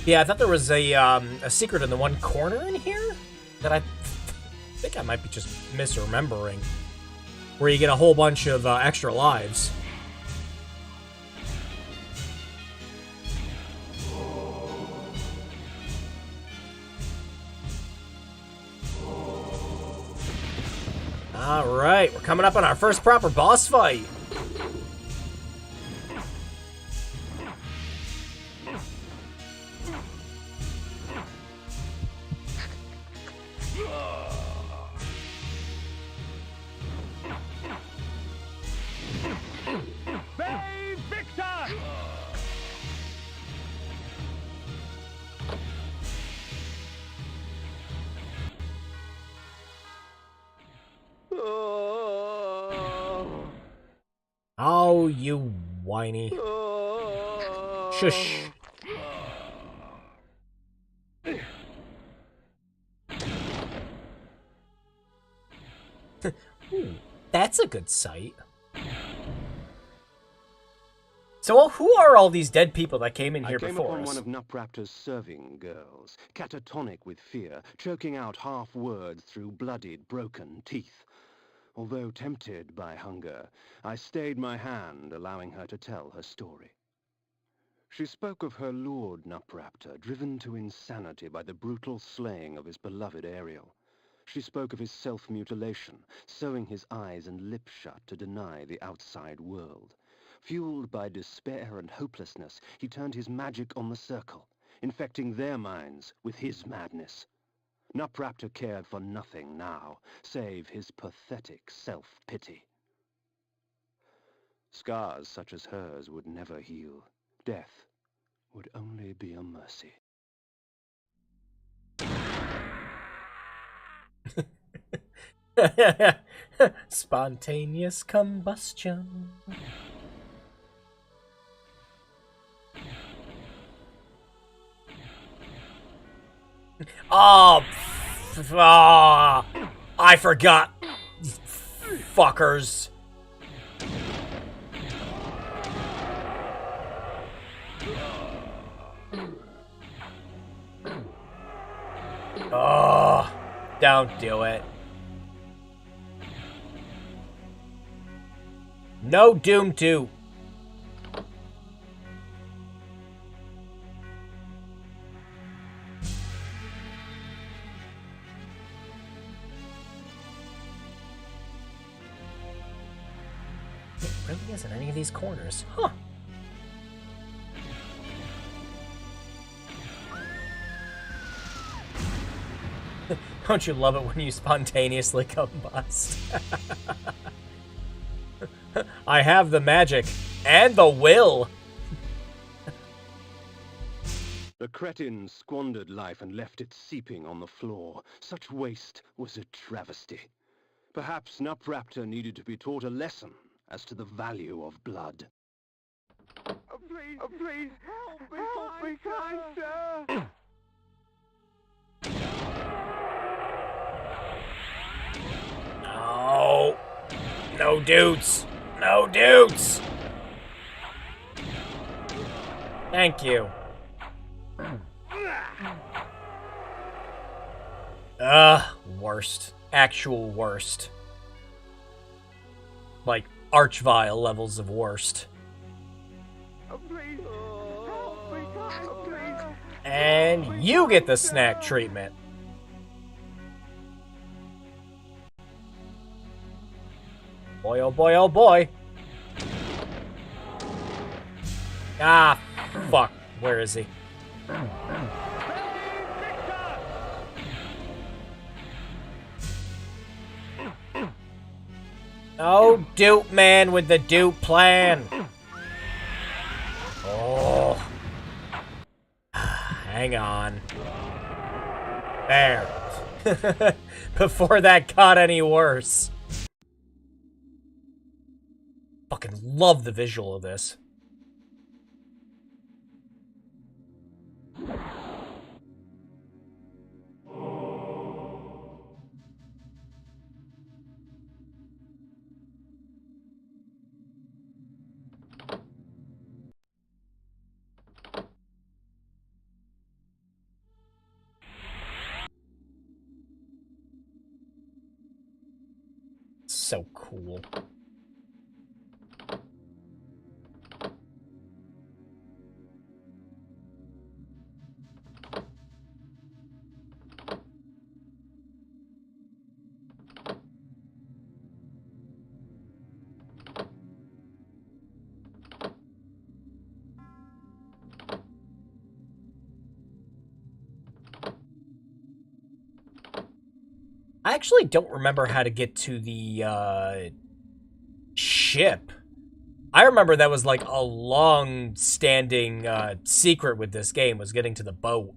Yeah, I thought there was a secret in the one corner in here that I think I might be just misremembering, where you get a whole bunch of extra lives. All right, we're coming up on our first proper boss fight. Oh, you whiny. Shush. That's a good sight. So who are all these dead people that came in here I came before upon us? one of Nupraptor's serving girls, catatonic with fear, choking out half words through bloodied, broken teeth. Although tempted by hunger, I stayed my hand, allowing her to tell her story. She spoke of her lord Nupraptor, driven to insanity by the brutal slaying of his beloved Ariel. She spoke of his self-mutilation, sewing his eyes and lips shut to deny the outside world. Fueled by despair and hopelessness, he turned his magic on the circle, infecting their minds with his madness. Nupraptor cared for nothing now, save his pathetic self-pity. Scars such as hers would never heal. Death would only be a mercy. Spontaneous combustion. Oh, I forgot. Fuckers. Oh, don't do it. No Doom 2. It really isn't any of these corners. Huh. Don't you love it when you spontaneously combust? I have the magic and the will. The cretin squandered life and left it seeping on the floor. Such waste was a travesty. Perhaps Nupraptor needed to be taught a lesson as to the value of blood. Please, help me, kind sir! No. No dudes. No dudes. Thank you. Worst. Actual worst. Like, Archvile levels of worst. Please, help me, kind sir! And you get the snack treatment. Boy, oh boy, oh boy. Ah, fuck. Where is he? Oh, dupe man with the dupe plan. Oh. Hang on. There. Before that got any worse. Fucking love the visual of this. So cool. I actually don't remember how to get to the ship. I remember that was like a long-standing secret with this game, was getting to the boat.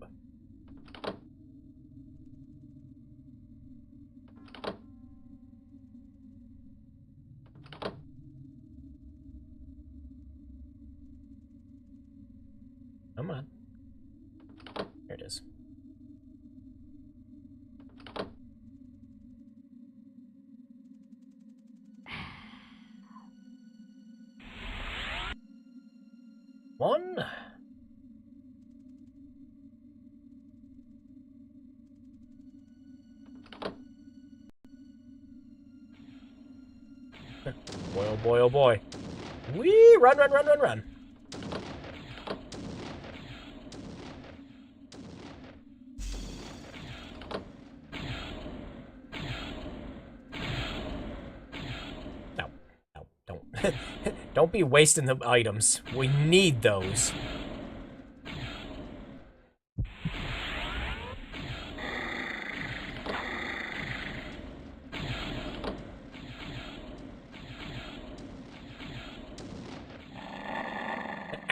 Come on. Here it is. run. Boy, oh boy, oh boy. Whee! Run, run, run, run, run. No, no, don't. Don't be wasting the items. We need those.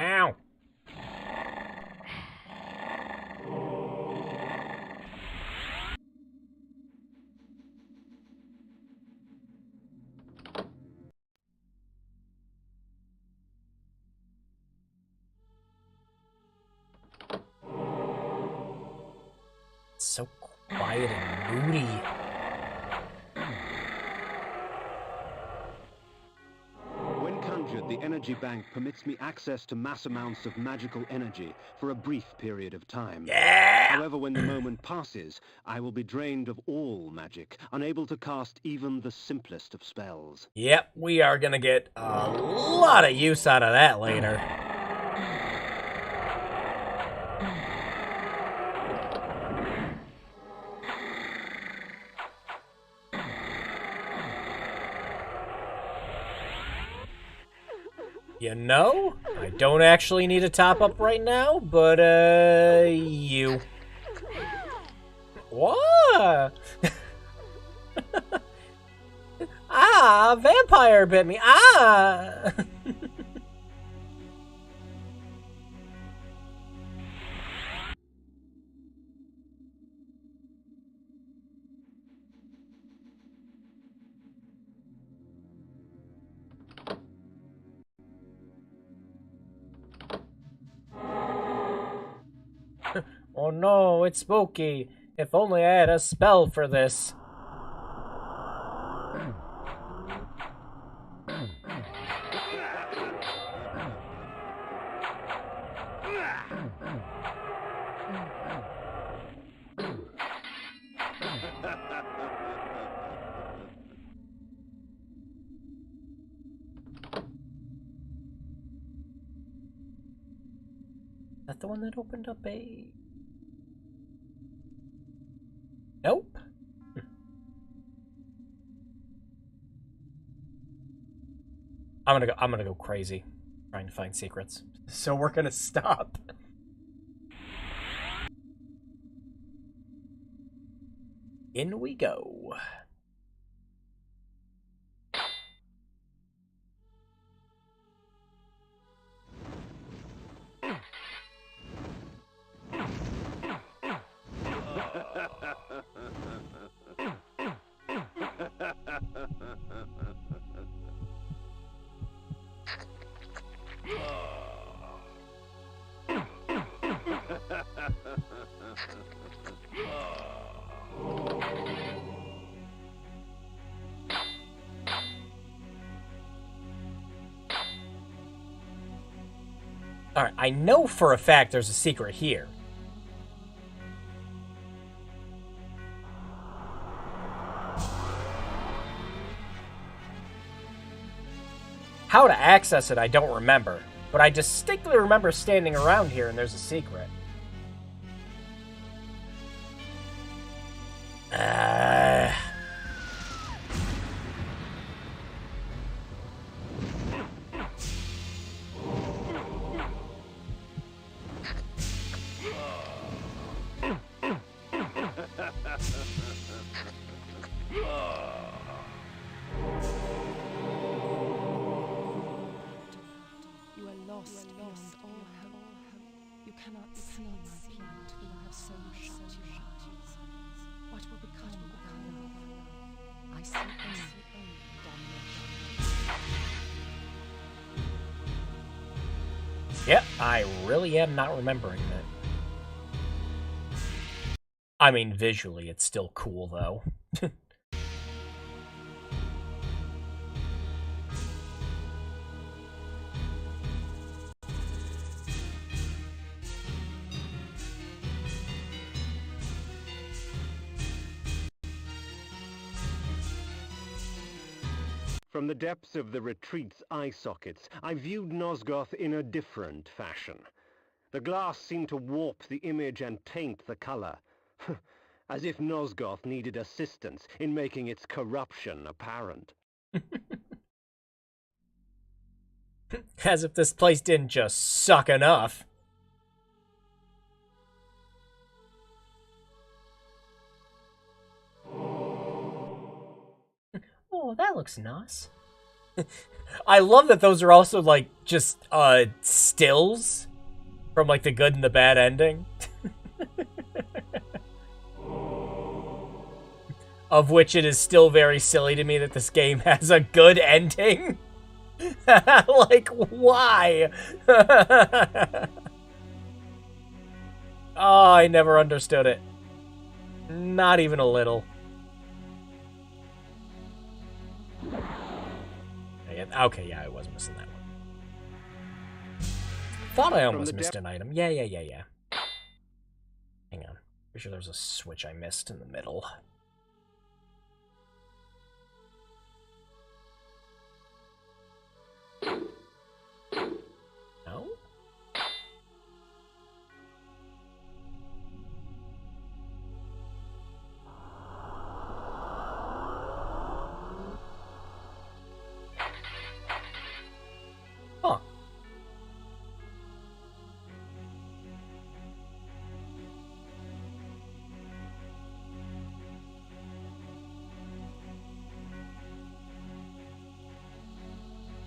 Ow. So quiet and moody. When conjured, the energy bank permits me access to mass amounts of magical energy for a brief period of time. Yeah! However, when the moment passes, I will be drained of all magic, unable to cast even the simplest of spells. Yep, we are gonna get a lot of use out of that later. You know, I don't actually need a top up right now, but, you. What? Ah, vampire bit me. Ah! Oh no, it's spooky. If only I had a spell for this. Is that the one that opened up a... Nope. I'm gonna go crazy trying to find secrets. So we're gonna stop. In we go. Alright, I know for a fact there's a secret here. How to access it, I don't remember. But I distinctly remember standing around here and there's a secret. You are lost beyond all hope. You cannot see my plight, for I have so shut your eyes. What will become of love? I see only damnation. Yep, I really am not remembering that. I mean, visually, it's still cool, though. From the depths of the retreat's eye sockets, I viewed Nosgoth in a different fashion. The glass seemed to warp the image and taint the color. As if Nosgoth needed assistance in making its corruption apparent. As if this place didn't just suck enough. Oh, that looks nice. I love that those are also, like, just, stills from, like, the good and the bad ending. Of which it is still very silly to me that this game has a good ending. Like, why? Oh, I never understood it. Not even a little. Okay, yeah, I was missing that one. Thought I almost missed an item. Yeah. Hang on. Pretty sure there was a switch I missed in the middle. No? Huh.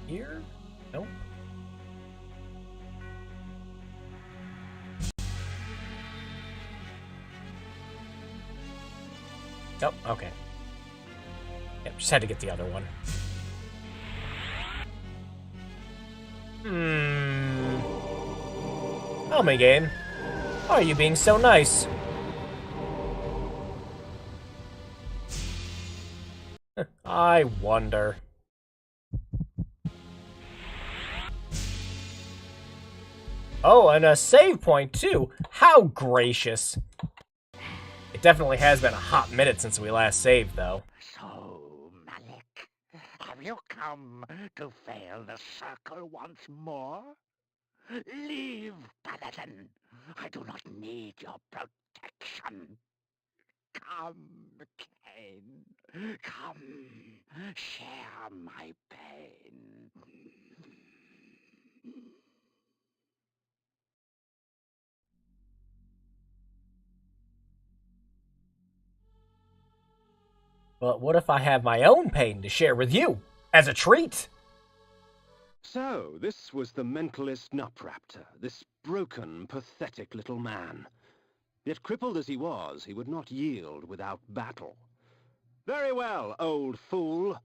Here? Nope. Oh, okay. Yep, just had to get the other one. Oh, my game. Why are you being so nice? I wonder. Oh, and a save point, too. How gracious. It definitely has been a hot minute since we last saved, though. So, Malik, have you come to fail the circle once more? Leave, Paladin. I do not need your protection. Come, Kain. Come, share my pain. But what if I have my own pain to share with you, as a treat? So, this was the mentalist Nupraptor, this broken, pathetic little man. Yet crippled as he was, he would not yield without battle. Very well, old fool.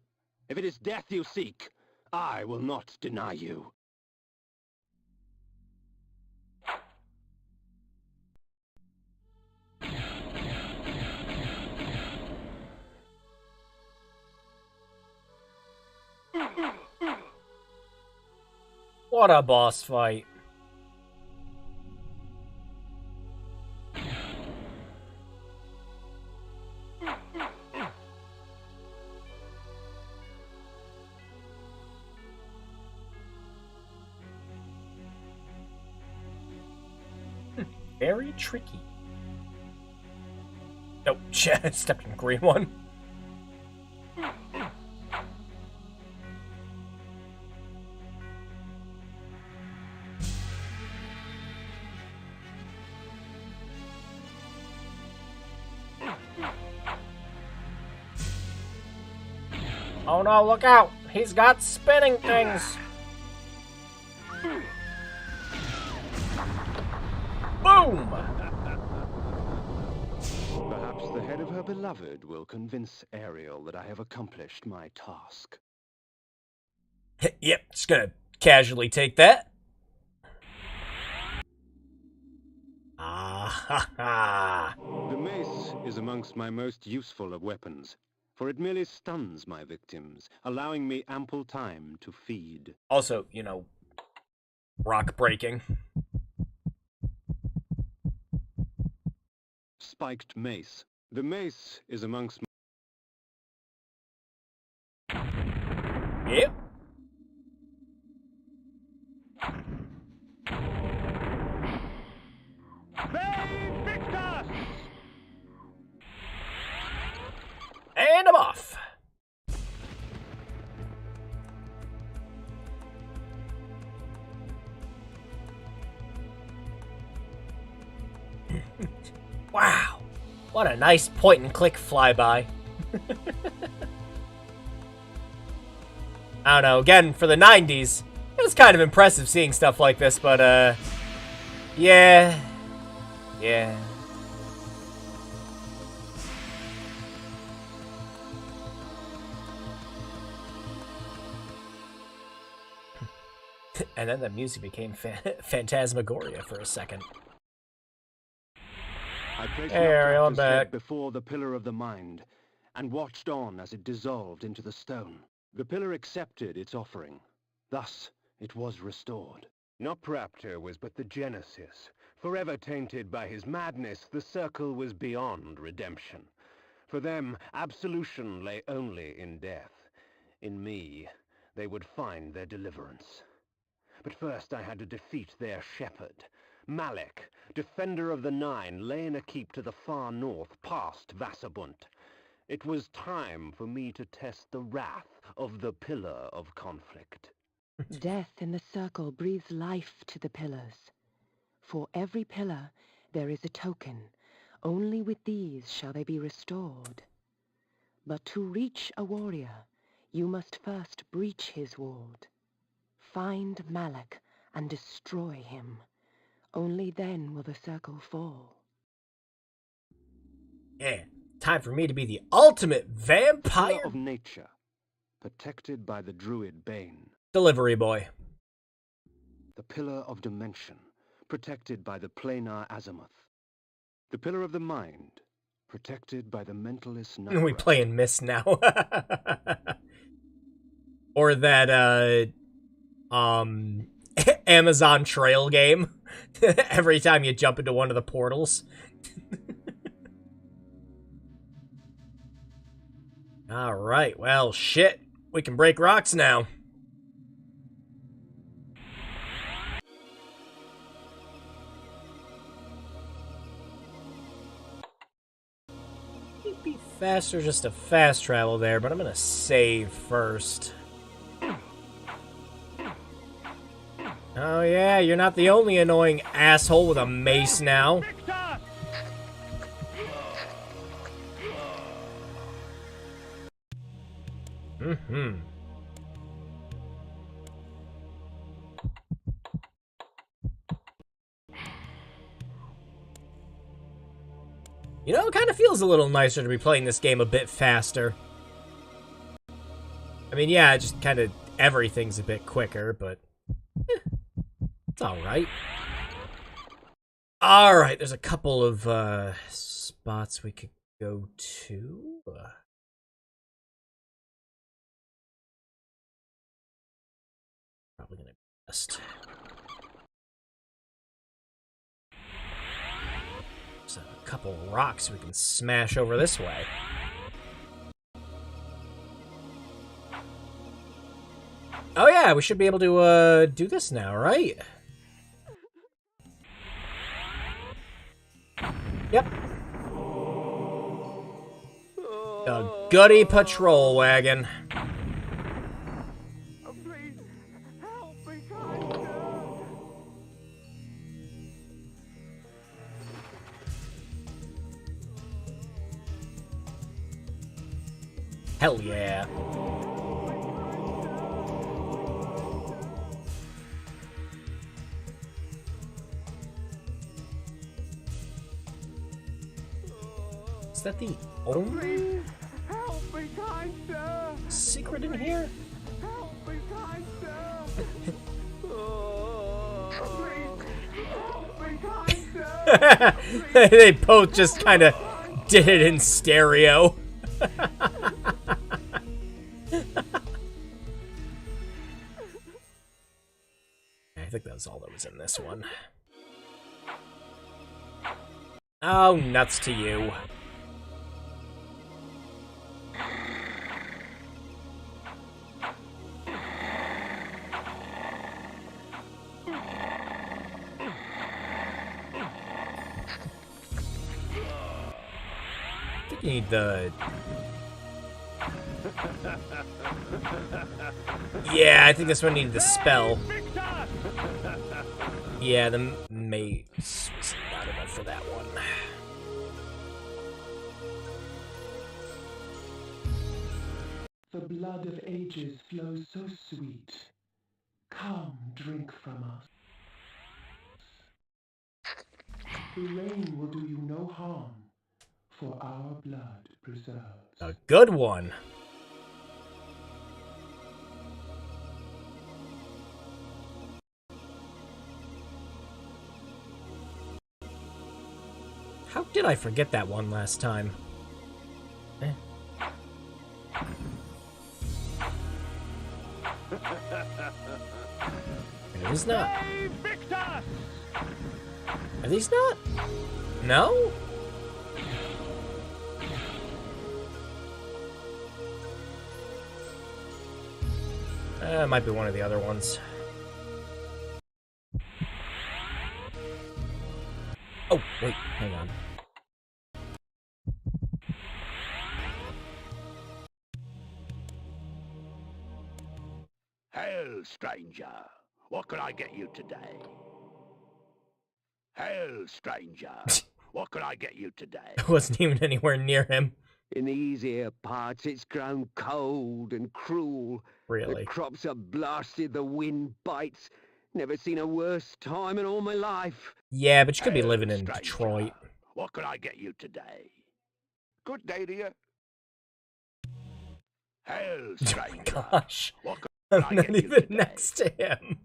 If it is death you seek, I will not deny you. What a boss fight. Very tricky. Oh, shit, stepped in the green one. Oh no, look out! He's got spinning things! Boom! Perhaps the head of her beloved will convince Ariel that I have accomplished my task. Yep, just gonna casually take that. Ah ha ha! The mace is amongst my most useful of weapons, for it merely stuns my victims, allowing me ample time to feed. Also, you know, rock breaking. Spiked mace. The mace is amongst Yep. VICTIS! And I'm off. Wow. What a nice point and click flyby. I don't know, again, for the 90s, it was kind of impressive seeing stuff like this, but, yeah. Yeah. And then the music became phantasmagoria for a second. I placed Hey, Ariel, I'm Nutcrackers' head back. before the Pillar of the Mind, and watched on as it dissolved into the stone. The pillar accepted its offering. Thus, it was restored. Nopraptor was but the genesis. Forever tainted by his madness, the circle was beyond redemption. For them, absolution lay only in death. In me, they would find their deliverance. But first I had to defeat their shepherd. Malek, defender of the Nine, lay in a keep to the far north, past Vassabunt. It was time for me to test the wrath of the Pillar of Conflict. Death in the circle breathes life to the pillars. For every pillar, there is a token. Only with these shall they be restored. But to reach a warrior, you must first breach his ward. Find Malek and destroy him. Only then will the circle fall. Yeah, time for me to be the ultimate vampire Pillar of Nature, protected by the Druid Bane. delivery boy. The Pillar of Dimension, protected by the Planar Azimuth. The Pillar of the Mind, protected by the Mentalist Nightbreath. We playing Miss now. Or that, Amazon Trail game. Every time you jump into one of the portals. Alright, well, shit. We can break rocks now. It'd be faster just to fast travel there, but I'm gonna save first. Oh yeah, you're not the only annoying asshole with a mace now. Mm-hmm. You know, it kind of feels a little nicer to be playing this game a bit faster. I mean, yeah, just kind of everything's a bit quicker, but it's alright. Alright, there's a couple of spots we could go to. Probably gonna be best. There's a couple of rocks we can smash over this way. Oh yeah, we should be able to do this now, right? Yep. A goody patrol wagon. Please, help me, kind Hell yeah. Is that the only secret in here? Help me, kind They both just kind of did it in stereo. I think that was all that was in this one. Oh, nuts to you. think you need the... Yeah, I think this one needed the spell. Yeah, the mace was not enough for that one. The blood of ages flows so sweet. Come, drink from us. The rain will do you no harm, for our blood preserves. A good one. How did I forget that one last time? Eh. Are these not? Are these not? No? It might be one of the other ones. Oh, wait, hang on. Hail, stranger. What can I get you today? Hail, stranger. What can I get you today? I wasn't even anywhere near him. In these here parts, it's grown cold and cruel. Really? The crops are blasted, the wind bites. Never seen a worse time in all my life. Yeah, but you could be Hail, living in stranger. Detroit. What can I get you today? Good day to you. Hail, Oh stranger. my gosh. What can I'm I not get you even today? next to him.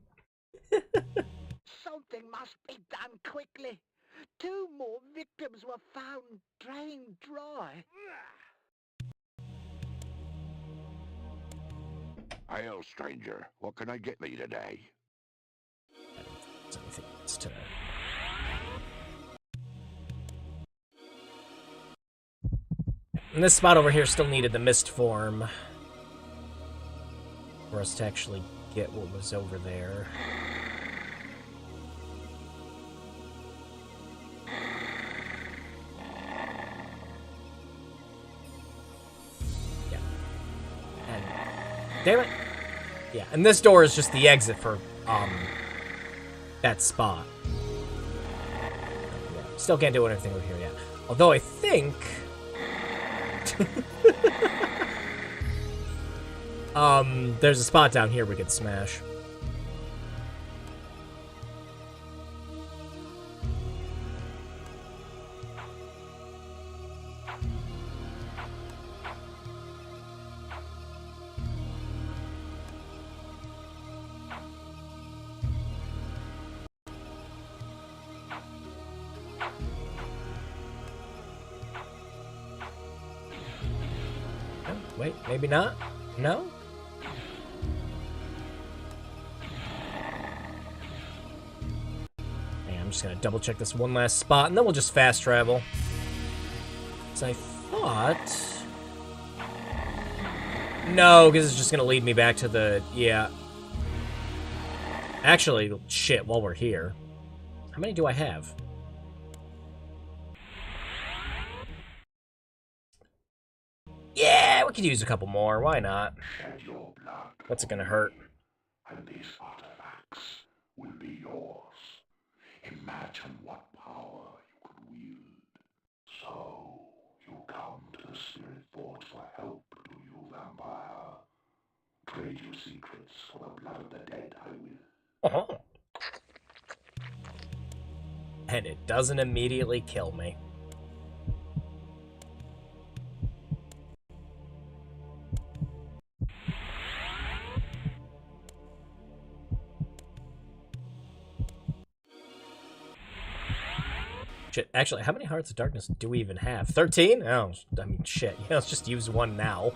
Something must be done quickly. 2 more victims were found drained dry. Hail, stranger. What can I get me today? There's anything else to... And this spot over here still needed the mist form for us to actually get what was over there. Yeah. And damn it. Yeah, and this door is just the exit for that spot. Yeah, still can't do anything over here yet. Although I think there's a spot down here we could smash. Oh, wait, maybe not? No? I'm just gonna double check this one last spot, and then we'll just fast travel. So I thought... No, because it's just gonna lead me back to the... Yeah. Actually, shit, while we're here. How many do I have? Yeah, we could use a couple more. Why not? Shed your blood. What's it gonna hurt? And these artifacts will be yours. Imagine what power you could wield. So, you come to the Spirit Forge for help, do you, vampire? Trade your secrets for the blood of the dead, I will. Uh-huh. And it doesn't immediately kill me. Shit, actually, how many Hearts of Darkness do we even have? 13? Oh, I mean, shit. Yeah, let's just use one now.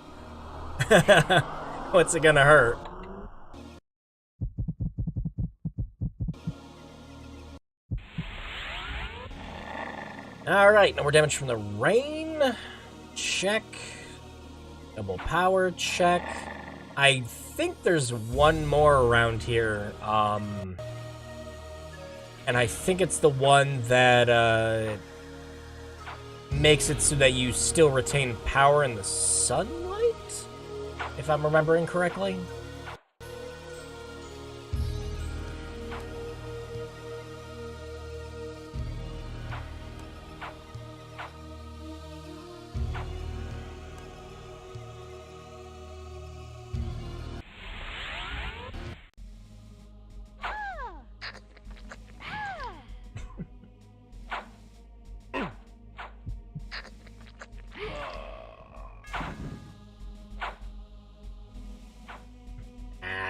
What's it gonna hurt? Alright, no more damage from the rain. Check. Double power, check. I think there's one more around here. And I think it's the one that makes it so that you still retain power in the sunlight, if I'm remembering correctly.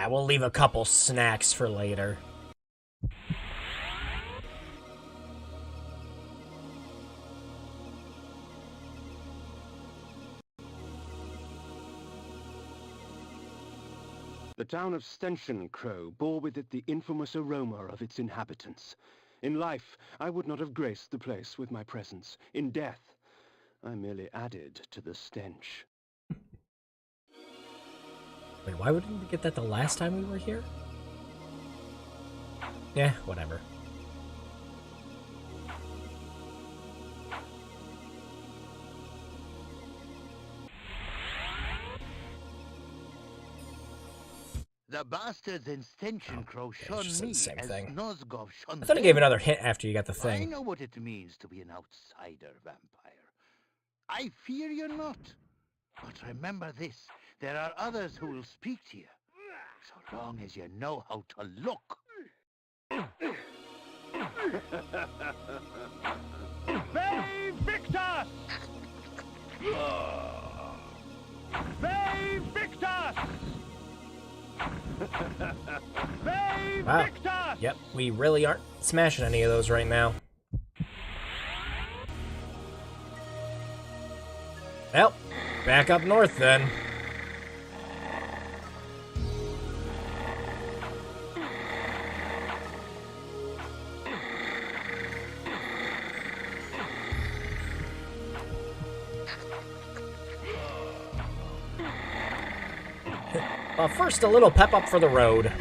We'll leave a couple snacks for later. The town of Stention Crow bore with it the infamous aroma of its inhabitants. In life, I would not have graced the place with my presence. In death, I merely added to the stench. Wait, why wouldn't we get that the last time we were here? Yeah, whatever. The bastards in Stention Crow shun just said me the same as thing. Nosgov shunned I thought he them. gave another hint after you got the I thing. know what it means to be an outsider vampire. I fear you not. But remember this, there are others who will speak to you. So long as you know how to look. VICTIS! VICTIS! Wow. Yep, we really aren't smashing any of those right now. Well, back up north then. Well, first a little pep up for the road.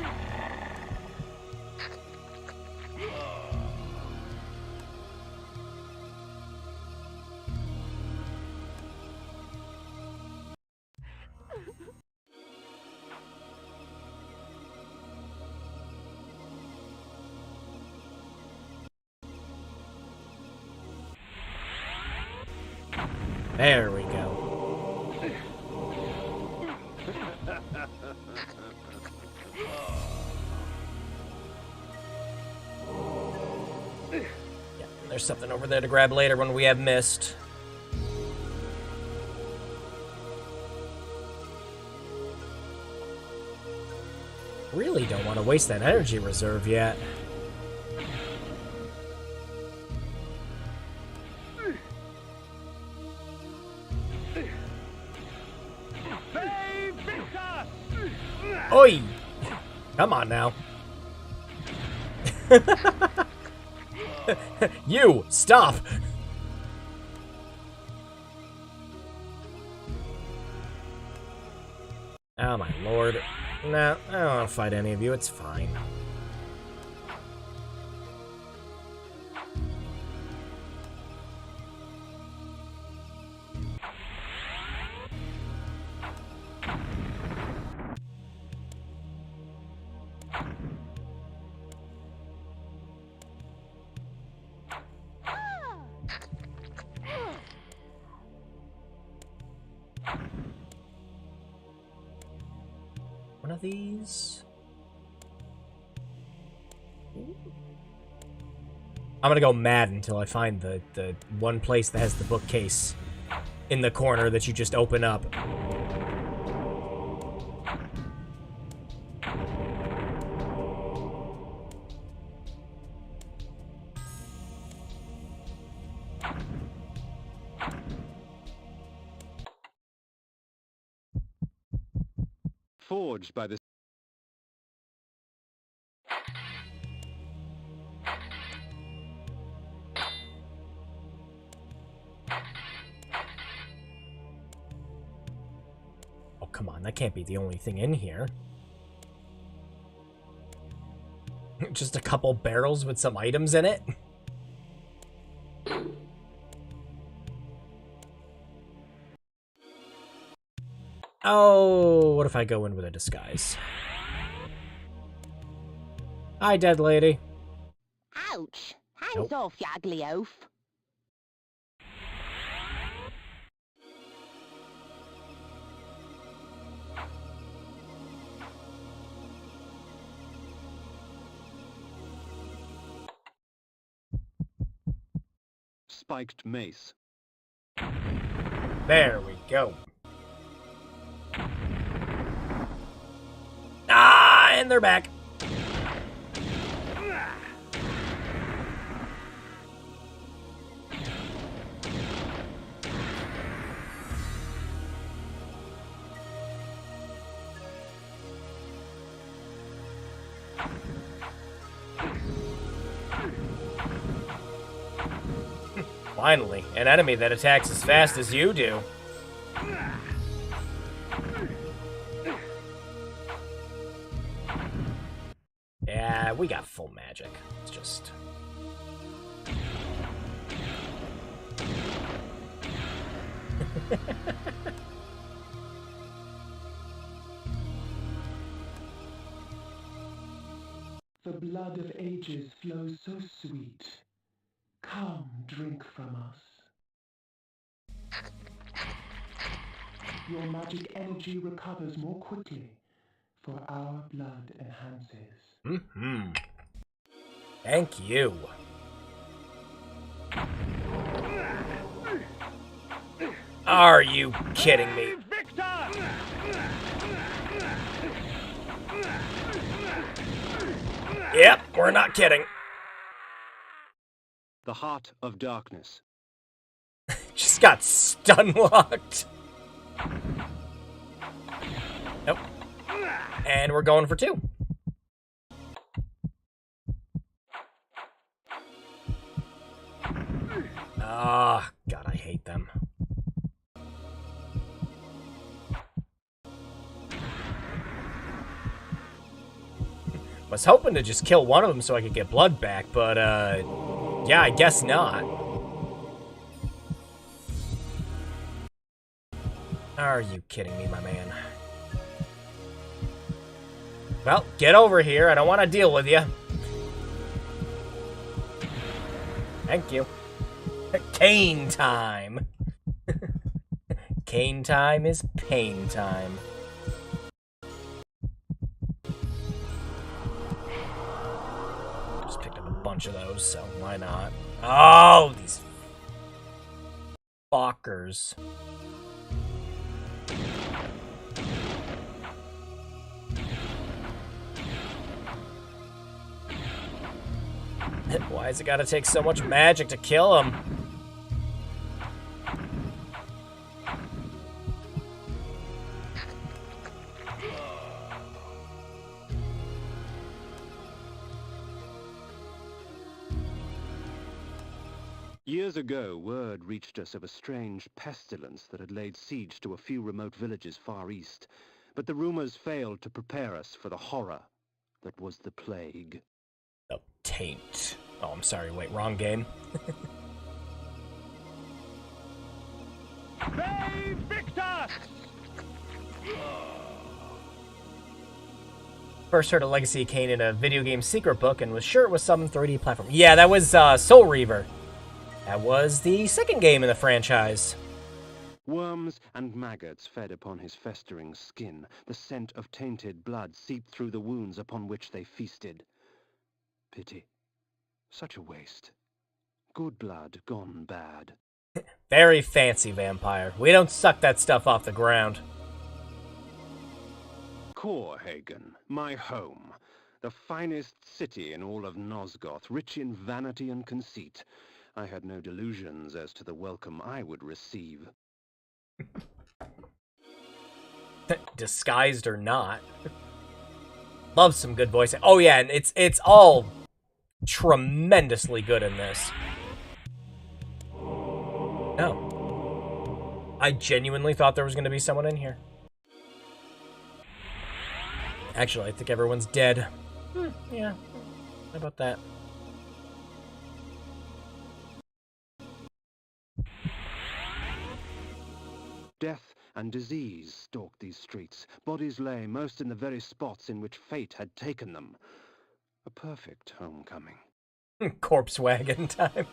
There we go. Yeah, there's something over there to grab later when we have mist. Really don't want to waste that energy reserve yet. Oi! Come on now. You, stop! Oh my lord. No, I don't want to fight any of you, it's fine. One of these. I'm gonna go mad until I find the one place that has the bookcase in the corner that you just open up. Forged by the Oh, come on, that can't be the only thing in here. Just a couple barrels with some items in it? Oh, what if I go in with a disguise? Hi, dead lady. Ouch! Hands Nope. off, you ugly oaf. Spiked mace. There we go. Ah, and they're back. Finally, an enemy that attacks as fast as you do. Yeah, we got full magic. It's just... The blood of ages flows so sweet. Come, drink from us. Your magic energy recovers more quickly, for our blood enhances. Mm-hmm. Thank you. Are you kidding me? Yep, we're not kidding. The Heart of Darkness. Just got stun locked. Nope. And we're going for 2. Ah, God, I hate them. Was hoping to just kill one of them so I could get blood back, but, yeah, I guess not. Are you kidding me, my man? Well, get over here. I don't want to deal with you. Thank you. Kain time. Kain time is pain time. Just picked up a bunch of those, so why not? Oh, these fuckers. Why has it gotta take so much magic to kill him? Years ago, word reached us of a strange pestilence that had laid siege to a few remote villages far east. But the rumors failed to prepare us for the horror that was the plague. The taint. Oh, I'm sorry, wait, wrong game. VICTIS! First heard of Legacy of Kain in a video game secret book and was sure it was some 3D platform. Yeah, that was Soul Reaver. That was the second game in the franchise. Worms and maggots fed upon his festering skin. The scent of tainted blood seeped through the wounds upon which they feasted. Pity. Such a waste. Good blood gone bad. Very fancy vampire. We don't suck that stuff off the ground. Corhagen, my home. The finest city in all of Nosgoth, rich in vanity and conceit. I had no delusions as to the welcome I would receive. Disguised or not. Love some good voicing. Oh yeah, and it's all tremendously good in this. No. I genuinely thought there was going to be someone in here. Actually, I think everyone's dead. Yeah. How about that? Death and disease stalked these streets. Bodies lay most in the very spots in which fate had taken them. A perfect homecoming. Corpse wagon time.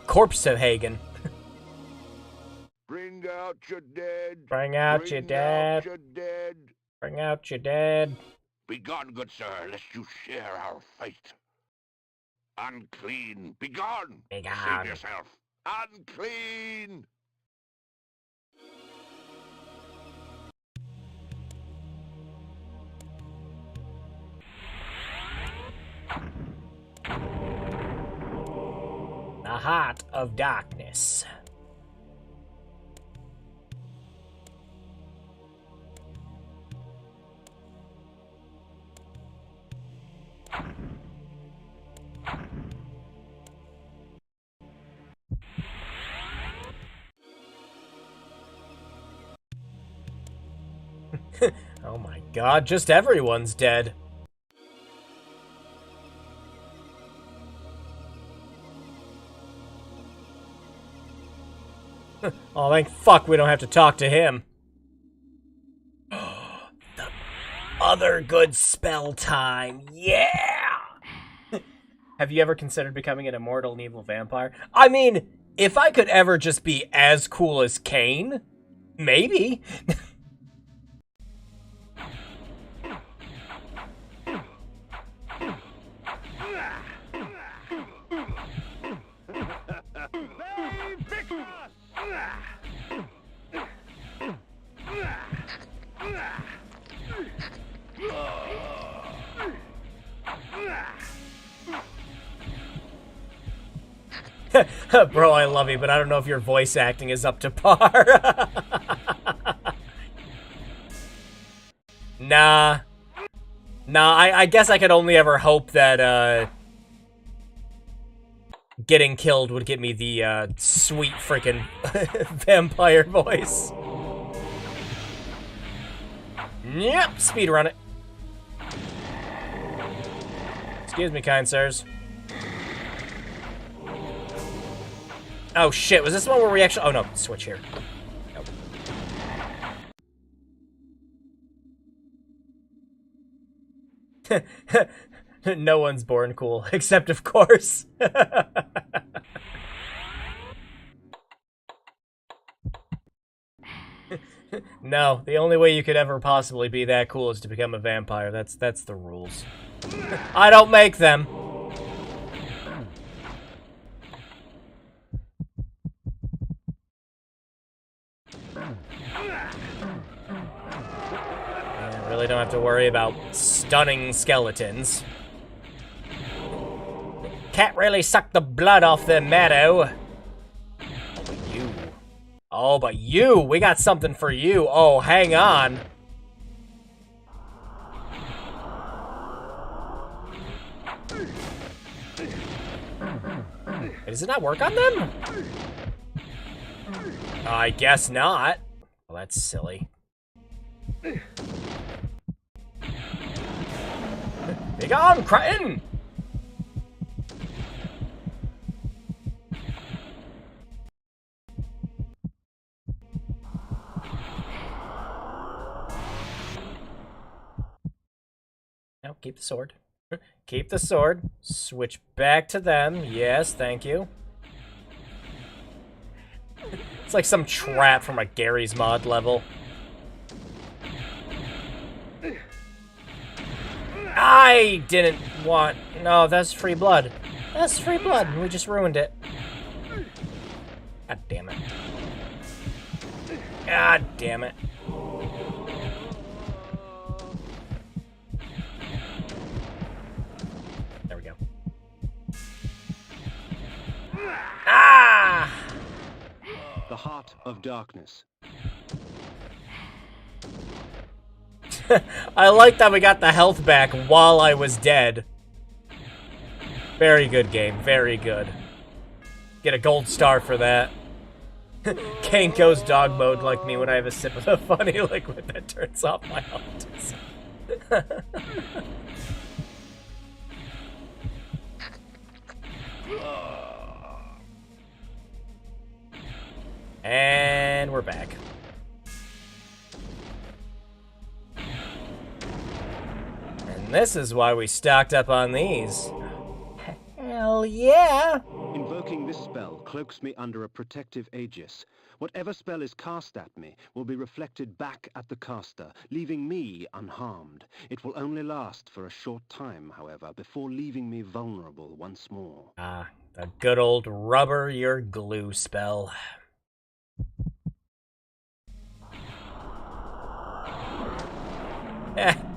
Corpse of Hagen. Bring out your dead. Bring out your dead. Your dead. Bring out your dead. Begone, good sir, lest you share our fate. Unclean, begone! Begone. Save yourself. Unclean! The Heart of Darkness. Oh my god, just everyone's dead. Oh, thank fuck we don't have to talk to him. The other good spell time. Yeah! Have you ever considered becoming an immortal and evil vampire? I mean, if I could ever just be as cool as Kain, maybe. Bro, I love you, but I don't know if your voice acting is up to par. Nah. I guess I could only ever hope that, getting killed would get me the, sweet freaking vampire voice. Yep, speedrun it. Excuse me, kind sirs. Oh shit, was this the one where we actually... Oh no, switch here. Nope. No one's born cool, except of course. No, the only way you could ever possibly be that cool is to become a vampire. That's the rules. I don't make them. I really don't have to worry about stunning skeletons. Can't really suck the blood off the meadow. Oh, but you! We got something for you! Oh, hang on! Does it not work on them? I guess not. Well, that's silly. Be gone, cretin! No, keep the sword. Keep the sword. Switch back to them. Yes, thank you. It's like some trap from a Gary's Mod level. I didn't want... No, that's free blood. That's free blood. We just ruined it. God damn it. God damn it. There we go. Ah! The Heart of Darkness. I like that we got the health back while I was dead. Very good game. Very good. Get a gold star for that. Kain goes dog mode like me when I have a sip of a funny liquid that turns off my autism. And we're back. This is why we stocked up on these. Hell yeah! Invoking this spell cloaks me under a protective aegis. Whatever spell is cast at me will be reflected back at the caster, leaving me unharmed. It will only last for a short time, however, before leaving me vulnerable once more. Ah, the good old rubber your glue spell.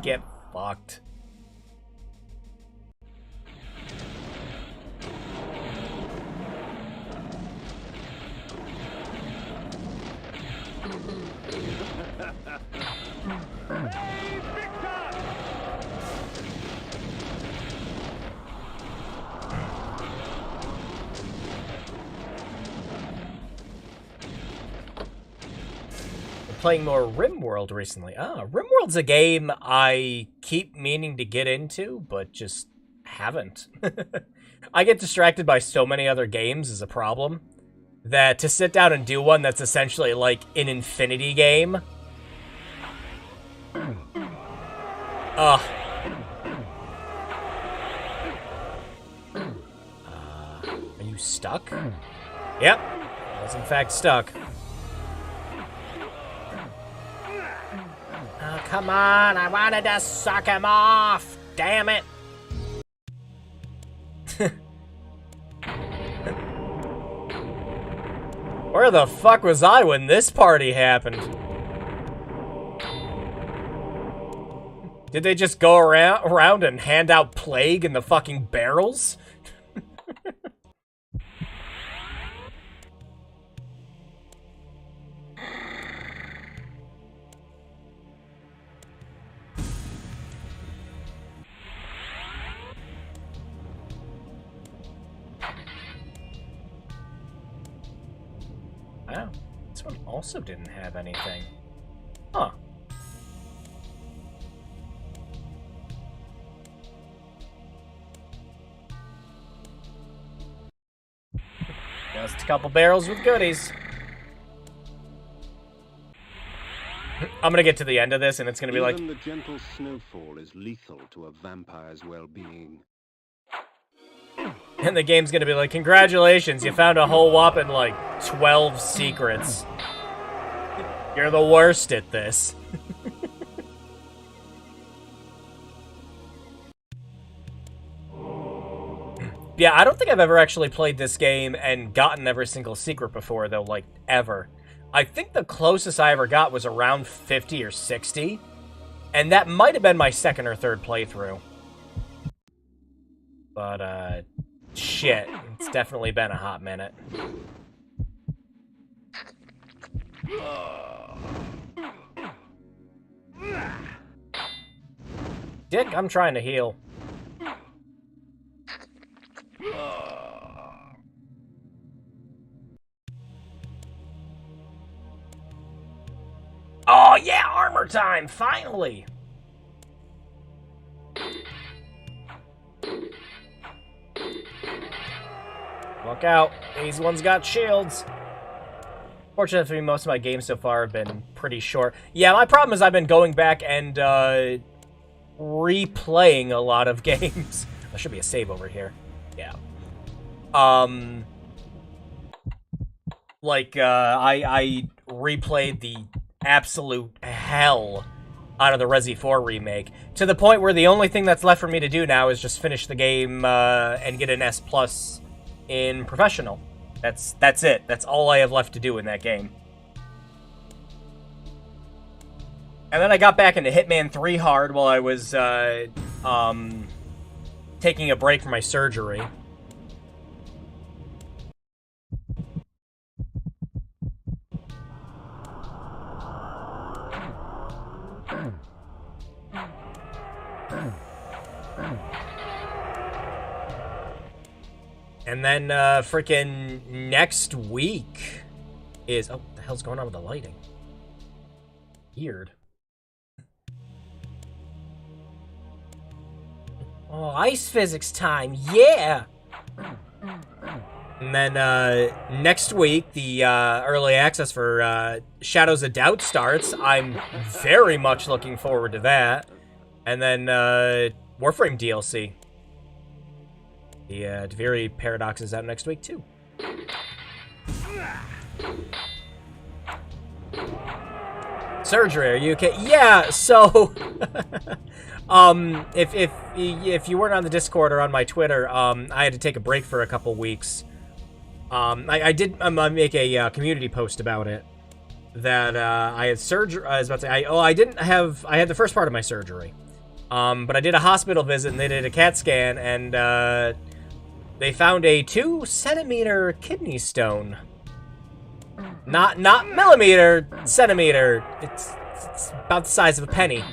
Get fucked. Playing more RimWorld recently. RimWorld's a game I keep meaning to get into, but just haven't. I get distracted by so many other games is a problem, that to sit down and do one that's essentially like an infinity game. Are you stuck? Yep, I was in fact stuck. Oh, come on, I wanted to suck him off! Damn it! Where the fuck was I when this party happened? Did they just go around and hand out plague in the fucking barrels? Wow, this one also didn't have anything. Huh. Just a couple barrels with goodies. I'm gonna get to the end of this and it's gonna be like... Even the gentle snowfall is lethal to a vampire's well-being. And the game's gonna be like, congratulations, you found a whole whopping, like, 12 secrets. You're the worst at this. Yeah, I don't think I've ever actually played this game and gotten every single secret before, though, like, ever. I think the closest I ever got was around 50 or 60, and that might have been my second or third playthrough. But, shit, it's definitely been a hot minute. Dick, I'm trying to heal. Oh yeah, armor time, finally! Look out, these ones got shields. Fortunately for me, most of my games so far have been pretty short. Yeah, my problem is I've been going back and replaying a lot of games. There should be a save over here. Yeah. Like, I replayed the absolute hell out of the Resi 4 remake, to the point where the only thing that's left for me to do now is just finish the game and get an S+ in Professional. That's it. That's all I have left to do in that game. And then I got back into Hitman 3 hard while I was taking a break from my surgery. And then, freaking next week is... Oh, what the hell's going on with the lighting? Weird. Oh, ice physics time, yeah! And then, next week, the, early access for, Shadows of Doubt starts. I'm very much looking forward to that. And then, Warframe DLC. The Dviri Paradox is out next week, too. Surgery, are you okay? Yeah, so... if you weren't on the Discord or on my Twitter, I had to take a break for a couple weeks. I did make a community post about it. That I had surgery. I was about to say, I had the first part of my surgery. But I did a hospital visit and they did a CAT scan and they found a 2-centimeter kidney stone. Not millimeter, centimeter. It's about the size of a penny.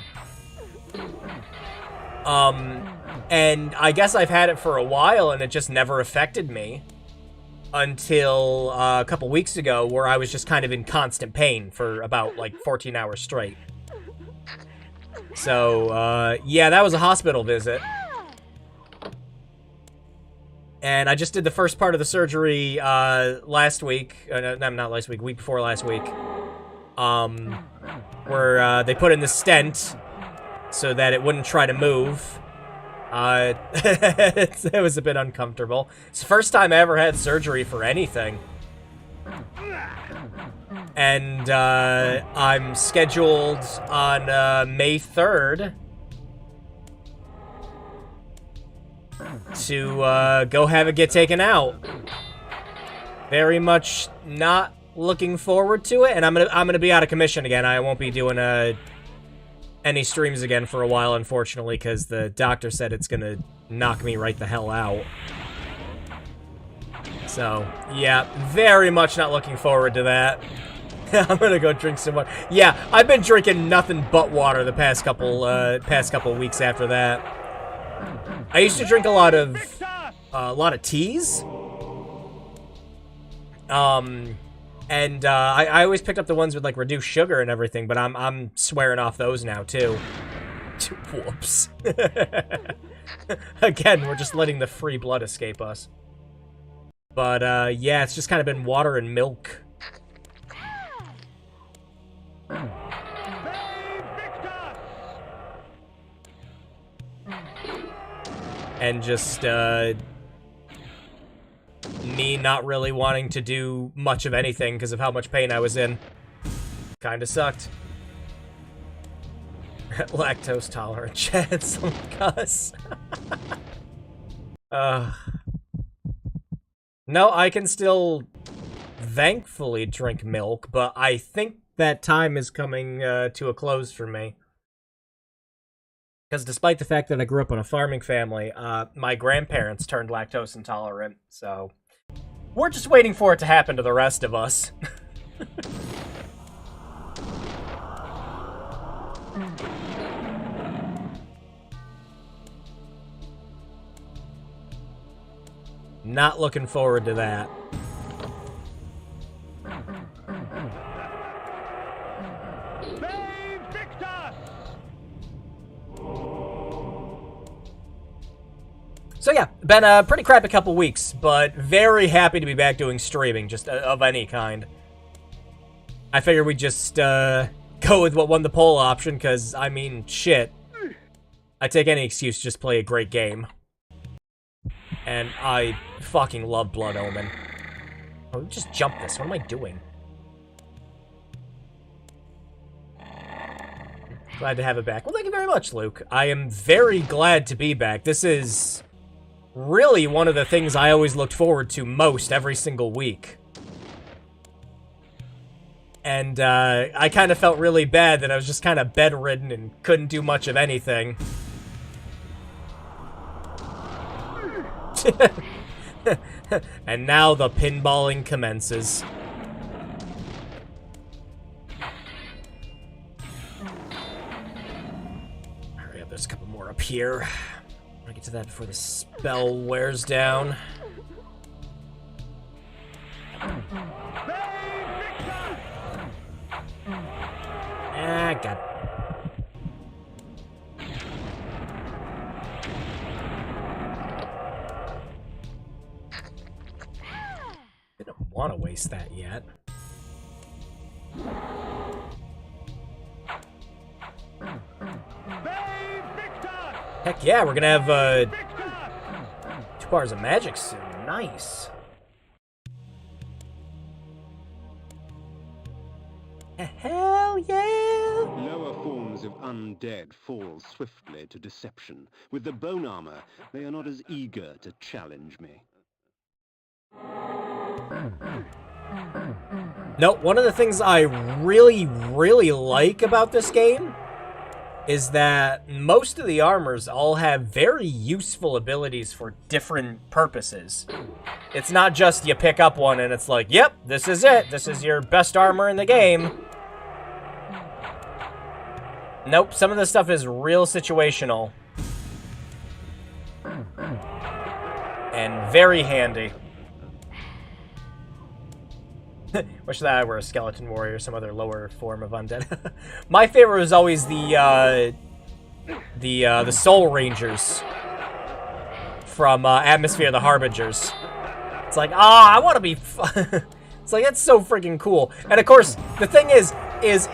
And I guess I've had it for a while and it just never affected me until a couple weeks ago, where I was just kind of in constant pain for about like 14 hours straight. So yeah, that was a hospital visit. And I just did the first part of the surgery last week. Not last week, week before last week. Where they put in the stent so that it wouldn't try to move. It was a bit uncomfortable. It's the first time I ever had surgery for anything. And I'm scheduled on May 3rd to go have it get taken out. Very much not looking forward to it, and I'm gonna be out of commission again. I won't be doing any streams again for a while, unfortunately, because the doctor said it's gonna knock me right the hell out. So, yeah, very much not looking forward to that. I'm gonna go drink some water. Yeah, I've been drinking nothing but water the past couple weeks after that. I used to drink a lot of teas. And I always picked up the ones with like reduced sugar and everything, but I'm swearing off those now too. Whoops. Again, we're just letting the free blood escape us. But yeah, it's just kind of been water and milk. And just me not really wanting to do much of anything because of how much pain I was in. Kinda sucked. Lactose tolerant chance, Gus. No, I can still thankfully drink milk, but I think that time is coming to a close for me. Because despite the fact that I grew up in a farming family, my grandparents turned lactose intolerant, so we're just waiting for it to happen to the rest of us. Not looking forward to that. So yeah, been a pretty crappy couple weeks, but very happy to be back doing streaming, just of any kind. I figured we'd just go with what won the poll option, because, I mean, shit. I take any excuse to just play a great game. And I fucking love Blood Omen. Oh, just jump this. What am I doing? Glad to have it back. Well, thank you very much, Luke. I am very glad to be back. This is really one of the things I always looked forward to most every single week. And I kind of felt really bad that I was just kind of bedridden and couldn't do much of anything. And now the pinballing commences. Hurry up, there's a couple more up here. I want to get to that before the spell wears down. Ah, God. Didn't want to waste that yet. Heck yeah, we're gonna have 2 bars of magic soon. Nice. Hell yeah! Lower forms of undead fall swiftly to deception. With the bone armor, they are not as eager to challenge me. No, one of the things I really, really like about this game is that most of the armors all have very useful abilities for different purposes. It's not just you pick up one and it's like, yep, this is it. This is your best armor in the game. Nope, some of this stuff is real situational. And very handy. Wish that I were a skeleton warrior, some other lower form of undead. My favorite was always the Soul Rangers from Atmosphere of the Harbingers. It's like, I want to be. It's like, that's so freaking cool. And of course, the thing is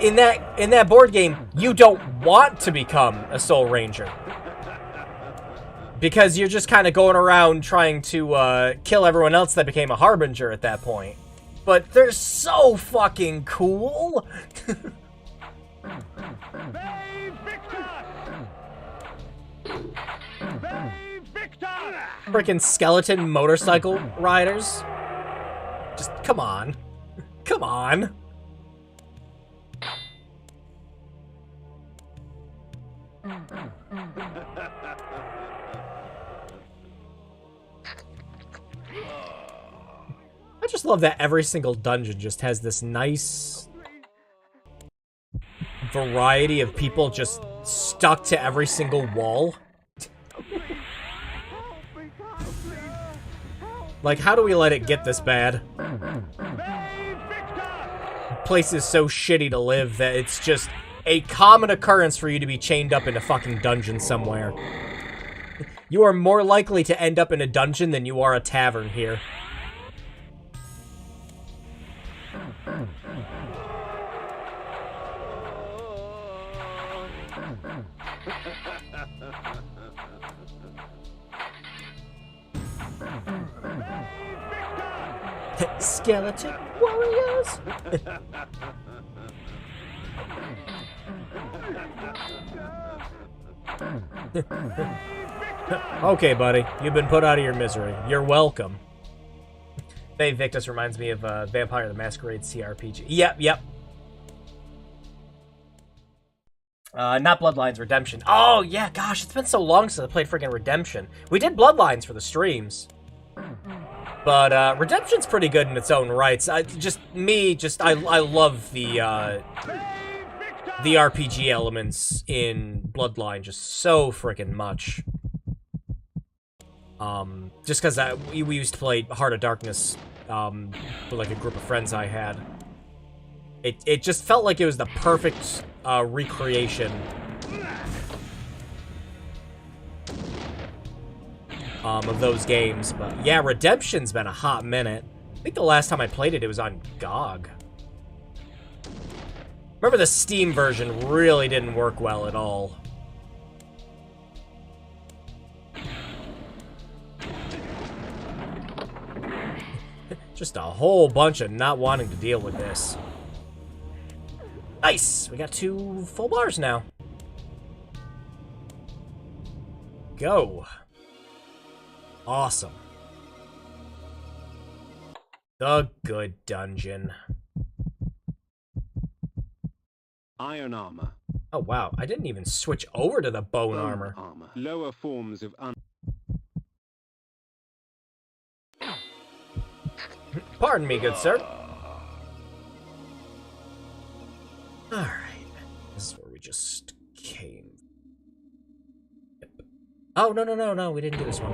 in that board game, you don't want to become a Soul Ranger because you're just kind of going around trying to kill everyone else that became a Harbinger at that point. But they're so fucking cool. Freaking skeleton motorcycle riders. Just come on. Come on. I just love that every single dungeon just has this nice variety of people just stuck to every single wall. Like, how do we let it get this bad? The place is so shitty to live that it's just a common occurrence for you to be chained up in a fucking dungeon somewhere. You are more likely to end up in a dungeon than you are a tavern here. Skeleton warriors. Okay, buddy. You've been put out of your misery. You're welcome. VICTIS reminds me of Vampire the Masquerade CRPG. Yep. Not Bloodlines, Redemption. Oh, yeah, gosh, it's been so long since I played freaking Redemption. We did Bloodlines for the streams. But Redemption's pretty good in its own rights. I love the RPG elements in Bloodline just so freaking much. Just because we used to play Heart of Darkness with like a group of friends I had. It just felt like it was the perfect recreation of those games. But yeah, Redemption's been a hot minute. I think the last time I played it, it was on GOG. Remember the Steam version really didn't work well at all. Just a whole bunch of not wanting to deal with this. Nice! We got 2 full bars now. Go. Awesome. The good dungeon. Iron armor. Oh wow, I didn't even switch over to the bone armor. Lower forms of Pardon me, good sir. Alright. This is where we just came. Yep. Oh, no, we didn't do this one.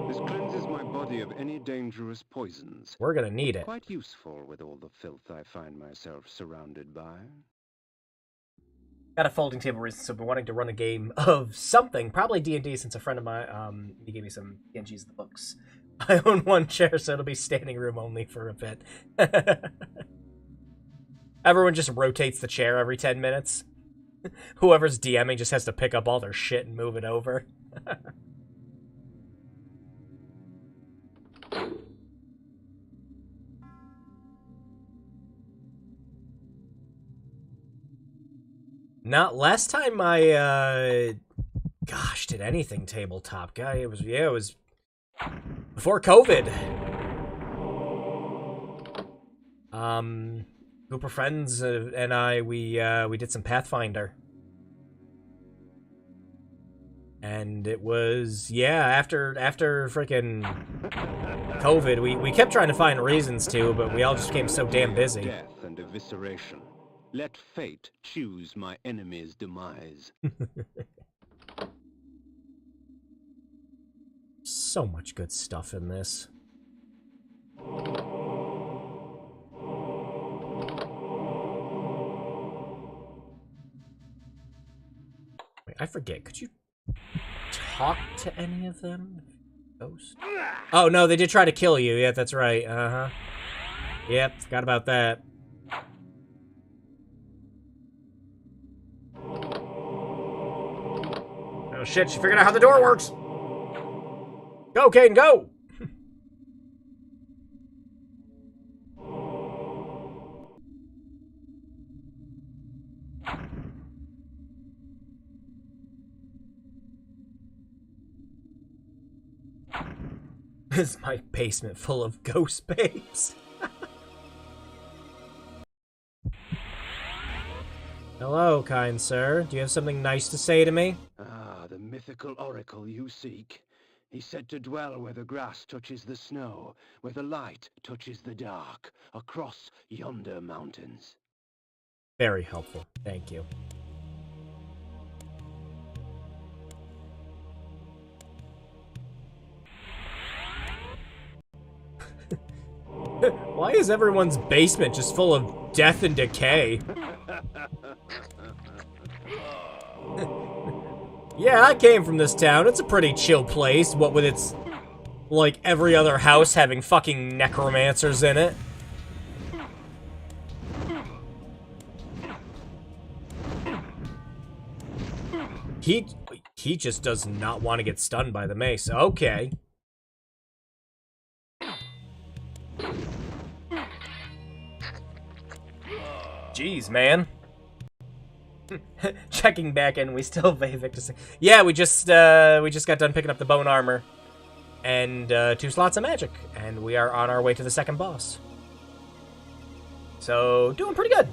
This cleanses my body of any dangerous poisons. We're gonna need it. Quite useful with all the filth I find myself surrounded by. Got a folding table recently, so I've been wanting to run a game of something. Probably D&D, since a friend of mine, he gave me some PNGs of the books. I own 1 chair, so it'll be standing room only for a bit. Everyone just rotates the chair every 10 minutes. Whoever's DMing just has to pick up all their shit and move it over. Not last time I, gosh, did anything tabletop. Guy, it was before COVID. Group of friends and I, we did some Pathfinder. And it was, after freaking COVID, we kept trying to find reasons to, but we all just became so damn busy. Death and evisceration. Let fate choose my enemy's demise. So much good stuff in this. Wait, I forget. Could you talk to any of them? Ghost? Oh, no, they did try to kill you. Yeah, that's right. Uh-huh. Yep, forgot about that. Oh, shit, she figured out how the door works! Go, Kain, go! This is my basement full of ghost babes. Hello, kind sir. Do you have something nice to say to me? Ah, the mythical oracle you seek. He's said to dwell where the grass touches the snow, where the light touches the dark, across yonder mountains. Very helpful. Thank you. Why is everyone's basement just full of death and decay? Yeah, I came from this town. It's a pretty chill place, what with its, like, every other house having fucking necromancers in it. He just does not want to get stunned by the mace. Okay. Jeez, man. Checking back in, we still have VICTIS. Yeah, we just got done picking up the bone armor and 2 slots of magic, and we are on our way to the second boss. So, doing pretty good.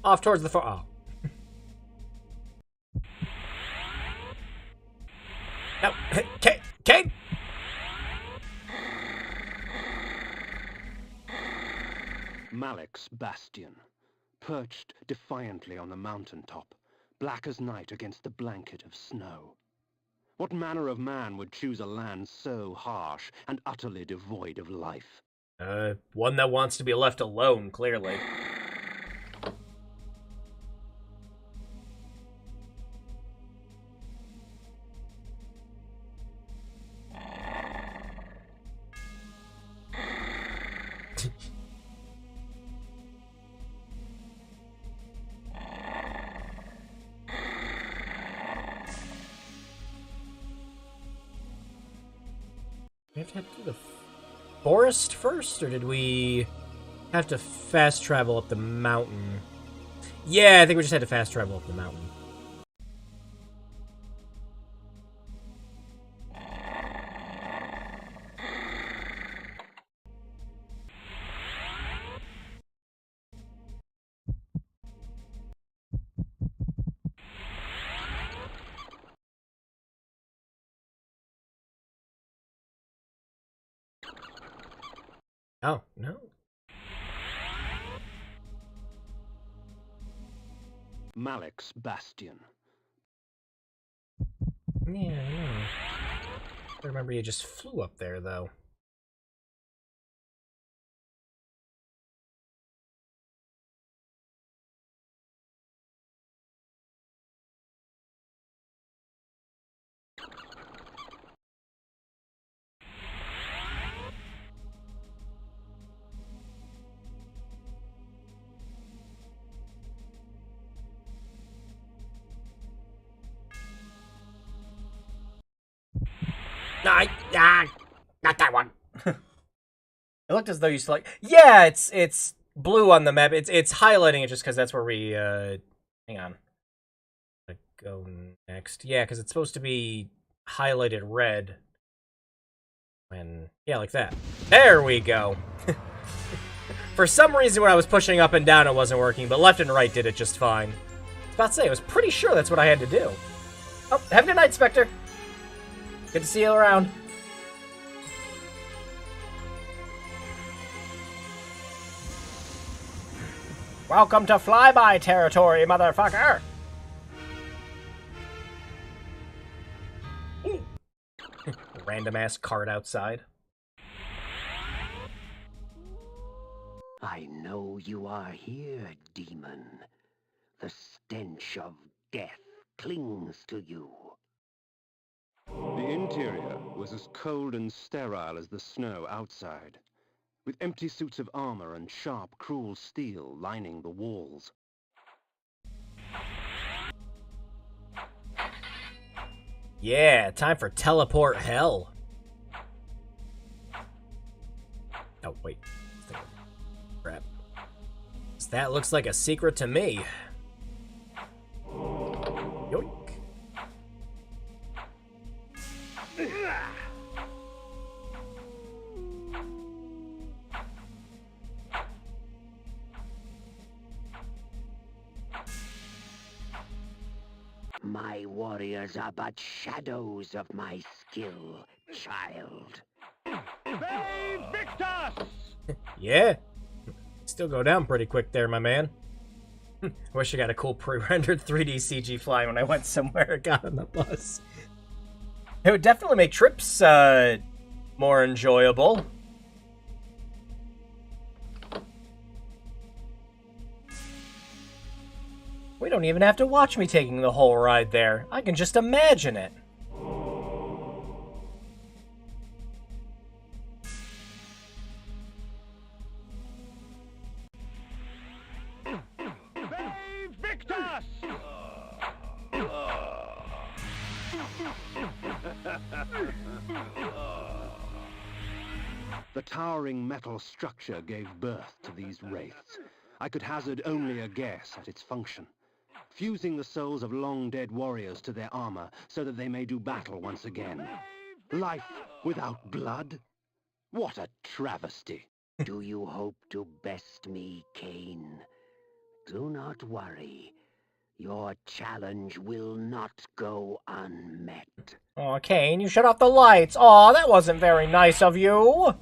Off towards the far. Oh. No, Kain! Malek's bastion, perched defiantly on the mountaintop, black as night against the blanket of snow. What manner of man would choose a land so harsh and utterly devoid of life? One that wants to be left alone, clearly. We have to head through the forest first, or did we have to fast travel up the mountain? Yeah, I think we just had to fast travel up the mountain. Oh, no. Malek's bastion. Yeah, I know. I remember you just flew up there, though. Not that one. It looked as though you select. Yeah, it's blue on the map. It's highlighting it just because that's where we. Hang on. Go next. Yeah, because it's supposed to be highlighted red. And yeah, like that. There we go. For some reason, when I was pushing up and down, it wasn't working, but left and right did it just fine. I was about to say, I was pretty sure that's what I had to do. Oh, have a good night, Spectre. Good to see you around. Welcome to flyby territory, motherfucker! Random-ass card outside. I know you are here, demon. The stench of death clings to you. The interior was as cold and sterile as the snow outside, with empty suits of armor and sharp, cruel steel lining the walls. Yeah, time for teleport hell. Oh, wait. Crap. That looks like a secret to me. Yoink. My warriors are but shadows of my skill, child. VICTIS! Yeah. Still go down pretty quick there, my man. Wish I got a cool pre-rendered 3D CG flying when I went somewhere and got on the bus. It would definitely make trips more enjoyable. We don't even have to watch me taking the whole ride there. I can just imagine it. VICTIS! The towering metal structure gave birth to these wraiths. I could hazard only a guess at its function. Fusing the souls of long-dead warriors to their armor so that they may do battle once again. Life without blood? What a travesty. Do you hope to best me, Kain? Do not worry. Your challenge will not go unmet. Aw, Kain, you shut off the lights. Aw, that wasn't very nice of you.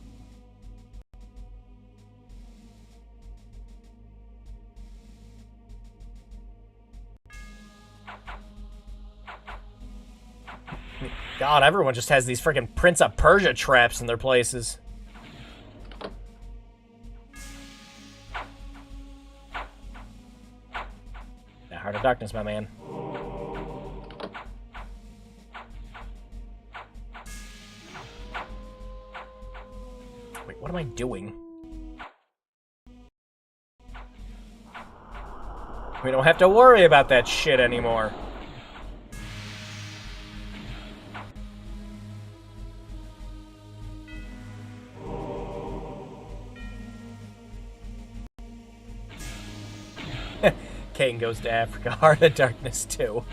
God, everyone just has these freaking Prince of Persia traps in their places. Yeah, Heart of Darkness, my man. Wait, what am I doing? We don't have to worry about that shit anymore. Kain goes to Africa, Heart of Darkness too.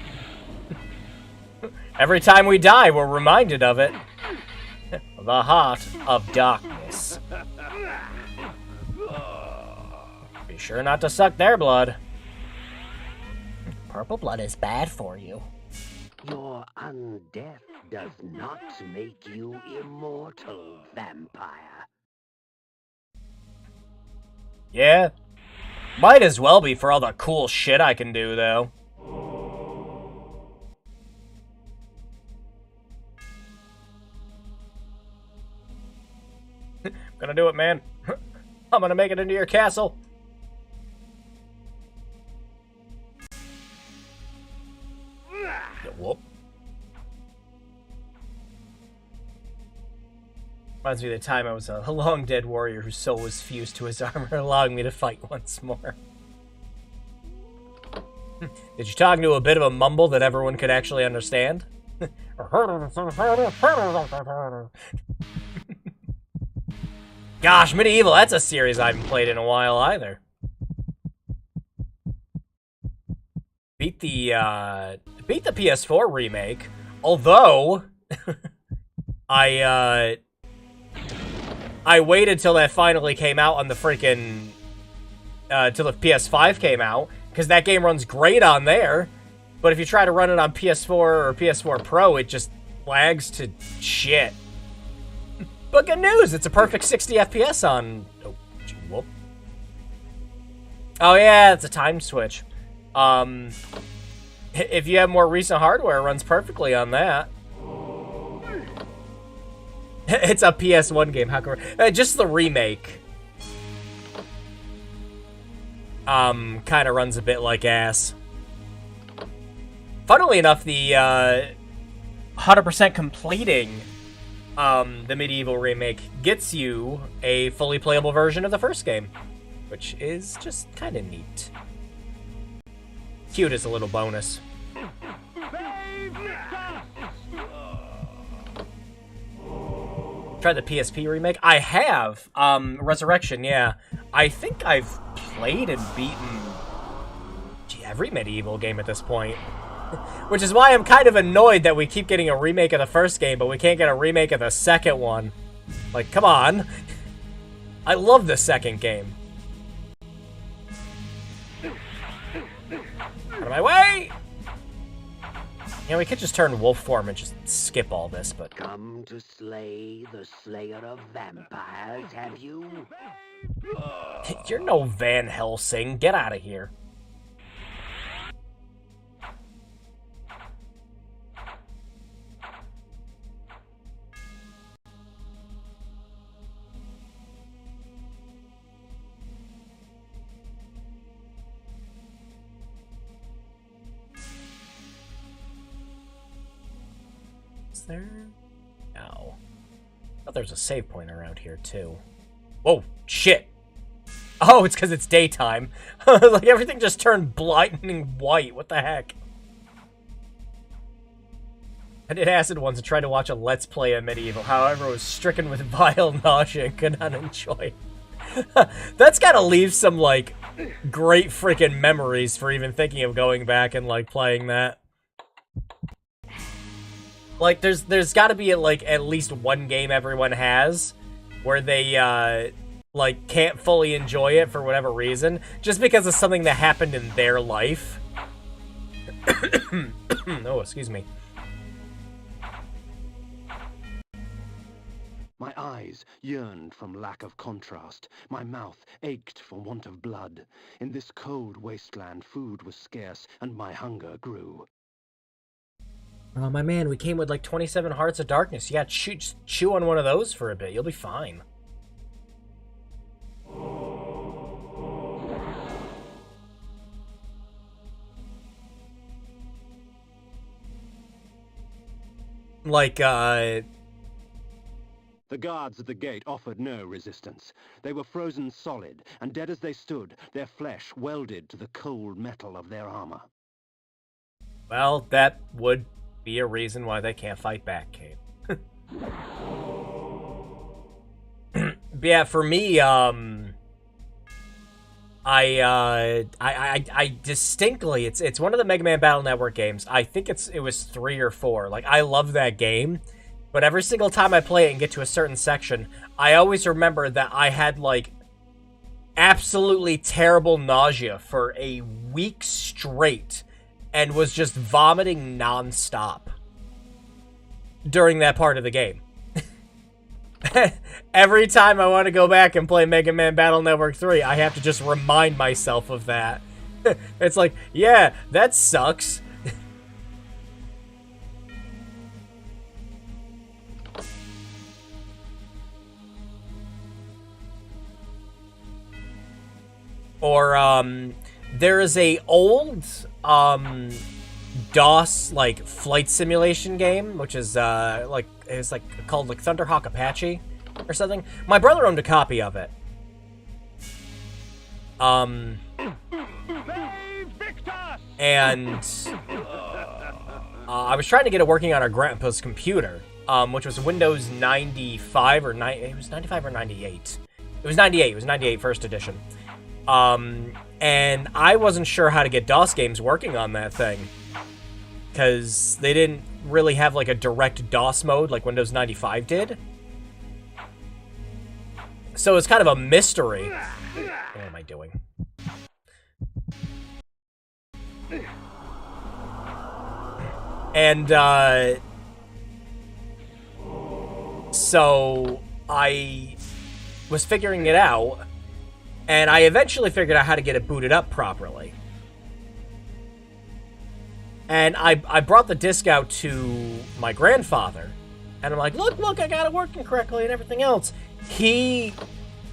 Every time we die, we're reminded of it. The Heart of Darkness. Be sure not to suck their blood. Purple blood is bad for you. Your undeath does not make you immortal, vampire. Yeah. Might as well be for all the cool shit I can do, though. I'm gonna do it, man. I'm gonna make it into your castle. Whoop. Reminds me of the time I was a long dead warrior whose soul was fused to his armor, allowing me to fight once more. Did you talk into a bit of a mumble that everyone could actually understand? Gosh, Medieval, that's a series I haven't played in a while either. Beat the PS4 remake, although I waited till that finally came out on the freaking till the PS5 came out, because that game runs great on there, but if you try to run it on PS4 or PS4 Pro, it just lags to shit. But good news, it's a perfect 60 FPS on... Oh, whoop. Oh yeah, it's a time switch. If you have more recent hardware, it runs perfectly on that. It's a PS1 game, how come... just the remake. Kind of runs a bit like ass. Funnily enough, the 100% completing the Medieval remake gets you a fully playable version of the first game, which is just kind of neat. Cute as a little bonus. Try the PSP remake? I have. Resurrection, yeah. I think I've played and beaten every Medieval game at this point. Which is why I'm kind of annoyed that we keep getting a remake of the first game, but we can't get a remake of the second one. Like, come on. I love the second game. Out of my way! You know, we could just turn wolf form and just skip all this, but... Come to slay the slayer of vampires, have you? You're no Van Helsing. Get out of here. There? No. Oh, there's a save point around here, too. Whoa, shit! Oh, it's because it's daytime. Like, everything just turned blinding white. What the heck? I did acid once and tried to watch a Let's Play of Medieval. However, I was stricken with vile nausea and could not enjoy it. That's gotta leave some, like, great freaking memories for even thinking of going back and, like, playing that. Like, there's got to be, like, at least one game everyone has where they, like, can't fully enjoy it for whatever reason, just because of something that happened in their life. Oh, excuse me. My eyes yearned from lack of contrast. My mouth ached for want of blood. In this cold wasteland, food was scarce, and my hunger grew. Oh, my man, we came with like 27 Hearts of Darkness. You gotta chew on one of those for a bit. You'll be fine. Like, The guards at the gate offered no resistance. They were frozen solid, and dead as they stood, their flesh welded to the cold metal of their armor. Well, that would be a reason why they can't fight back, Kain. But yeah, for me, I distinctly, it's one of the Mega Man Battle Network games. I think it was 3 or 4. Like, I love that game, but every single time I play it and get to a certain section, I always remember that I had, like, absolutely terrible nausea for a week straight and was just vomiting nonstop during that part of the game. Every time I want to go back and play Mega Man Battle Network 3, I have to just remind myself of that. It's like, yeah, that sucks. Or, there is a old, DOS, like, flight simulation game, which is, like, it's, like, called, like, Thunderhawk Apache or something. My brother owned a copy of it. And, I was trying to get it working on our grandpa's computer, which was Windows 95 or 9. It was 95 or 98. It was 98. It was 98 first edition. And I wasn't sure how to get DOS games working on that thing, because they didn't really have like a direct DOS mode like Windows 95 did. So it's kind of a mystery. What am I doing? And, so I was figuring it out, and I eventually figured out how to get it booted up properly. And I brought the disc out to my grandfather, and I'm like, look, I got it working correctly and everything else. He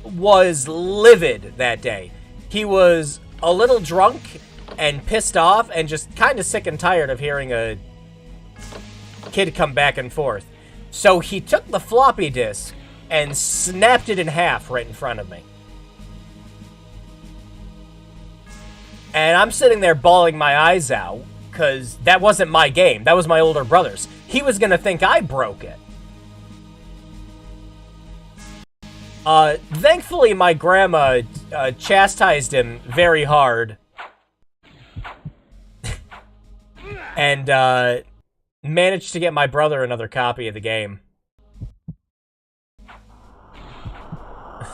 was livid that day. He was a little drunk and pissed off and just kind of sick and tired of hearing a kid come back and forth. So he took the floppy disk and snapped it in half right in front of me. And I'm sitting there bawling my eyes out, because that wasn't my game. That was my older brother's. He was going to think I broke it. Thankfully, my grandma chastised him very hard. And, managed to get my brother another copy of the game.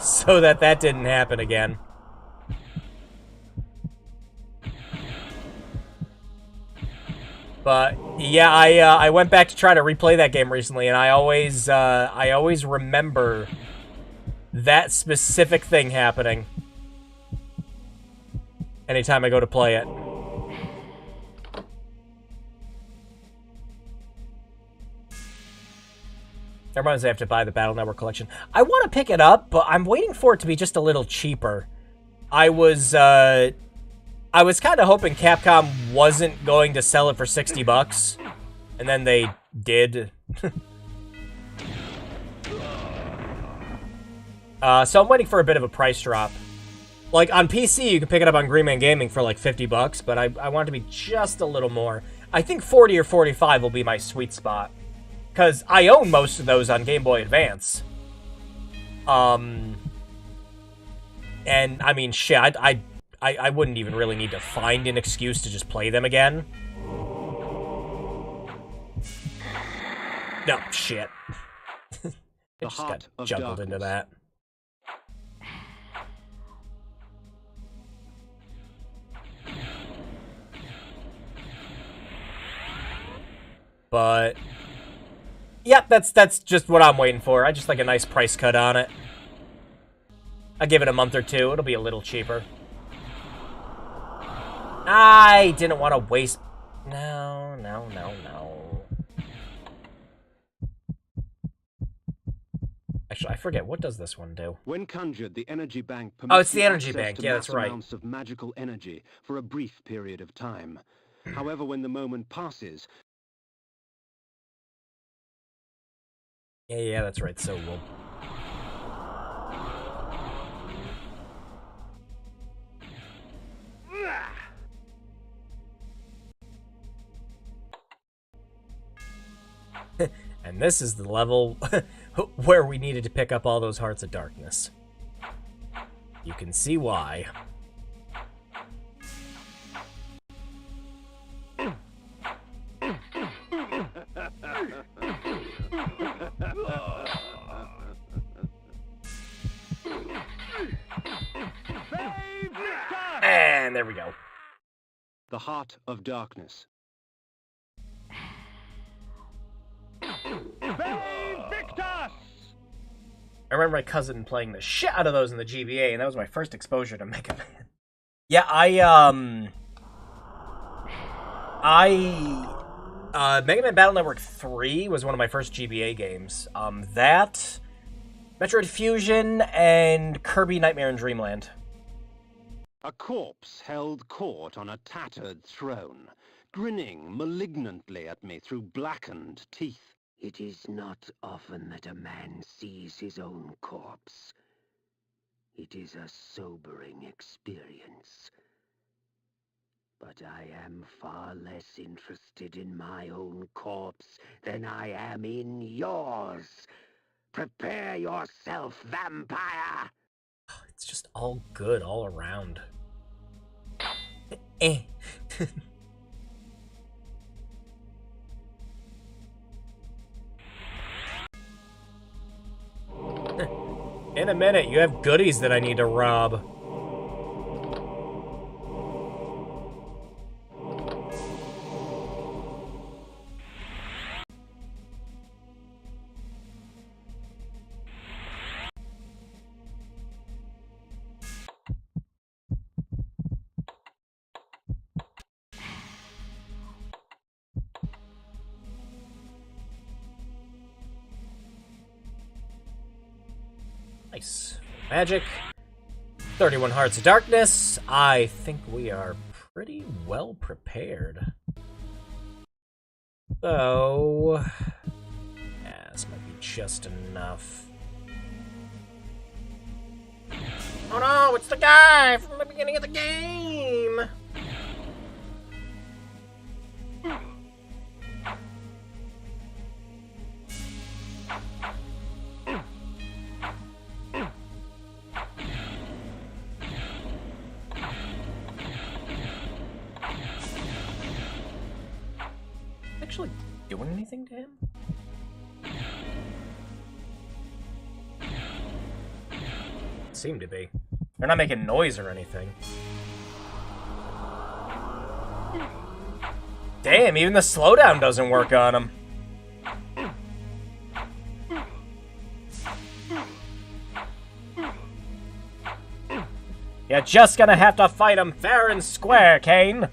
So that didn't happen again. But yeah, I went back to try to replay that game recently, and I always remember that specific thing happening anytime I go to play it. That reminds me, I have to buy the Battle Network collection. I want to pick it up, but I'm waiting for it to be just a little cheaper. I was kind of hoping Capcom wasn't going to sell it for $60, and then they did. So I'm waiting for a bit of a price drop. Like, on PC, you can pick it up on Green Man Gaming for like $50, but I want it to be just a little more. I think 40 or 45 will be my sweet spot, because I own most of those on Game Boy Advance. And, I mean, shit, I wouldn't even really need to find an excuse to just play them again. No, shit. It just got juggled into that. But yep, that's just what I'm waiting for. I just like a nice price cut on it. I'll give it a month or two. It'll be a little cheaper. I didn't want to waste... No. Actually, I forget. What does this one do? When conjured, the energy bank Oh, it's the permits energy access bank. to Yeah, that's mass right. amounts of magical energy for a brief period of time. However, when the moment passes... Yeah, that's right. So we'll... And this is the level where we needed to pick up all those Hearts of Darkness. You can see why. And there we go. The Heart of Darkness. VICTIS! I remember my cousin playing the shit out of those in the GBA, and that was my first exposure to Mega Man. Yeah, Mega Man Battle Network 3 was one of my first GBA games. That, Metroid Fusion, and Kirby Nightmare in Dreamland. A corpse held court on a tattered throne, grinning malignantly at me through blackened teeth. It is not often that a man sees his own corpse. It is a sobering experience. But But I am far less interested in my own corpse than I am in yours. Prepare yourself, vampire! It's just all good all around. Eh. In a minute, you have goodies that I need to rob. Nice. Magic. 31 Hearts of Darkness. I think we are pretty well prepared. So... yeah, this might be just enough. Oh no, it's the guy from the beginning of the game! Actually doing anything to him? Seem to be. They're not making noise or anything. Damn, even the slowdown doesn't work on him. You're just gonna have to fight him fair and square, Kain.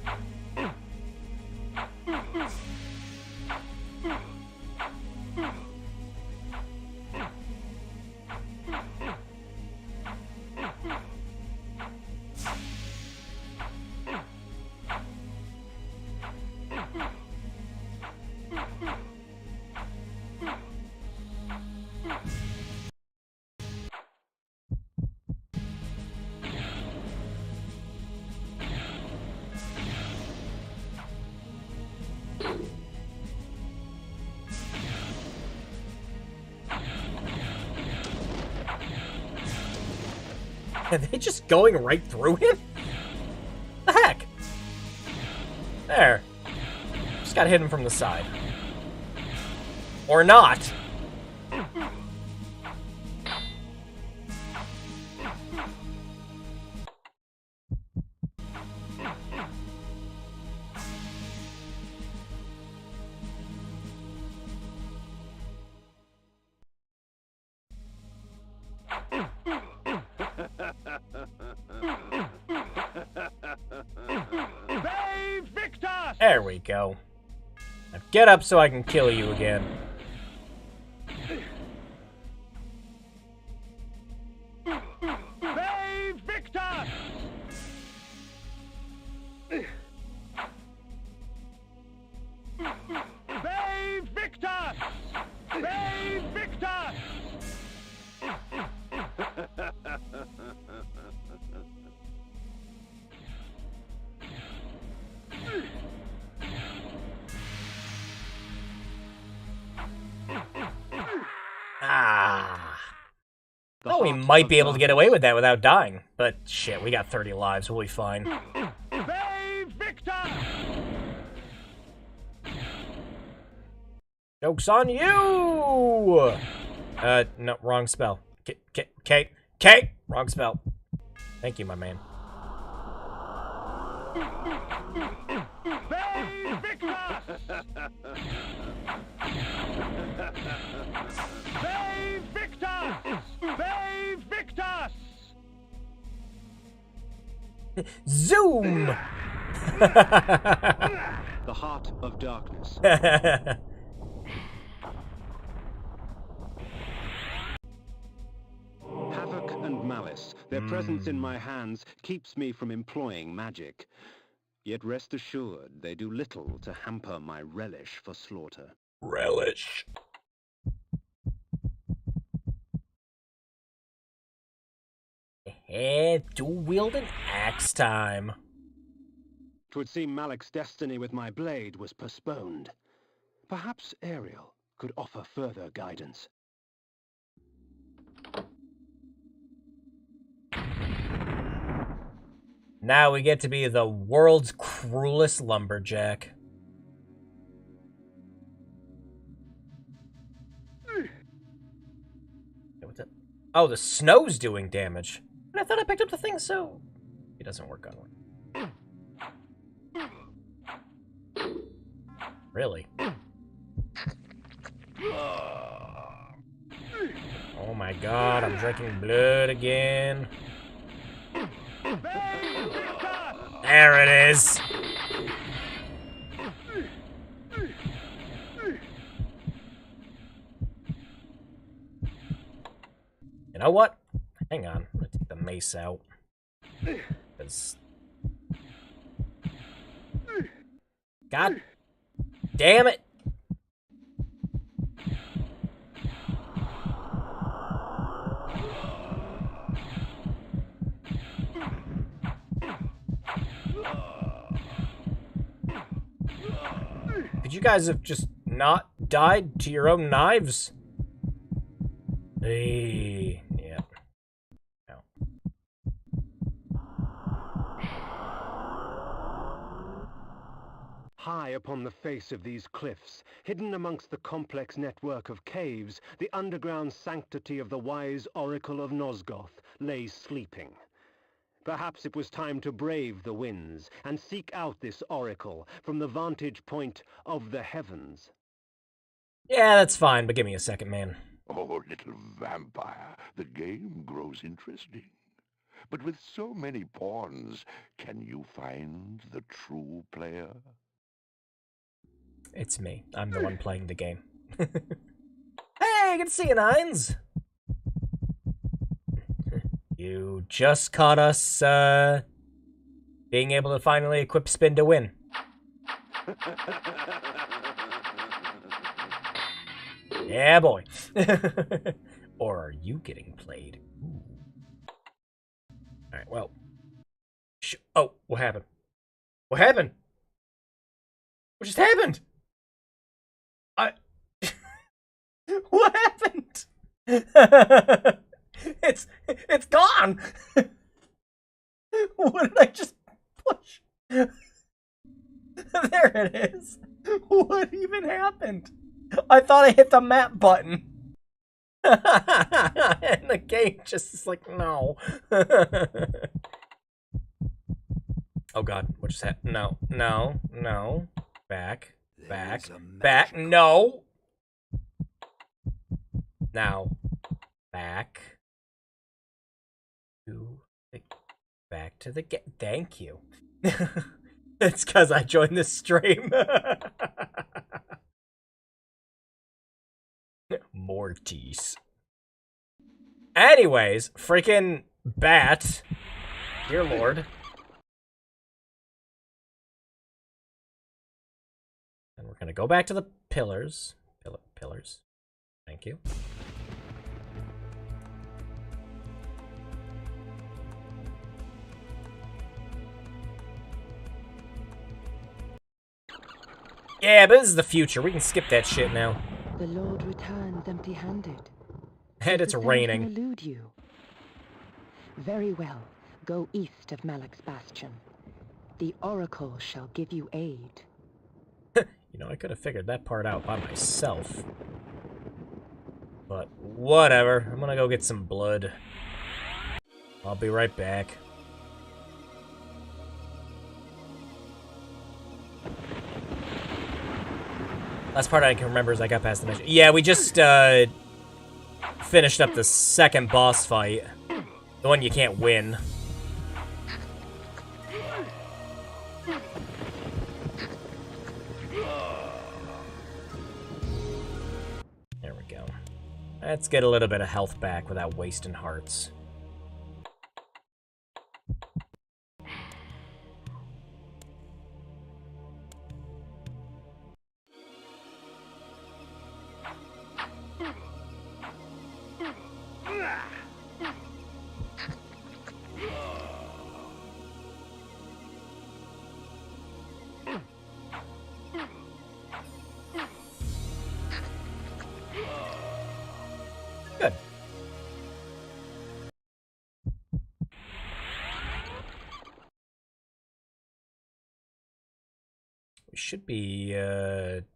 Are they just going right through him? The heck? There. Just got hit him from the side. Or not. VICTIS! There we go. Now get up so I can kill you again. VICTIS! VICTIS! VICTIS! Ah. Oh, we might be able to get away with that without dying. But shit, we got 30 lives. We'll be fine. VICTIS! Joke's on you! No, wrong spell. Kate! Wrong spell. Thank you, my man. VICTIS! Zoom! The Heart of Darkness. Havoc and malice, their presence in my hands keeps me from employing magic. Yet rest assured, they do little to hamper my relish for slaughter. Relish. Dual-wielding axe time. 'Twould seem Malik's destiny with my blade was postponed. Perhaps Ariel could offer further guidance. Now we get to be the world's cruelest lumberjack. What's that? Oh, the snow's doing damage. And I thought I picked up the thing, so it doesn't work on one. Really? Oh my god, I'm drinking blood again. There it is. You know what? Hang on, I'm gonna take the mace out. 'Cause... God damn it! Could you guys have just not died to your own knives? Hey, yeah. No. High upon the face of these cliffs, hidden amongst the complex network of caves, the underground sanctity of the wise Oracle of Nosgoth lay sleeping. Perhaps it was time to brave the winds and seek out this oracle from the vantage point of the heavens. Yeah, that's fine, but give me a second, man. Oh, little vampire, the game grows interesting. But with so many pawns, can you find the true player? It's me. I'm the one playing the game. Hey, good to see you, Nines! You just caught us, being able to finally equip Spin to win. Yeah, boy. Or are you getting played? Ooh. Alright, well. Oh, what happened? What happened? What just happened? What happened? It's gone. What did I just push? There it is. What even happened? I thought I hit the map button. And the game just is like, no. Oh god, what just happened? No, no, no. Back, back, back, no. Now, back to the game. Thank you. It's because I joined this stream. Mortis. Anyways, freaking bat. Dear Lord. And we're gonna go back to the pillars. Pillars. Thank you. Yeah, but this is the future. We can skip that shit now. The Lord returns empty-handed. And it's raining. Elude you. Very well. Go east of Malik's Bastion. The Oracle shall give you aid. You know, I could have figured that part out by myself. But whatever. I'm gonna go get some blood. I'll be right back. Last part I can remember is I got past the mission. Yeah, we just finished up the second boss fight. The one you can't win. There we go. Let's get a little bit of health back without wasting hearts. We should be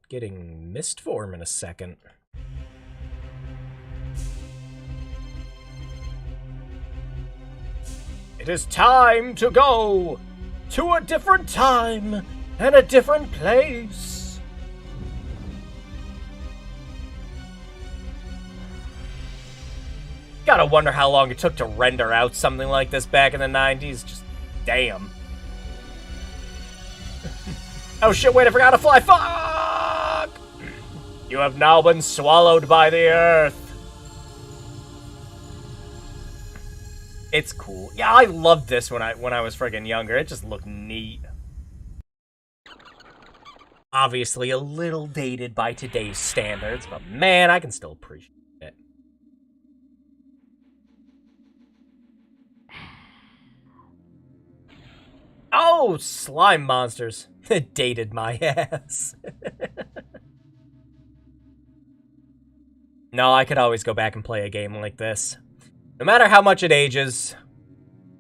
getting mist form in a second. It is time to go to a different time and a different place. Gotta wonder how long it took to render out something like this back in the 90s. Just damn. Oh shit, wait, I forgot to fly. Fuck! You have now been swallowed by the earth. It's cool. Yeah, I loved this when I was friggin' younger. It just looked neat. Obviously a little dated by today's standards, but man, I can still appreciate it. Oh, slime monsters. Dated my ass. No, I could always go back and play a game like this. No matter how much it ages.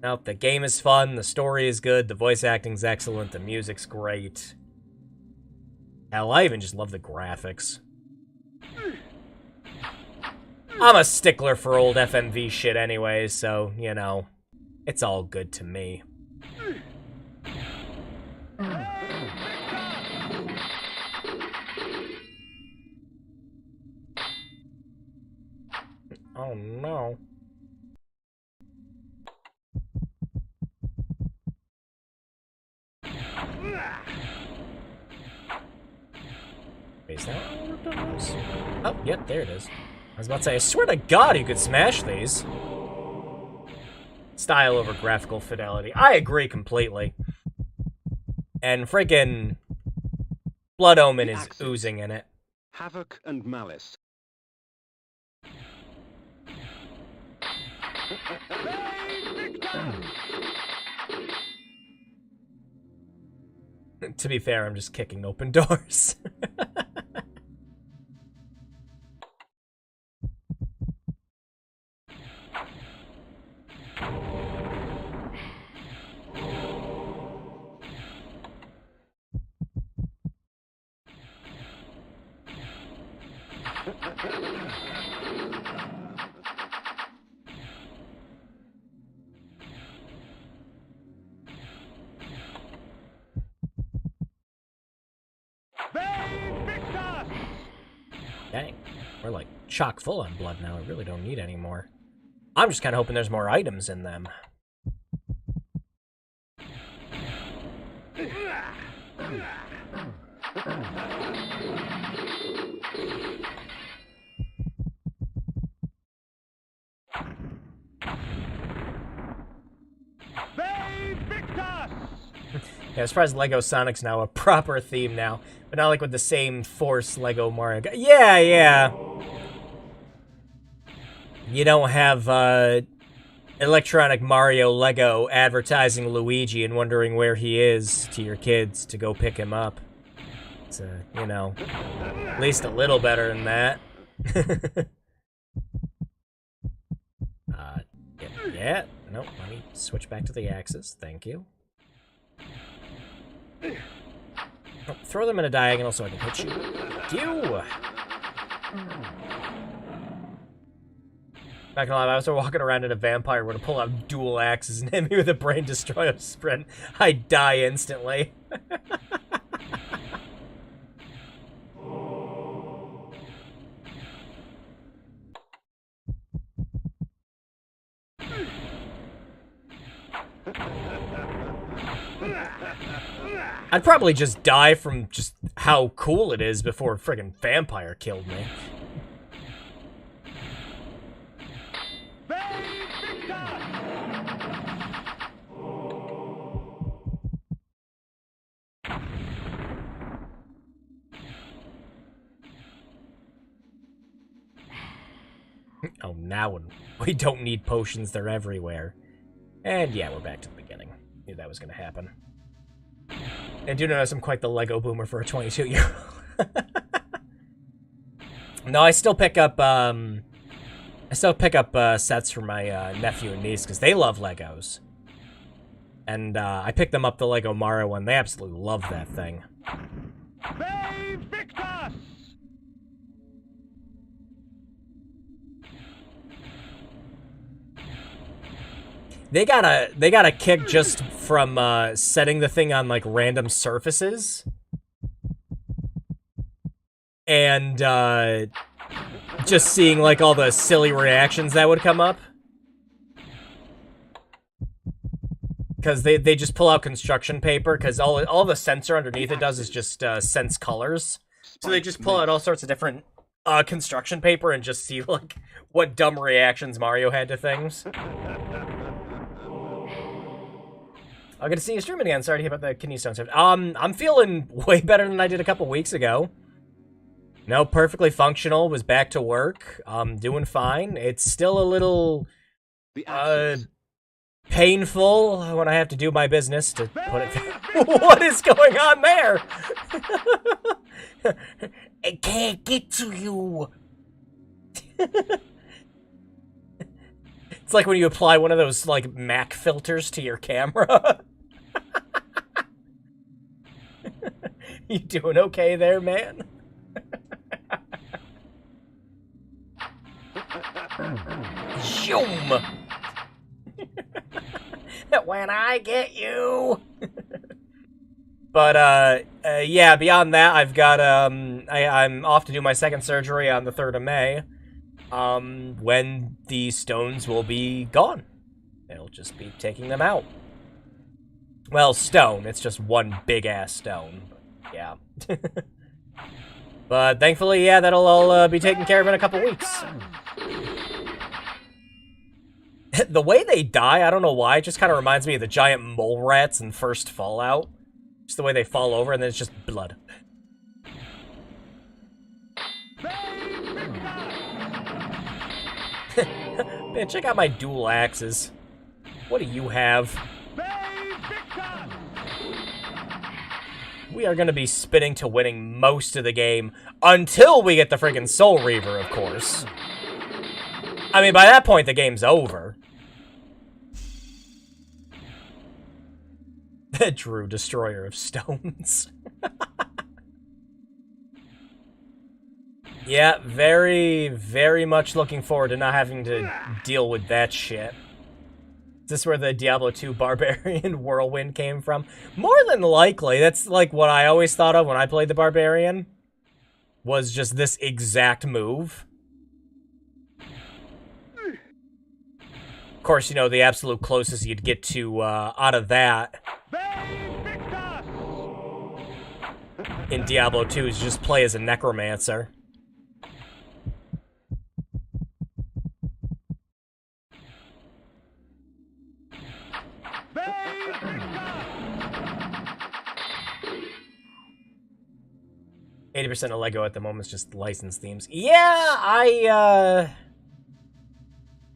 No, the game is fun, the story is good, the voice acting's excellent, the music's great. Hell, I even just love the graphics. I'm a stickler for old FMV shit anyway, so, you know, it's all good to me. Oh no. Is that what it is? Oh, yep, there it is. I was about to say, I swear to God you could smash these. Style over graphical fidelity. I agree completely. And friggin' Blood Omen is oozing in it. Havoc and malice. To be fair, I'm just kicking open doors. Dang, we're like chock full on blood now. I really don't need any more. I'm just kind of hoping there's more items in them. Yeah, I'm surprised Lego Sonic's now a proper theme now, but not like with the same force Lego Mario. Yeah, yeah. You don't have Electronic Mario Lego advertising Luigi and wondering where he is to your kids to go pick him up. It's, you know, at least a little better than that. Yeah, nope, let me switch back to the axis, thank you. Oh, throw them in a diagonal so I can hit you. Thank you! Not gonna lie, if I was walking around in a vampire were to pull out dual axes and hit me with a brain destroyer sprint, I'd die instantly. I'd probably just die from just how cool it is before a friggin' vampire killed me. Oh, now we don't need potions, they're everywhere. And yeah, we're back to the beginning. Knew that was gonna happen. I do notice I'm quite the Lego boomer for a 22-year-old. No, I still pick up, sets for my nephew and niece, because they love Legos. And I picked them up the Lego Mario one. They absolutely love that thing. They got a kick just from setting the thing on like random surfaces. And just seeing like all the silly reactions that would come up. Because they just pull out construction paper, because all the sensor underneath it does is just sense colors. So they just pull out all sorts of different construction paper and just see like what dumb reactions Mario had to things. I'm gonna see you streaming again. Sorry to hear about the kidney stone stuff. I'm feeling way better than I did a couple weeks ago. No, perfectly functional. Was back to work. Doing fine. It's still a little painful when I have to do my business, to put it. What is going on there? I can't get to you. It's like when you apply one of those like Mac filters to your camera. You doing okay there, man? Zoom. When I get you. But yeah, beyond that, I've got I'm off to do my second surgery on the 3rd of May. When the stones will be gone. It'll just be taking them out. Well, stone. It's just one big ass stone. Yeah. But thankfully, yeah, that'll all be taken care of in a couple weeks. The way they die, I don't know why, it just kind of reminds me of the giant mole rats in first Fallout. Just the way they fall over and then it's just blood. Man, check out my dual axes. What do you have? We are going to be spinning to winning most of the game until we get the friggin' Soul Reaver, of course. I mean, by that point, the game's over. The True Destroyer of Stones. Yeah, very, very much looking forward to not having to deal with that shit. Is this where the Diablo 2 Barbarian Whirlwind came from? More than likely, that's like what I always thought of when I played the Barbarian. Was just this exact move. Of course, you know, the absolute closest you'd get to out of that in Diablo 2 is just play as a necromancer. 80% of LEGO at the moment is just licensed themes. Yeah,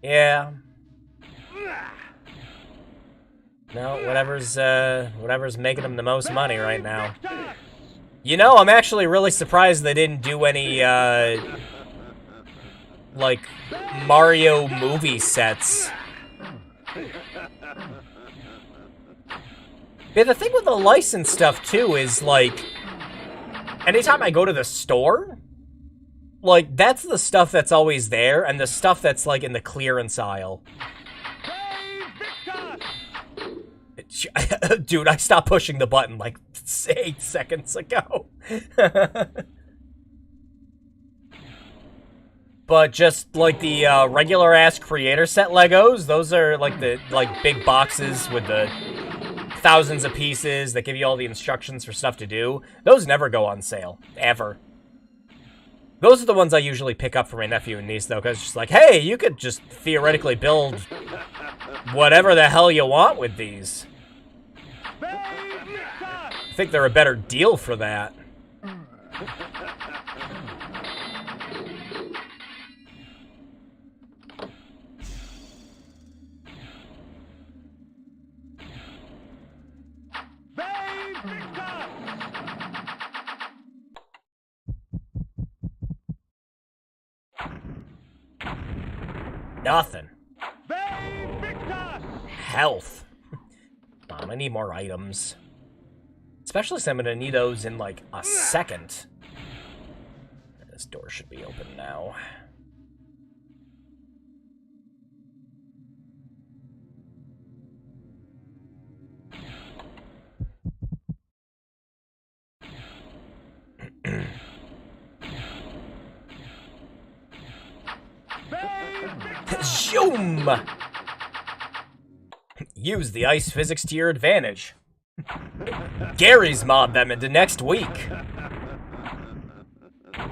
yeah. No, whatever's making them the most money right now. You know, I'm actually really surprised they didn't do any, like, Mario movie sets. Yeah, the thing with the license stuff, too, is, like, anytime I go to the store, like, that's the stuff that's always there, and the stuff that's, like, in the clearance aisle. Dude, I stopped pushing the button, like, 8 seconds ago. But just, like, the regular-ass creator set Legos, those are, like, the, like, big boxes with the thousands of pieces that give you all the instructions for stuff to do. Those never go on sale, ever. Those are the ones I usually pick up for my nephew and niece, though, because it's just like, hey, you could just theoretically build whatever the hell you want with these. I think they're a better deal for that. Nothing. Health. I need more items. Especially since I'm gonna need those in like a second. This door should be open now. Shoom! Use the ice physics to your advantage. Gary's mobbed them into next week. I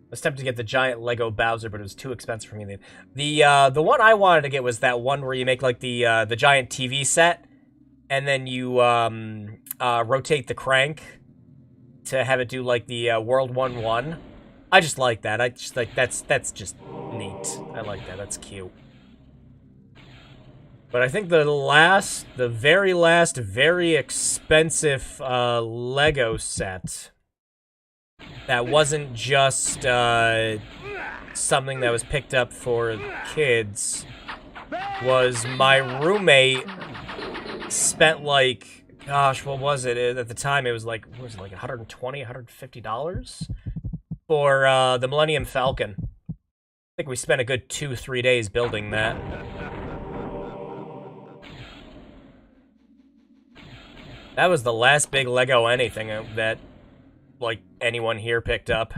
was tempted to get the giant Lego Bowser, but it was too expensive for me. The one I wanted to get was that one where you make like the giant TV set, and then you rotate the crank to have it do like the World 1-1. I just like that. I just like that's just neat. I like that. That's cute. But I think the very last, very expensive Lego set that wasn't just something that was picked up for kids was my roommate spent like, gosh, what was it? At the time, it was like, what was it, like $120, $150 for the Millennium Falcon. I think we spent a good 2-3 days building that. That was the last big Lego anything that, like, anyone here picked up.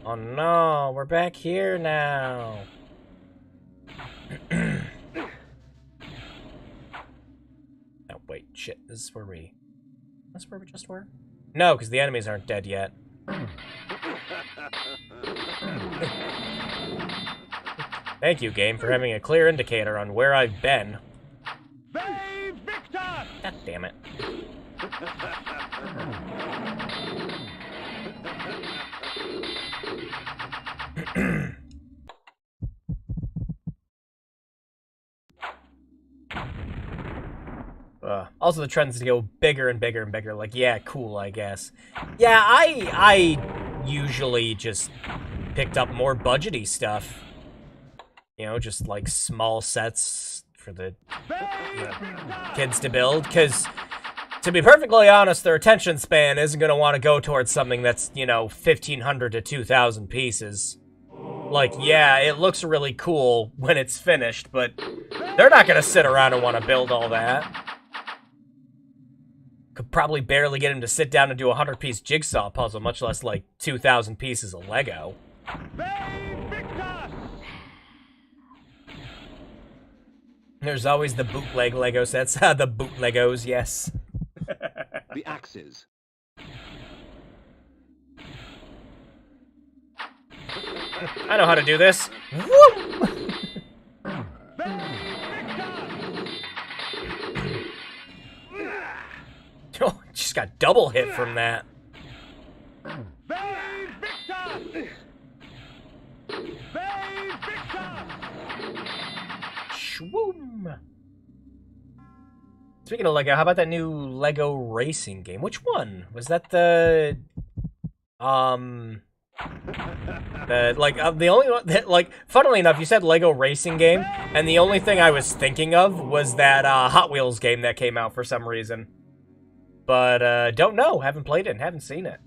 Oh no, we're back here now. Oh, wait, shit, this is where we just were? No, because the enemies aren't dead yet. Thank you, game, for having a clear indicator on where I've been. God damn it. Also, the trend's to go bigger and bigger and bigger. Like, yeah, cool, I guess. Yeah, I usually just picked up more budgety stuff. You know, just like small sets for the kids to build. Because, to be perfectly honest, their attention span isn't going to want to go towards something that's, you know, 1,500 to 2,000 pieces. Like, yeah, it looks really cool when it's finished, but they're not going to sit around and want to build all that. Could probably barely get him to sit down and do a 100-piece jigsaw puzzle, much less, like, 2,000 pieces of Lego. There's always the bootleg Lego sets. The bootlegos, yes. The axes. I know how to do this. Woo! Oh, just got double hit from that. Shwoom. Speaking of Lego, how about that new Lego racing game? Which one? Was that the only one that, like, funnily enough, you said Lego racing game, and the only thing I was thinking of was that Hot Wheels game that came out for some reason. But, don't know. Haven't played it and haven't seen it.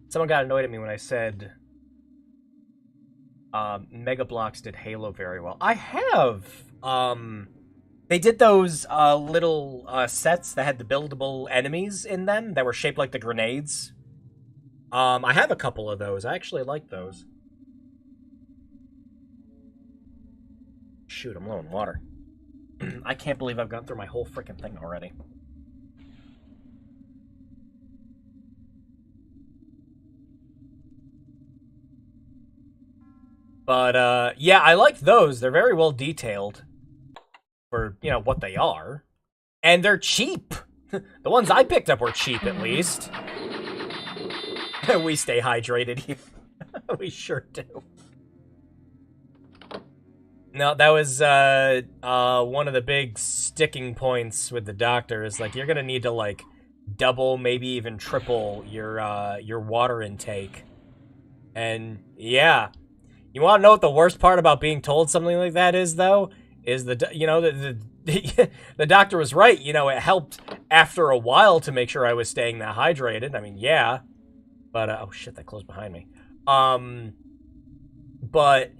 Someone got annoyed at me when I said Mega Bloks did Halo very well. I have. They did those little sets that had the buildable enemies in them that were shaped like the grenades. I have a couple of those. I actually like those. Shoot, I'm low on water. I can't believe I've gone through my whole freaking thing already. But, yeah, I like those. They're very well detailed for, you know, what they are. And they're cheap. The ones I picked up were cheap, at least. We stay hydrated here. We sure do. No, that was, one of the big sticking points with the doctor is, like, you're gonna need to, like, double, maybe even triple your water intake. And, yeah. You want to know what the worst part about being told something like that is, though? Is the doctor was right. You know, it helped after a while to make sure I was staying that hydrated. I mean, yeah. But, oh shit, that closed behind me. But,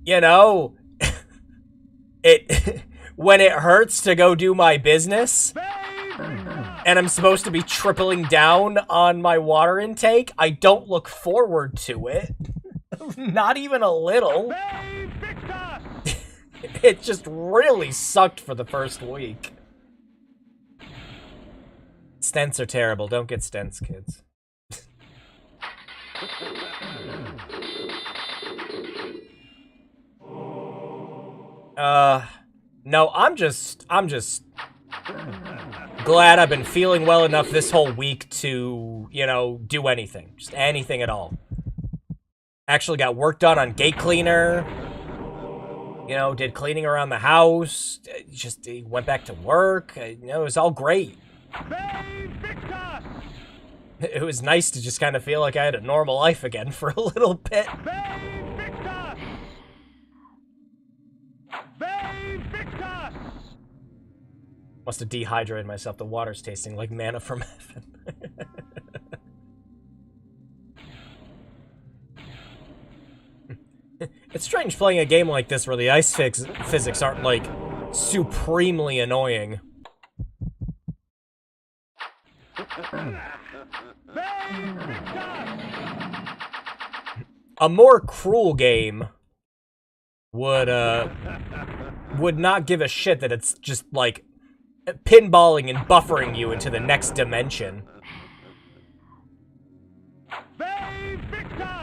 you know, it when it hurts to go do my business and I'm supposed to be tripling down on my water intake, I don't look forward to it. Not even a little. It just really sucked for the first week. Stents are terrible. Don't get stents, kids. No, I'm just glad I've been feeling well enough this whole week to, you know, do anything. Just anything at all. Actually got work done on gate cleaner. You know, did cleaning around the house. Just went back to work. You know, it was all great. It was nice to just kind of feel like I had a normal life again for a little bit. Must have dehydrated myself. The water's tasting like manna from heaven. It's strange playing a game like this where the ice physics aren't, like, supremely annoying. A more cruel game would not give a shit that it's just, like, pinballing and buffering you into the next dimension.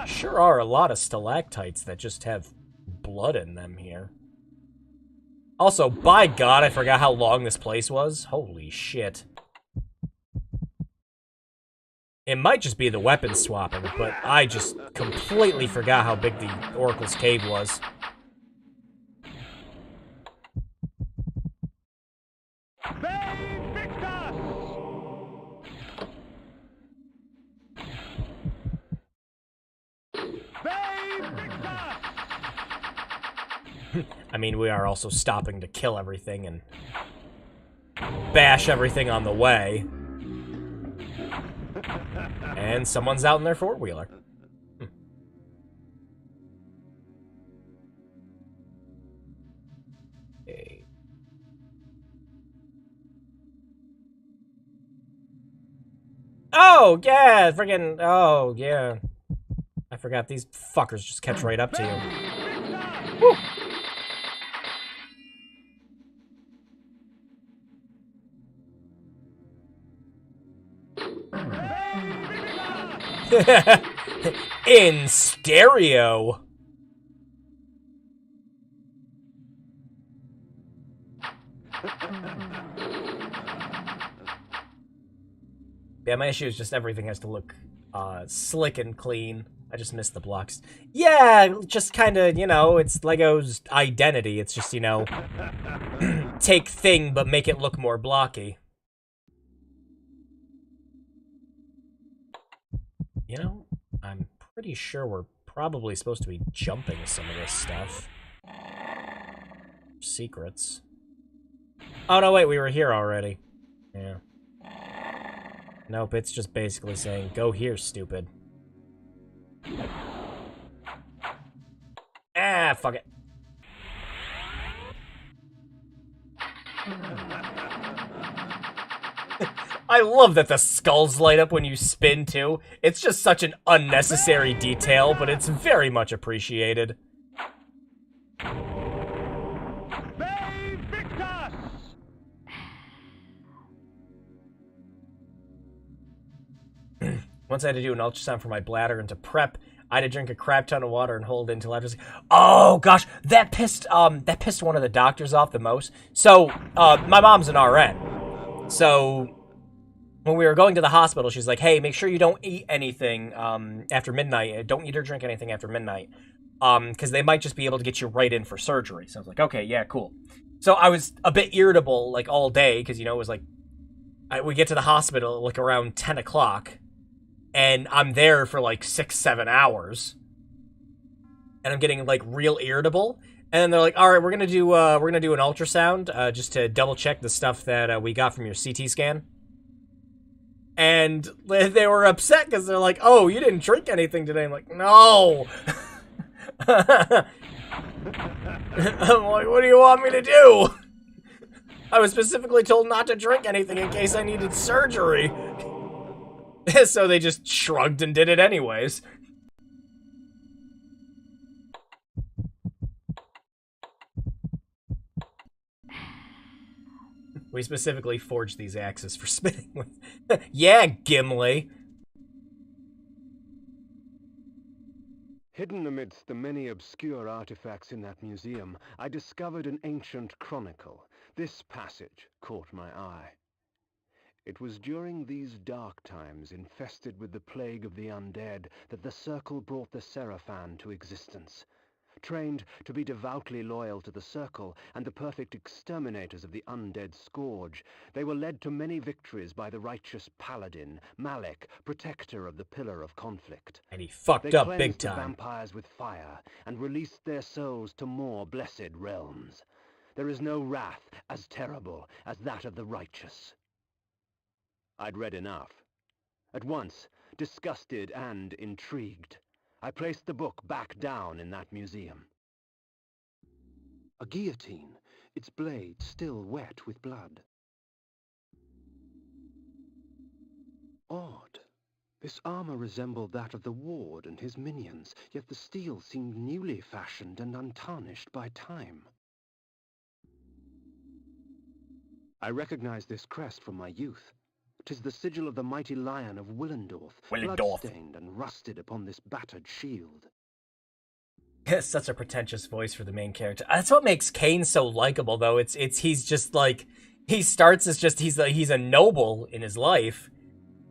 Sure are a lot of stalactites that just have blood in them here. Also, by God, I forgot how long this place was. Holy shit. It might just be the weapon swapping, but I just completely forgot how big the Oracle's Cave was. I mean, we are also stopping to kill everything and bash everything on the way. And someone's out in their four-wheeler. Okay. Oh, yeah, friggin', oh, yeah. I forgot these fuckers just catch right up to you. Woo. In stereo. Yeah, my issue is just everything has to look slick and clean. I just miss the blocks. Yeah, just kind of, you know, it's Lego's identity. It's just, you know, take thing but make it look more blocky. You know, I'm pretty sure we're probably supposed to be jumping some of this stuff. Secrets. Oh, no, wait, we were here already. Yeah. Nope, it's just basically saying, go here, stupid. Ah, fuck it. I love that the skulls light up when you spin, too. It's just such an unnecessary detail, but it's very much appreciated. Once I had to do an ultrasound for my bladder and to prep, I had to drink a crap ton of water and hold it until after. Oh gosh, that pissed one of the doctors off the most. So, my mom's an RN. So, when we were going to the hospital, she's like, hey, make sure you don't eat anything after midnight. Don't eat or drink anything after midnight. Because they might just be able to get you right in for surgery. So I was like, okay, yeah, cool. So I was a bit irritable, like, all day, because, you know, it was like, we get to the hospital, like, around 10 o'clock. And I'm there for like 6-7 hours, and I'm getting like real irritable. And then they're like, "All right, we're gonna do an ultrasound just to double check the stuff that we got from your CT scan." And they were upset because they're like, "Oh, you didn't drink anything today." I'm like, "No." I'm like, what do you want me to do? I was specifically told not to drink anything in case I needed surgery. So they just shrugged and did it anyways. We specifically forged these axes for spinning with. Yeah, Gimli. Hidden amidst the many obscure artifacts in that museum, I discovered an ancient chronicle. This passage caught my eye. It was during these dark times, infested with the plague of the undead, that the Circle brought the Seraphan to existence. Trained to be devoutly loyal to the Circle and the perfect exterminators of the undead scourge, they were led to many victories by the righteous paladin, Malik, protector of the Pillar of Conflict. And he fucked up big time. They cleansed the vampires with fire and released their souls to more blessed realms. There is no wrath as terrible as that of the righteous. I'd read enough. At once, disgusted and intrigued, I placed the book back down in that museum. A guillotine, its blade still wet with blood. Odd. This armor resembled that of the ward and his minions, yet the steel seemed newly fashioned and untarnished by time. I recognized this crest from my youth. 'Tis the sigil of the mighty lion of Willendorf, blood-stained and rusted upon this battered shield. It's such a pretentious voice for the main character. That's what makes Kain so likable, though. He's just like, he starts as just he's a noble in his life.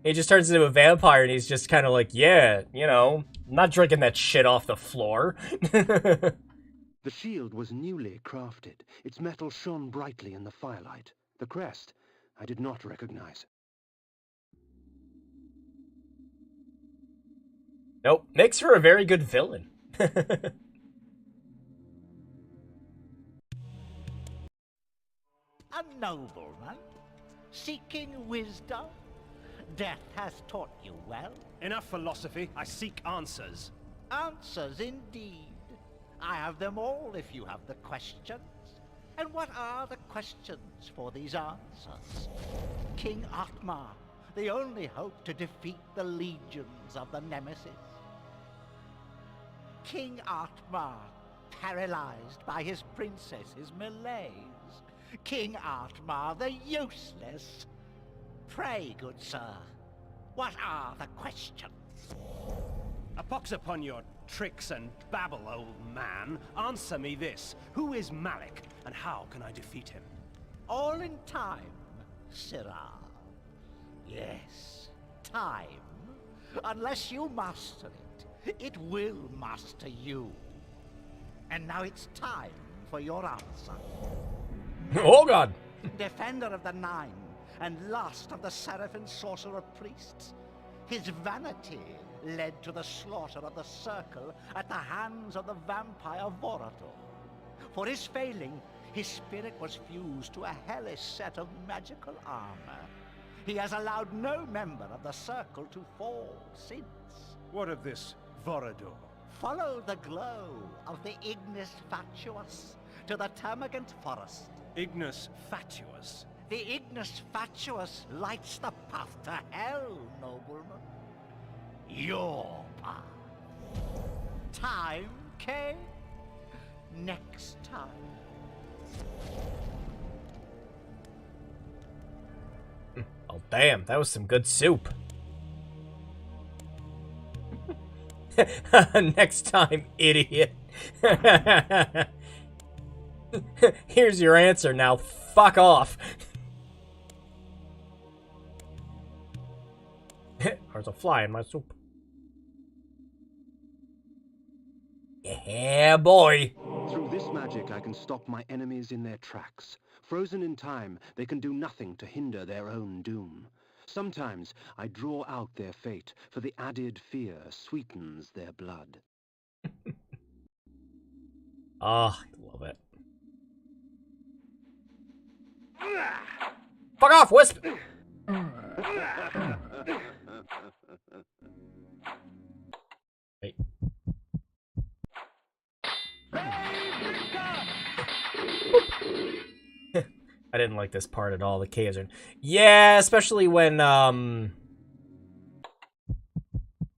He just turns into a vampire, and he's just kind of like, yeah, you know, I'm not drinking that shit off the floor. The shield was newly crafted. Its metal shone brightly in the firelight. The crest I did not recognize. Nope, makes her a very good villain. A nobleman, seeking wisdom. Death has taught you well. Enough philosophy. I seek answers. Answers indeed. I have them all if you have the questions. And what are the questions for these answers? King Atmar, the only hope to defeat the legions of the Nemesis. King Atmar, paralyzed by his princess's malaise. King Atmar, the useless. Pray, good sir, what are the questions? A pox upon your tricks and babble, old man. Answer me this. Who is Malik, and how can I defeat him? All in time, Sirrah. Yes, time. Unless you master it, it will master you. And now it's time for your answer. Oh god! Defender of the Nine, and last of the Seraphim sorcerer priests. His vanity led to the slaughter of the Circle at the hands of the vampire Vorador. For his failing, his spirit was fused to a hellish set of magical armor. He has allowed no member of the Circle to fall since. What of this Vorador? Follow the glow of the Ignis Fatuus to the Termagant Forest. Ignis Fatuus? The Ignis Fatuus lights the path to hell, nobleman. Your path. Time, Kain? Next time. Oh damn, that was some good soup. Next time, idiot. Here's your answer now. Fuck off. There's a fly in my soup. Yeah, boy. Through this magic, I can stop my enemies in their tracks. Frozen in time, they can do nothing to hinder their own doom. Sometimes I draw out their fate, for the added fear sweetens their blood. Ah, I love it. Fuck off, Wisp! Wait. didn't like this part at all. The caves are... Yeah, especially when,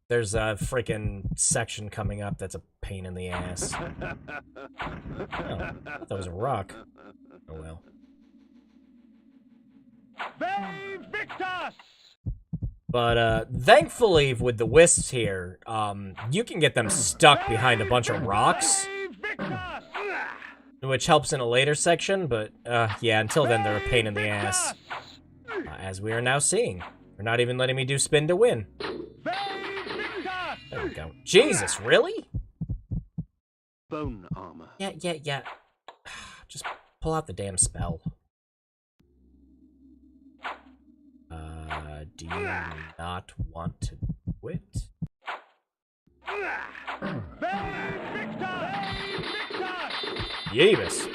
there's a freaking section coming up that's a pain in the ass. Oh, I thought that was a rock. Oh, well. VICTIS! But, thankfully, with the wisps here, you can get them stuck behind a bunch of rocks. Which helps in a later section, but, yeah, until then, they're a pain in the ass. As we are now seeing. They're not even letting me do spin to win. There we go. Jesus, really? Bone armor. Yeah. Just pull out the damn spell. Do you not want to quit? Yeebus.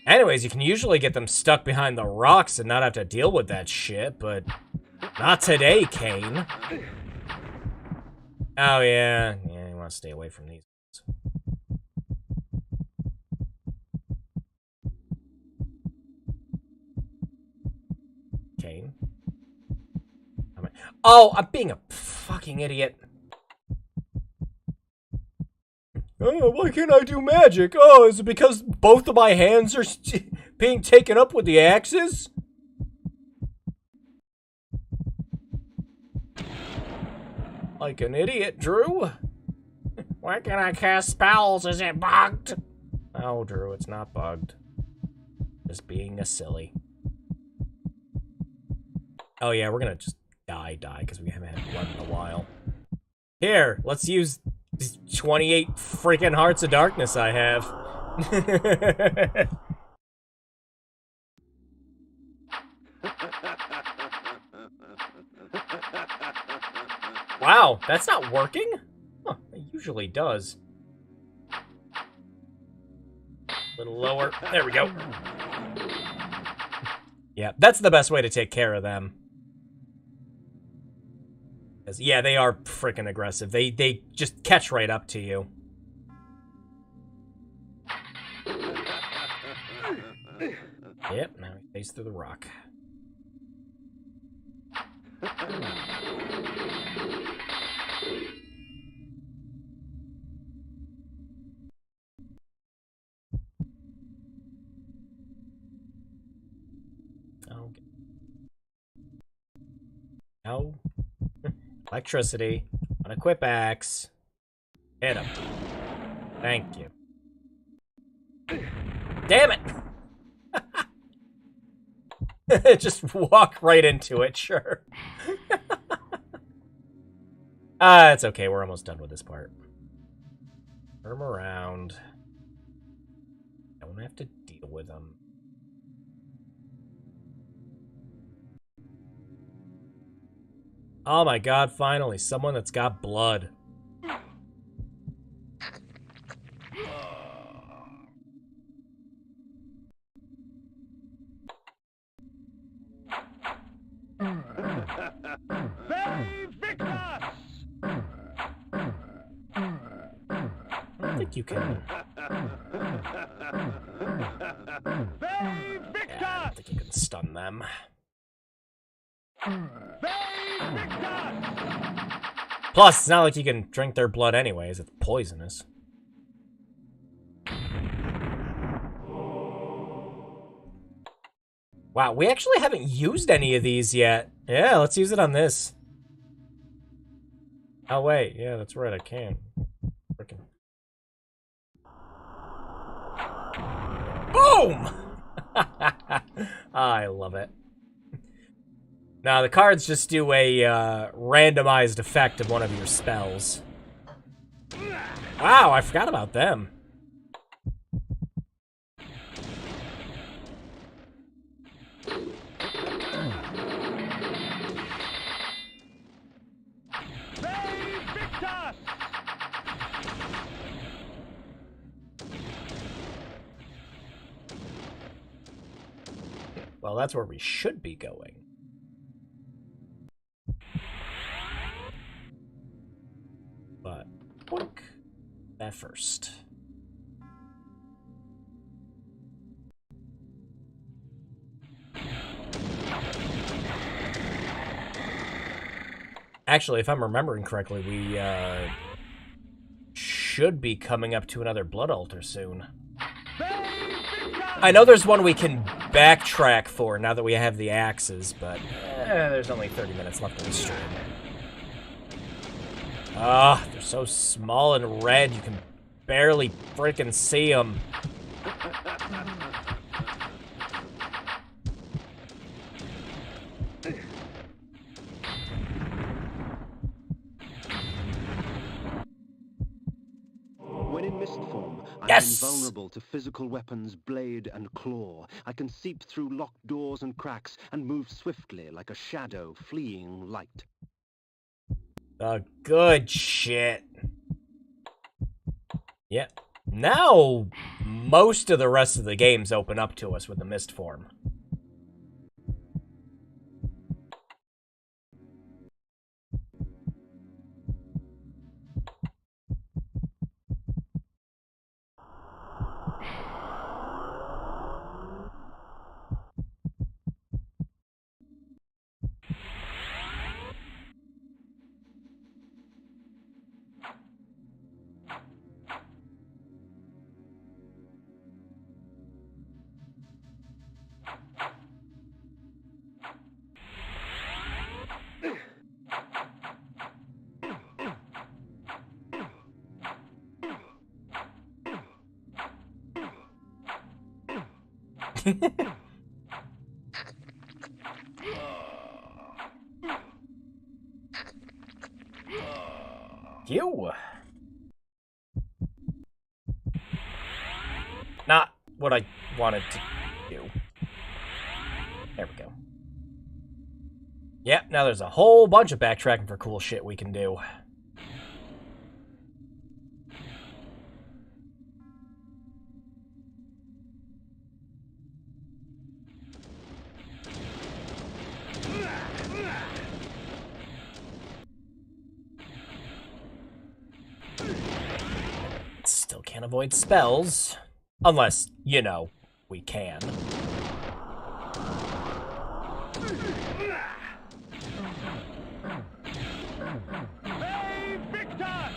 Anyways, you can usually get them stuck behind the rocks and not have to deal with that shit, but not today, Kain. Oh, yeah. Yeah, you want to stay away from these. Kain? Oh, I'm being a fucking idiot. Oh, why can't I do magic? Oh, is it because both of my hands are being taken up with the axes? Like an idiot, Drew. Why can't I cast spells? Is it bugged? Oh, Drew, it's not bugged. Just being a silly. Oh yeah, we're gonna just die, because we haven't had blood in a while. Here, let's use these 28 freaking hearts of darkness I have. Wow, that's not working? Huh, it usually does. A little lower. There we go. Yeah, that's the best way to take care of them. Yeah, they are freaking aggressive. They just catch right up to you. Yep, now he stays through the rock. Okay. No. Electricity. Unequip axe. Hit him. Thank you. Damn it! Just walk right into it, sure. It's okay, we're almost done with this part. Turn him around. Don't have to deal with him. Oh my god, finally, someone that's got blood. I don't think you can. Yeah, I don't think you can stun them. Plus, it's not like you can drink their blood anyways. It's poisonous. Wow, we actually haven't used any of these yet. Yeah, let's use it on this. Oh, wait. Yeah, that's right. I can. Frickin'. Boom! I love it. Now, the cards just do a randomized effect of one of your spells. Wow, I forgot about them. Well, that's where we should be going. But, look, that first. Actually, if I'm remembering correctly, we should be coming up to another blood altar soon. I know there's one we can backtrack for now that we have the axes, but there's only 30 minutes left in the stream. Ah, they're so small and red, you can barely freaking see them. When in mist form, I'm Yes! invulnerable to physical weapons, blade and claw. I can seep through locked doors and cracks and move swiftly like a shadow fleeing light. Good shit. Yeah. Now, most of the rest of the games open up to us with the mist form. You. Not what I wanted to do. There we go. Yep, now there's a whole bunch of backtracking for cool shit we can do. Still can't avoid spells. Unless, you know, we can. VICTIS!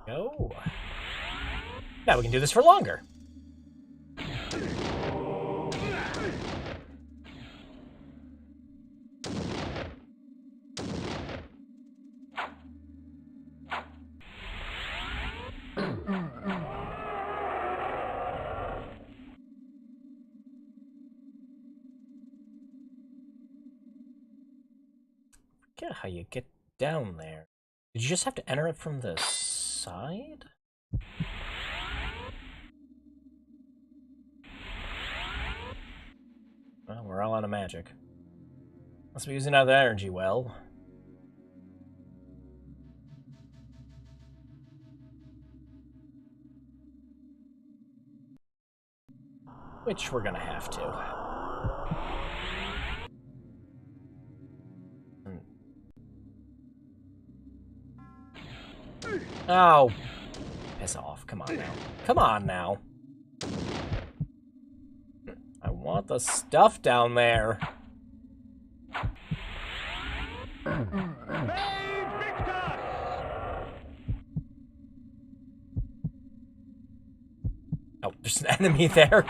Go. Now we can do this for longer. Forget how you get down there. Did you just have to enter it from the side? Well, we're all out of magic. Must be using out the energy well. Which we're gonna have to. Oh. Piss off. Come on now. Come on now. I want the stuff down there. Oh, there's an enemy there.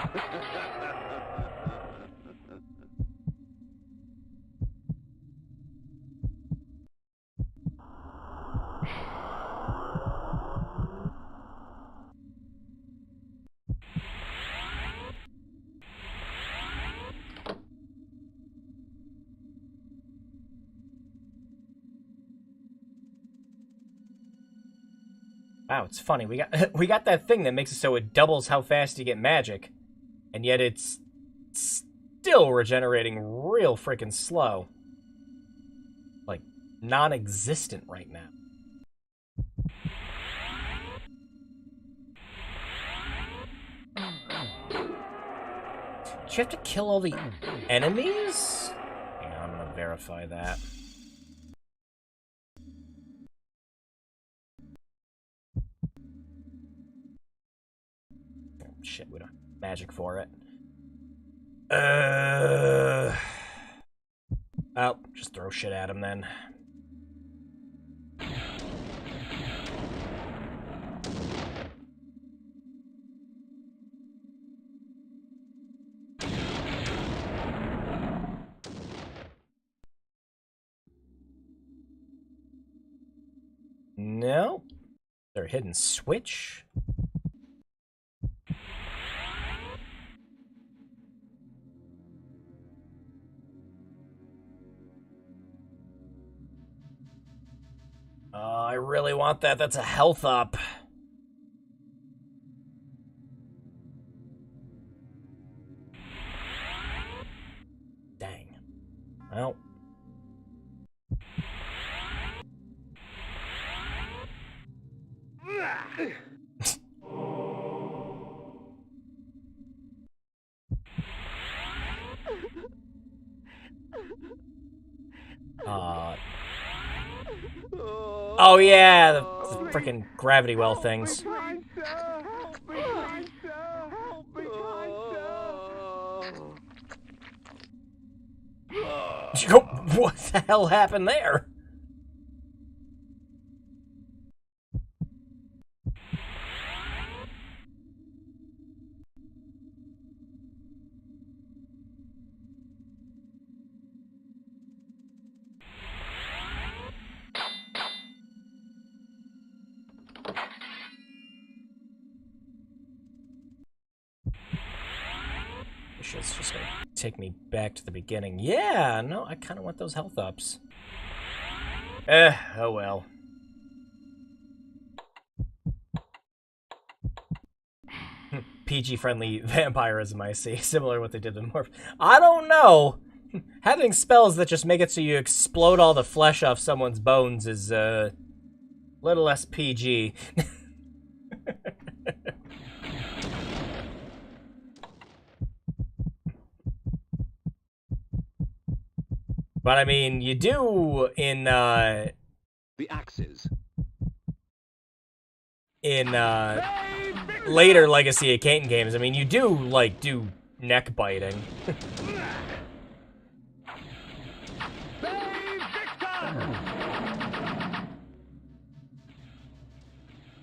Wow, it's funny. We got that thing that makes it so it doubles how fast you get magic, and yet it's still regenerating real freaking slow. Like, non-existent right now. Do you have to kill all the enemies? Hang on, I'm gonna verify that. Oh, shit, we don't have magic for it. Oh, just throw shit at him then. No. Their hidden switch? I really want that. That's a health up. Dang. Well. Oh yeah, the freaking gravity well things. What the hell happened there? It's just gonna take me back to the beginning. Yeah, no, I kind of want those health ups. Oh well. PG-friendly vampirism, I see. Similar to what they did with Morph. I don't know. Having spells that just make it so you explode all the flesh off someone's bones is a little less PG. But I mean, you do in the axes. In later Legacy of Kain games, I mean, you do like do neck biting.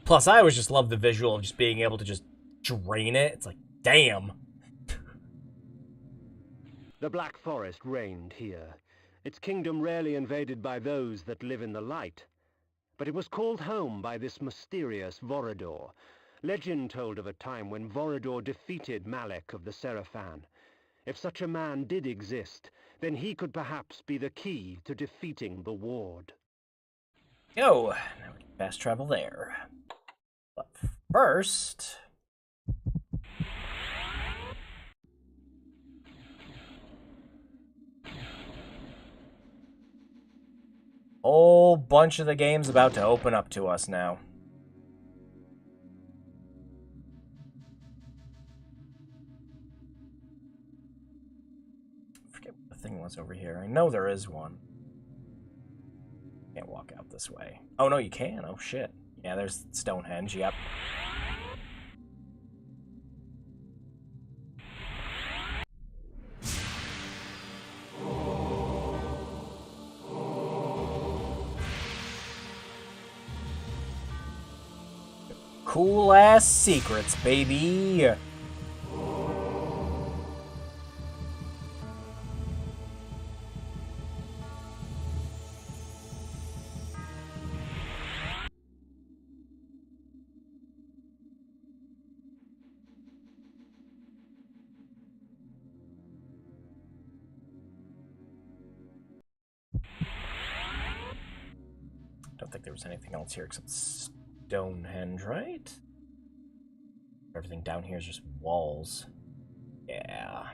Plus, I always just love the visual of just being able to just drain it. It's like, damn. The Black Forest reigned here. Its kingdom rarely invaded by those that live in the light. But it was called home by this mysterious Vorador. Legend told of a time when Vorador defeated Malek of the Seraphan. If such a man did exist, then he could perhaps be the key to defeating the Ward. Oh, now we can fast travel there. But first... whole bunch of the game's about to open up to us now. I forget what the thing was over here. I know there is one. Can't walk out this way. Oh, no, you can. Oh, shit. Yeah, there's Stonehenge. Yep. Cool-ass secrets, baby! Don't think there was anything else here except Stonehenge, right? Everything down here is just walls. Yeah.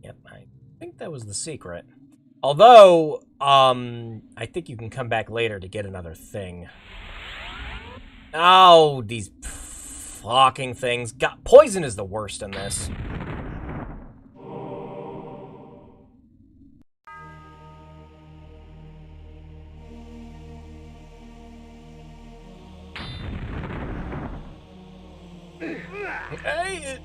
Yep, I think that was the secret. Although, I think you can come back later to get another thing. Oh, these fucking things. God, poison is the worst in this. Hey.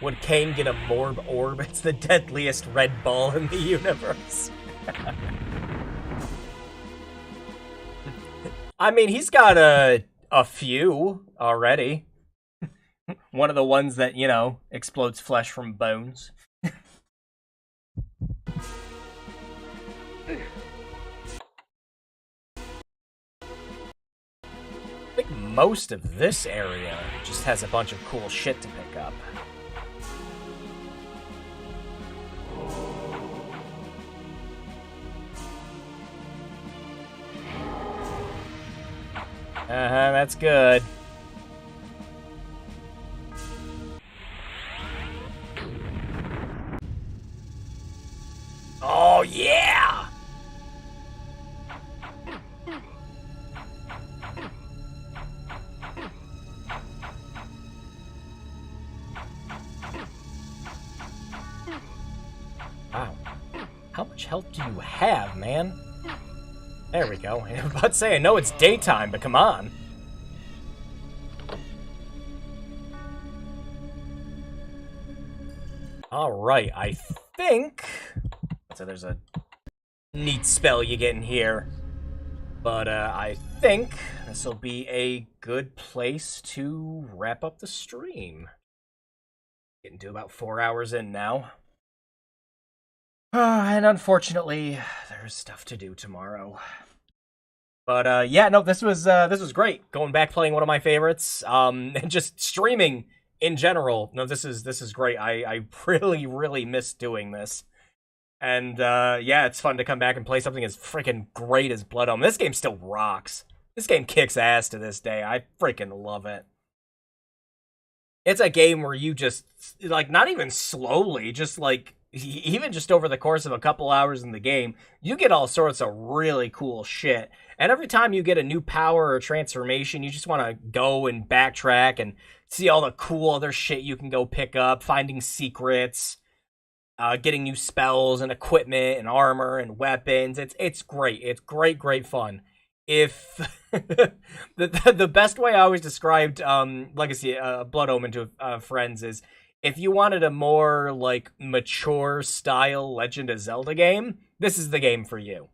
Would Kain get a Morb Orb? It's the deadliest red ball in the universe. I mean, he's got a few already. One of the ones that, you know, explodes flesh from bones. I think most of this area just has a bunch of cool shit to pick up. That's good. Oh, yeah! Wow. How much health do you have, man? There we go. I was about to say, I know it's daytime, but come on. Alright, I think... So there's a neat spell you get in here. But I think this will be a good place to wrap up the stream. Getting to about 4 hours in now. And unfortunately, there's stuff to do tomorrow. But yeah, no, this was great. Going back playing one of my favorites, and just streaming in general. No, this is great. I really miss doing this. And yeah, it's fun to come back and play something as freaking great as Blood Omen. This game still rocks. This game kicks ass to this day. I freaking love it. It's a game where you just, like, not even slowly, just like, even just over the course of a couple hours in the game, you get all sorts of really cool shit. And every time you get a new power or transformation, you just want to go and backtrack and see all the cool other shit you can go pick up, finding secrets, getting new spells and equipment and armor and weapons. It's great. It's great fun. If the best way I always described Legacy Blood Omen to friends is, if you wanted a more like mature style Legend of Zelda game, this is the game for you.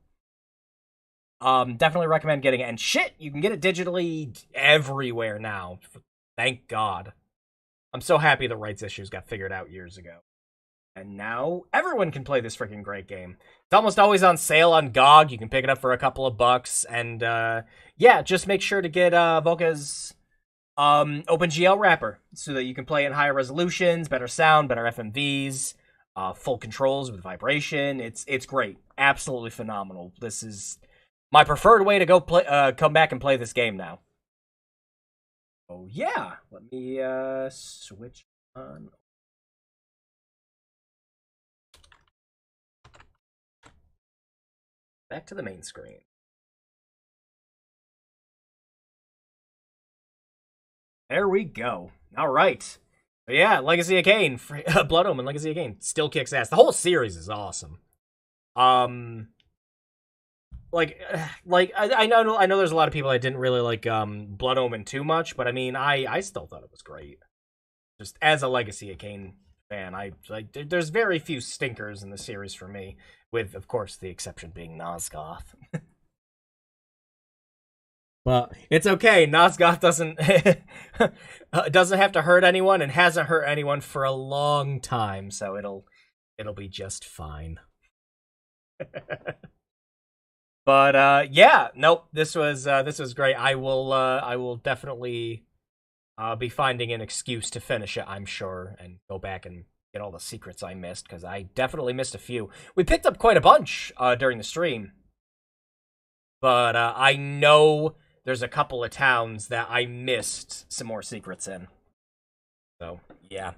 Definitely recommend getting it. And shit, you can get it digitally everywhere now. Thank God. I'm so happy the rights issues got figured out years ago. And now everyone can play this freaking great game. It's almost always on sale on GOG. You can pick it up for a couple of bucks. And yeah, just make sure to get Volka's OpenGL wrapper so that you can play in higher resolutions, better sound, better FMVs, full controls with vibration. It's great. Absolutely phenomenal. This is my preferred way to go play, come back and play this game now. Oh yeah, let me switch on. Back to the main screen. There we go. All right. So yeah, Legacy of Kain, Blood Omen, Legacy of Kain, still kicks ass. The whole series is awesome. Like I know there's a lot of people that didn't really like Blood Omen too much, but I mean I still thought it was great. Just as a Legacy of Kain fan, there's very few stinkers in the series for me, with of course the exception being Nosgoth. Well, it's okay. Nosgoth doesn't have to hurt anyone and hasn't hurt anyone for a long time, so it'll be just fine. But yeah, nope. This was great. I will definitely be finding an excuse to finish it, I'm sure, and go back and get all the secrets I missed, because I definitely missed a few. We picked up quite a bunch during the stream, but I know there's a couple of towns that I missed some more secrets in. So, yeah.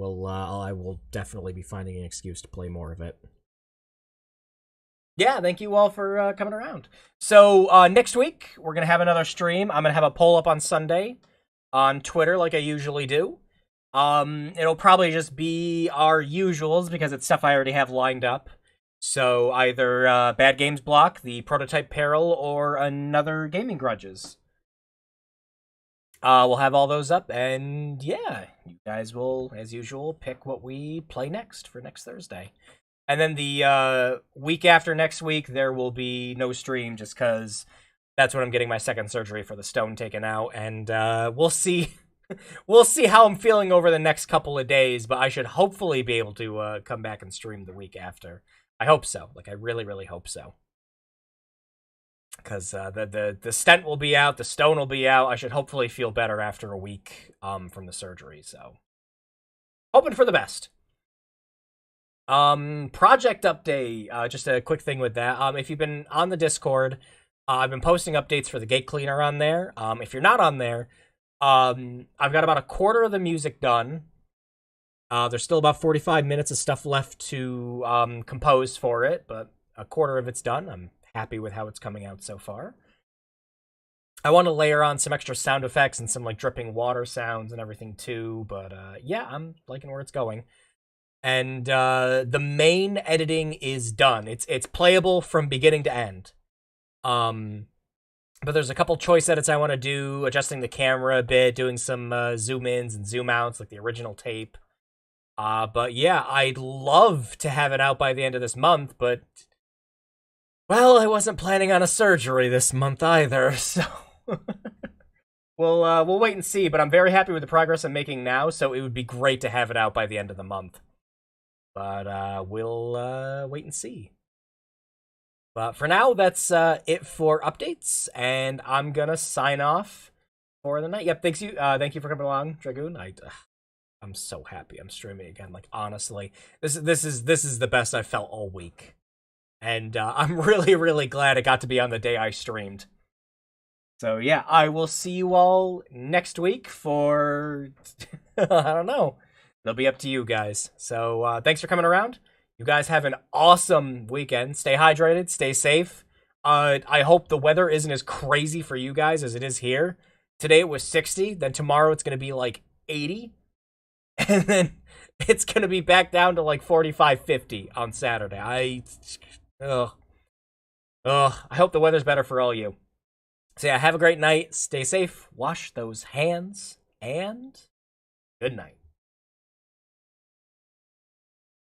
I will definitely be finding an excuse to play more of it. Yeah, thank you all for coming around. So next week, we're going to have another stream. I'm going to have a poll up on Sunday on Twitter like I usually do. It'll probably just be our usuals because it's stuff I already have lined up. So either Bad Games Block, the Prototype Peril, or another Gaming Grudges. We'll have all those up, and yeah, you guys will, as usual, pick what we play next for next Thursday. And then the week after next week, there will be no stream just because that's when I'm getting my second surgery for the stone taken out, and we'll see. We'll see how I'm feeling over the next couple of days, but I should hopefully be able to come back and stream the week after. I hope so. Like, I really, really hope so. Because the stent will be out, the stone will be out. I should hopefully feel better after a week from the surgery, so. Hoping for the best. Project update, just a quick thing with that. If you've been on the Discord, I've been posting updates for the gate cleaner on there. If you're not on there, I've got about a quarter of the music done. There's still about 45 minutes of stuff left to compose for it, but a quarter of it's done. I'm happy with how it's coming out so far. I want to layer on some extra sound effects and some like dripping water sounds and everything too, but yeah, I'm liking where it's going. And the main editing is done. It's playable from beginning to end. But there's a couple choice edits I want to do, adjusting the camera a bit, doing some zoom ins and zoom outs like the original tape. But yeah, I'd love to have it out by the end of this month, but well, I wasn't planning on a surgery this month either, so we'll wait and see, but I'm very happy with the progress I'm making now, so it would be great to have it out by the end of the month. But we'll wait and see. But for now, that's it for updates, and I'm gonna sign off for the night. Yep, thank you for coming along, Dragoon. I'm so happy I'm streaming again. Like, honestly, this is the best I've felt all week. And I'm really, really glad it got to be on the day I streamed. So yeah, I will see you all next week for, I don't know. It'll be up to you guys. So thanks for coming around. You guys have an awesome weekend. Stay hydrated, stay safe. I hope the weather isn't as crazy for you guys as it is here. Today it was 60, then tomorrow it's going to be like 80. And then it's going to be back down to like 45, 50 on Saturday. I hope the weather's better for all you. So yeah, have a great night. Stay safe. Wash those hands. And good night.